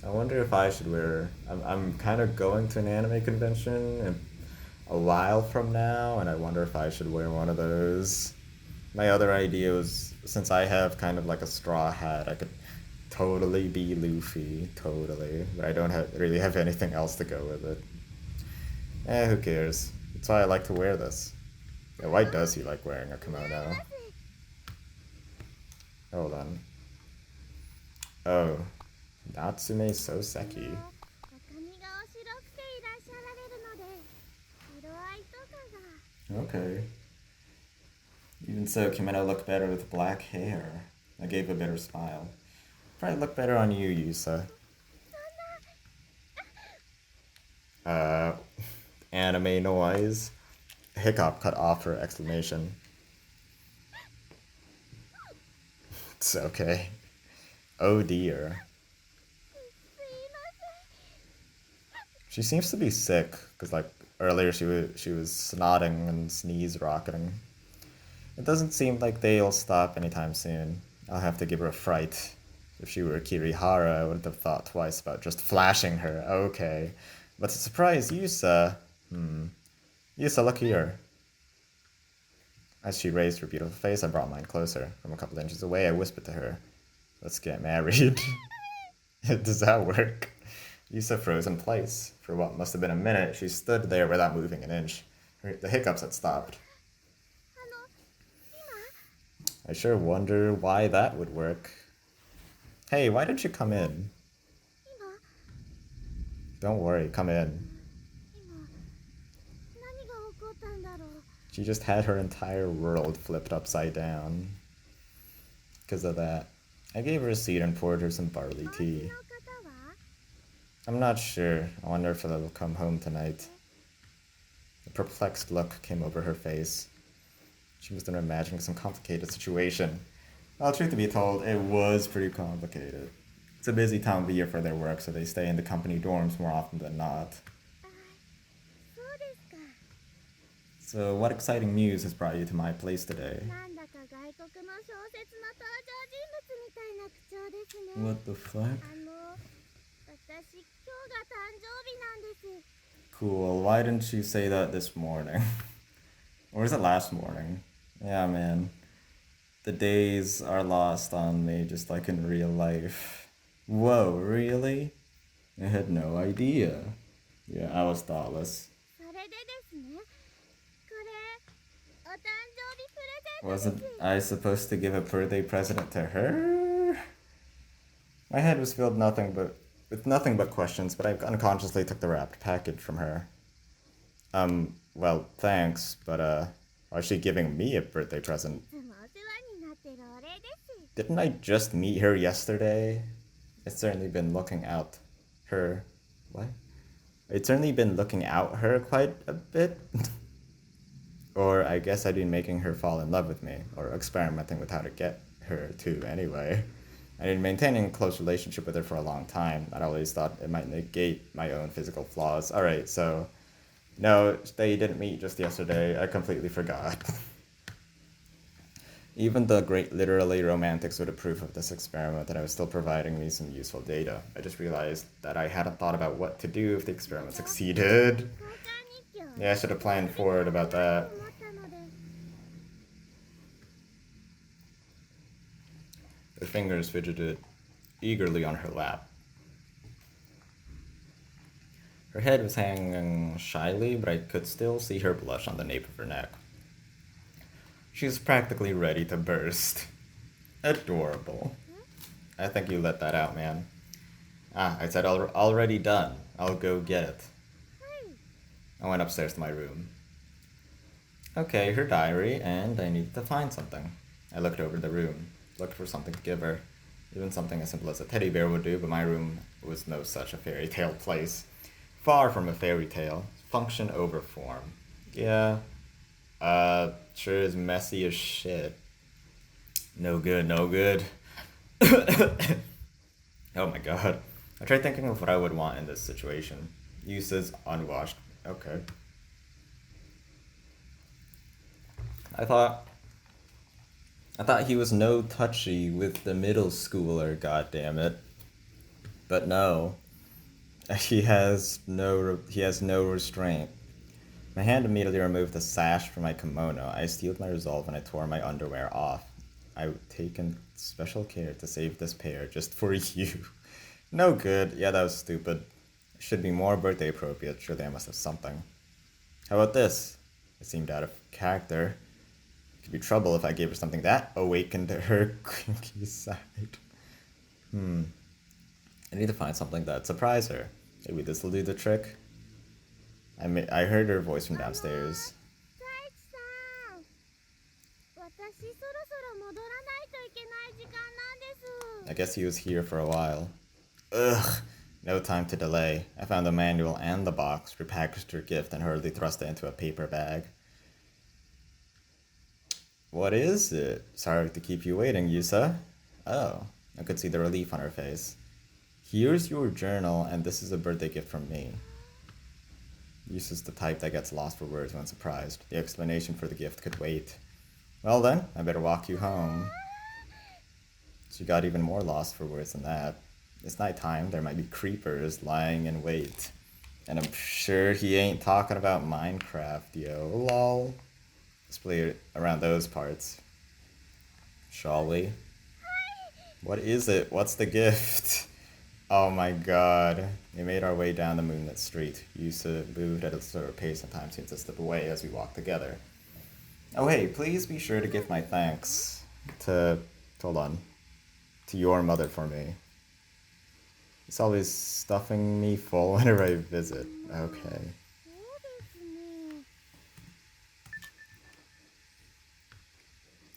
I wonder if I should wear... I'm kind of going to an anime convention in a while from now, and I wonder if I should wear one of those. My other idea was, since I have kind of like a straw hat, I could totally be Luffy, totally. But I don't really have anything else to go with it. Who cares? That's why I like to wear this. Yeah, why does he like wearing a kimono? Hold on. Oh. Natsume Soseki. Okay. Even so, kimono look better with black hair. I gave a bitter smile. Probably look better on you, Yusa. Anime noise. Hiccup cut off her exclamation. It's okay. Oh dear. She seems to be sick, because like earlier she was snotting and sneeze rocketing. It doesn't seem like they'll stop anytime soon. I'll have to give her a fright. If she were Kirihara, I wouldn't have thought twice about just flashing her. Okay. But to surprise Yusa... Yusa, look here. As she raised her beautiful face, I brought mine closer. From a couple inches away, I whispered to her, "Let's get married." Does that work? Yusa froze in place. For what must have been a minute, she stood there without moving an inch. The hiccups had stopped. I sure wonder why that would work. Hey, why didn't you come in? Don't worry, come in. She just had her entire world flipped upside down. Because of that. I gave her a seat and poured her some barley tea. I'm not sure. I wonder if they'll come home tonight. A perplexed look came over her face. She must have been imagining some complicated situation. Well, truth to be told, it was pretty complicated. It's a busy time of the year for their work, so they stay in the company dorms more often than not. So, what exciting news has brought you to my place today? なんだか外国の小説の登場人物みたいな口調ですね。 What the fuck? 私今日が誕生日なんです。 Cool, why didn't you say that this morning? Or was it last morning? Yeah, man. The days are lost on me just like in real life. Whoa, really? I had no idea. Yeah, I was thoughtless. それでですね、これお誕生日プレゼントです。 Wasn't I supposed to give a birthday present to her? My head was filled with nothing but questions, but I unconsciously took the wrapped package from her. Well, thanks, but why is she giving me a birthday present? いつもお世話になってるお礼です。 Didn't I just meet her yesterday? It's certainly been looking out her. What? It's certainly been looking out her quite a bit. Or I guess I've been making her fall in love with me, or experimenting with how to get her to anyway. I've been maintaining a close relationship with her for a long time. I always thought it might negate my own physical flaws. Alright, so no, they didn't meet just yesterday. I completely forgot. Even the great literally romantics would approve of this experiment, and I was still providing me some useful data. I just realized that I hadn't thought about what to do if the experiment succeeded. 交換日記を Yeah, I should have planned forward about that. 思ったので。 Her fingers fidgeted eagerly on her lap. Her head was hanging shyly, but I could still see her blush on the nape of her neck. She was practically ready to burst. Adorable. I think you let that out, man. I said already done. I'll go get it. はい。 I went upstairs to my room. Okay, her diary, and I needed to find something. I looked over the room, looked for something to give her. Even something as simple as a teddy bear would do, but my room was no such a fairy tale place. Far from a fairy tale. Function over form. Yeah. Sure is messy as shit. No good, no good. Oh my god. I tried thinking of what I would want in this situation. Uses unwashed. Okay. I thought he was no touchy with the middle schooler, goddammit. But no. He has no restraint. My hand immediately removed the sash from my kimono. I steeled my resolve and I tore my underwear off. I've taken special care to save this pair just for you. No good. Yeah, that was stupid. Should be more birthday appropriate. Surely I must have something. How about this? It seemed out of character. It could be trouble if I gave her something that awakened her kinky side. I need to find something that'd surprise her. Maybe this'll do the trick. I heard her voice from downstairs. 大地さん、私そろそろ戻らないといけない時間なんです。 I guess he was here for a while. Ugh, no time to delay. I found the manual and the box, repackaged her gift, and hurriedly thrust it into a paper bag. What is it? Sorry to keep you waiting, Yusa. Oh, I could see the relief on her face. Here's your journal, and this is a birthday gift from me. Yusa's the type that gets lost for words when surprised. The explanation for the gift could wait. Well then, I better walk you home. She got even more lost for words than that. It's nighttime, there might be creepers lying in wait. And I'm sure he ain't talking about Minecraft, yo. Lol. Let's play around those parts. Shall we? What is it? What's the gift? Oh my god. We made our way down the moonlit street. Yusa moved at a slower pace, and time seemed to slip away as we walked together. Oh hey, please be sure to give my thanks to your mother for me. It's always stuffing me full whenever I visit. Okay. そうですね。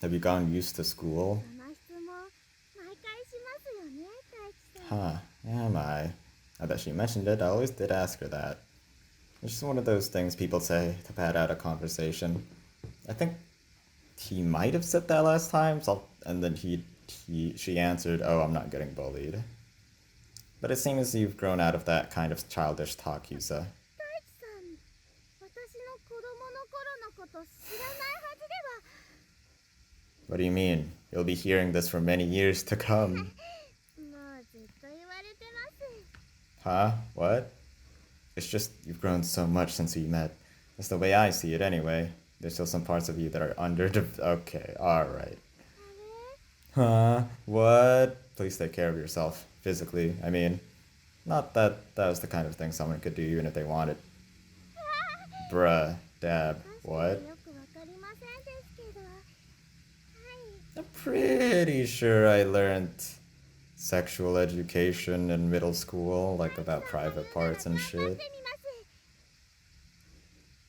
Have you gotten used to school? その質問、毎回しますよね、大地さん。 Huh, am I? Now that she mentioned it, I always did ask her that. It's just one of those things people say to pad out a conversation. I think he might have said that last time, and then she answered, "Oh, I'm not getting bullied." But it seems you've grown out of that kind of childish talk, Yusa. 大地さん、私の子供の頃のこ What do you mean? You'll be hearing this for many years to come. もうずっと言われてます。 Huh? What? It's just you've grown so much since we met. That's the way I see it anyway. There's still some parts of you that are Okay, alright. あれ Huh? What? Please take care of yourself. Physically, I mean. Not that that was the kind of thing someone could do even if they wanted. Bruh. Dab. 確か What? によくわかりませんですけど。はい。 I'm pretty sure I learned sexual education in middle school, like about private parts and 頑張 shit. ってみま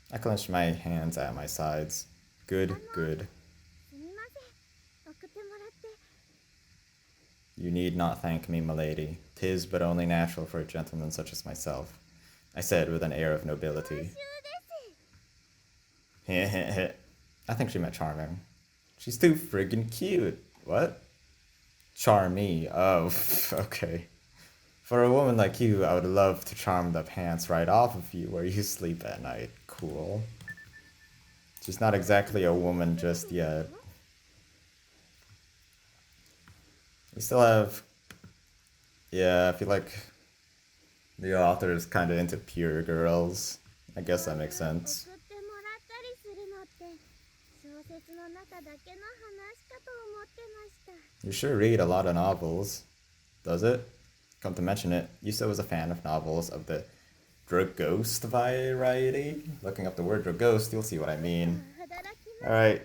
す。 I clenched my hands at my sides. Good, good. すみません。送ってもらって。 You need not thank me, milady. 'Tis but only natural for a gentleman such as myself, I said with an air of 優秀 nobility. です。 I think she meant charming. She's too friggin' cute. What? Charmy. Oh, okay. For a woman like you, I would love to charm the pants right off of you where you sleep at night. Cool. She's not exactly a woman just yet. We still have... Yeah, I feel like the author is kind of into pure girls. I guess that makes sense. 送ってもらったりするのって小説の中だけの話かと思ってました。 You sure read a lot of novels. Does it? Come to mention it, Yusa was a fan of novels of the Draghost variety. Looking up the word Draghost, you'll see what I mean. 働きま Alright,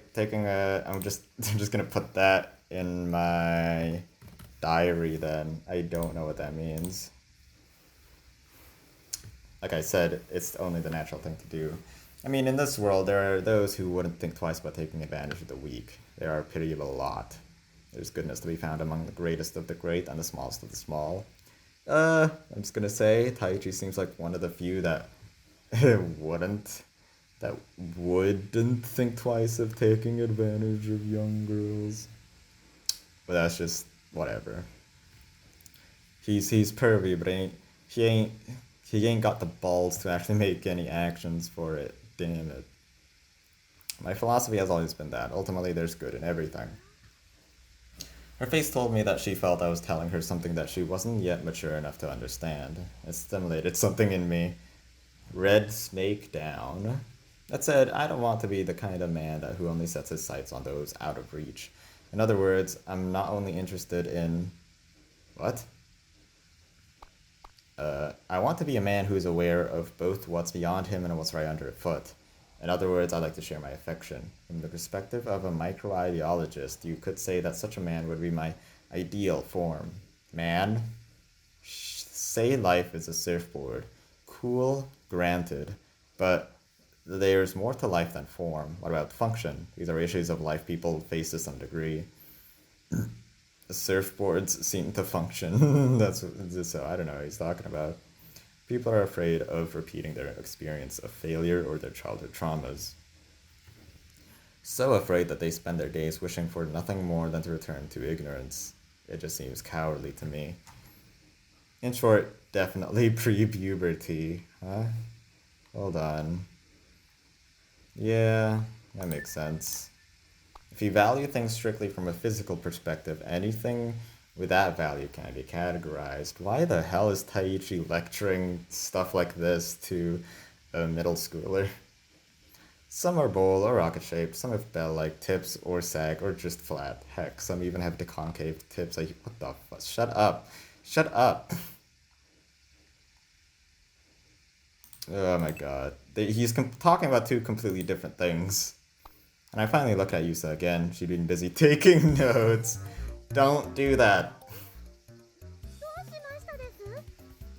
I'm just gonna put that in my diary then. I don't know what that means. Like I said, it's only the natural thing to do. I mean, in this world, there are those who wouldn't think twice about taking advantage of the weak. There are a pitiable lot. There's goodness to be found among the greatest of the great and the smallest of the small. I'm just gonna say, Taichi seems like one of the few that wouldn't think twice of taking advantage of young girls. But that's just whatever. He's pervy, but he ain't got the balls to actually make any actions for it. Damn it. My philosophy has always been that ultimately there's good in everything. Her face told me that she felt I was telling her something that she wasn't yet mature enough to understand. It stimulated something in me. Red snake down. That said, I don't want to be the kind of man who only sets his sights on those out of reach. In other words, I'm not only interested in... What? I want to be a man who is aware of both what's beyond him and what's right underfoot. In other words, I like to share my affection. From the perspective of a micro-ideologist, you could say that such a man would be my ideal form. Man? Say life is a surfboard. Cool, granted. But there's more to life than form. What about function? These are issues of life people face to some degree. The surfboards seem to function. So I don't know what he's talking about. People are afraid of repeating their experience of failure or their childhood traumas. So afraid that they spend their days wishing for nothing more than to return to ignorance. It just seems cowardly to me. In short, definitely pre-puberty, huh? Hold on. Yeah, that makes sense. If you value things strictly from a physical perspective, anything with that value can be categorized. Why the hell is Taichi lecturing stuff like this to a middle schooler? Some are bowl or rocket-shaped, some have bell-like tips or sag or just flat. Heck, some even have the concave tips. Like, what the fuck? Shut up. Shut up. Oh my god. He's talking about two completely different things. And I finally looked at Yusa again. She'd been busy taking notes. Don't do that. どうしましたです？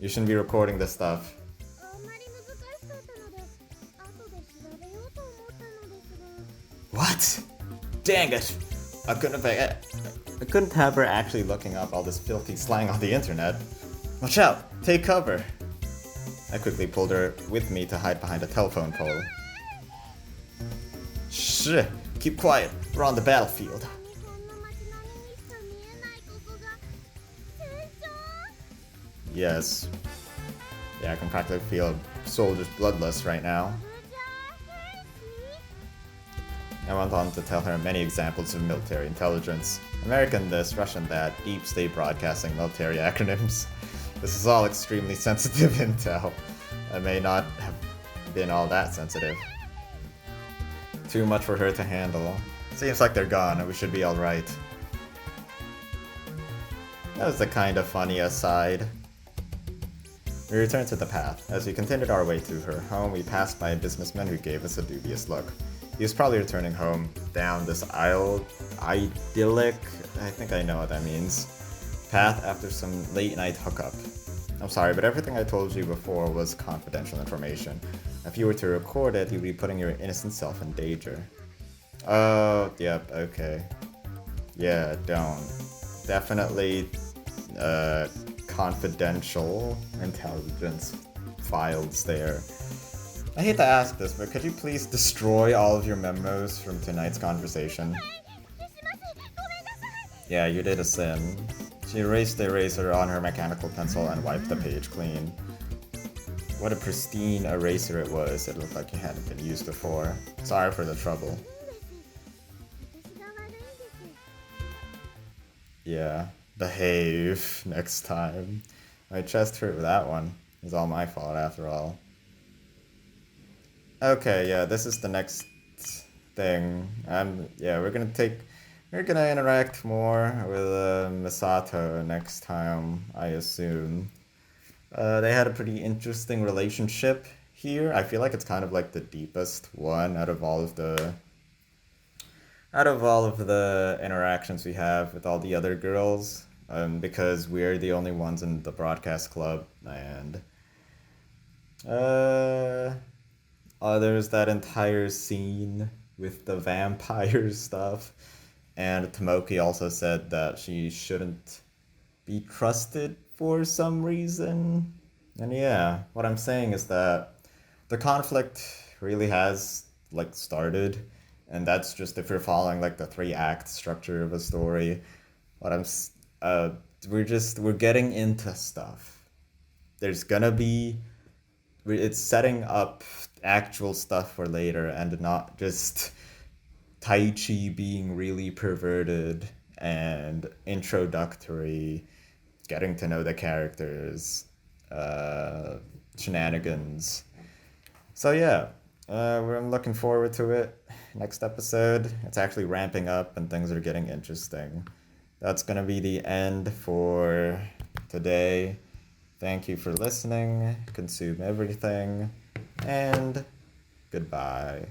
You shouldn't be recording this stuff. あんまり難しかったので後で調べようと思ったのですが。 What? Dang it! I couldn't have her actually looking up all this filthy slang on the internet. Watch out! Take cover! I quickly pulled her with me to hide behind a telephone pole. Shh! Keep quiet. We're on the battlefield. 日本の街並みにしか見えないここが戦場？ Yes. Yeah, I can practically feel a soldier's bloodlust right now. ブジャー兵士？ I went on to tell her many examples of military intelligence. American this, Russian that, deep state broadcasting military acronyms. This is all extremely sensitive intel. I may not have been all that sensitive. Too much for her to handle. Seems like they're gone and we should be alright. That was the kind of funny aside. We returned to the path. As we continued our way to her home, we passed by a businessman who gave us a dubious look. He was probably returning home down this idyllic, I think I know what that means, path after some late night hookup. I'm sorry, but everything I told you before was confidential information. If you were to record it, you'd be putting your innocent self in danger. Oh, yep, okay. Yeah, don't. Definitely, confidential intelligence files there. I hate to ask this, but could you please destroy all of your memos from tonight's conversation? Yeah, you did a sin. She erased the eraser on her mechanical pencil and wiped the page clean. What a pristine eraser it was. It looked like it hadn't been used before. Sorry for the trouble. Yeah, behave next time. My chest hurt with that one. It was all my fault after all. Okay, yeah, this is the next thing. Yeah, we're gonna interact more with Misato next time, I assume. They had a pretty interesting relationship here. I feel like it's kind of like the deepest one out of all of the interactions we have with all the other girls, because we're the only ones in the broadcast club, and there's that entire scene with the vampire stuff, and Tomoki also said that she shouldn't be trusted for some reason. And yeah, what I'm saying is that the conflict really has like started, and that's just if you're following like the 3-act structure of a story. We're getting into stuff. There's gonna be, it's setting up actual stuff for later and not just Taichi being really perverted and introductory, getting to know the characters, shenanigans. So yeah, I'm looking forward to it. Next episode, it's actually ramping up and things are getting interesting. That's gonna be the end for today. Thank you for listening, consume everything, and goodbye.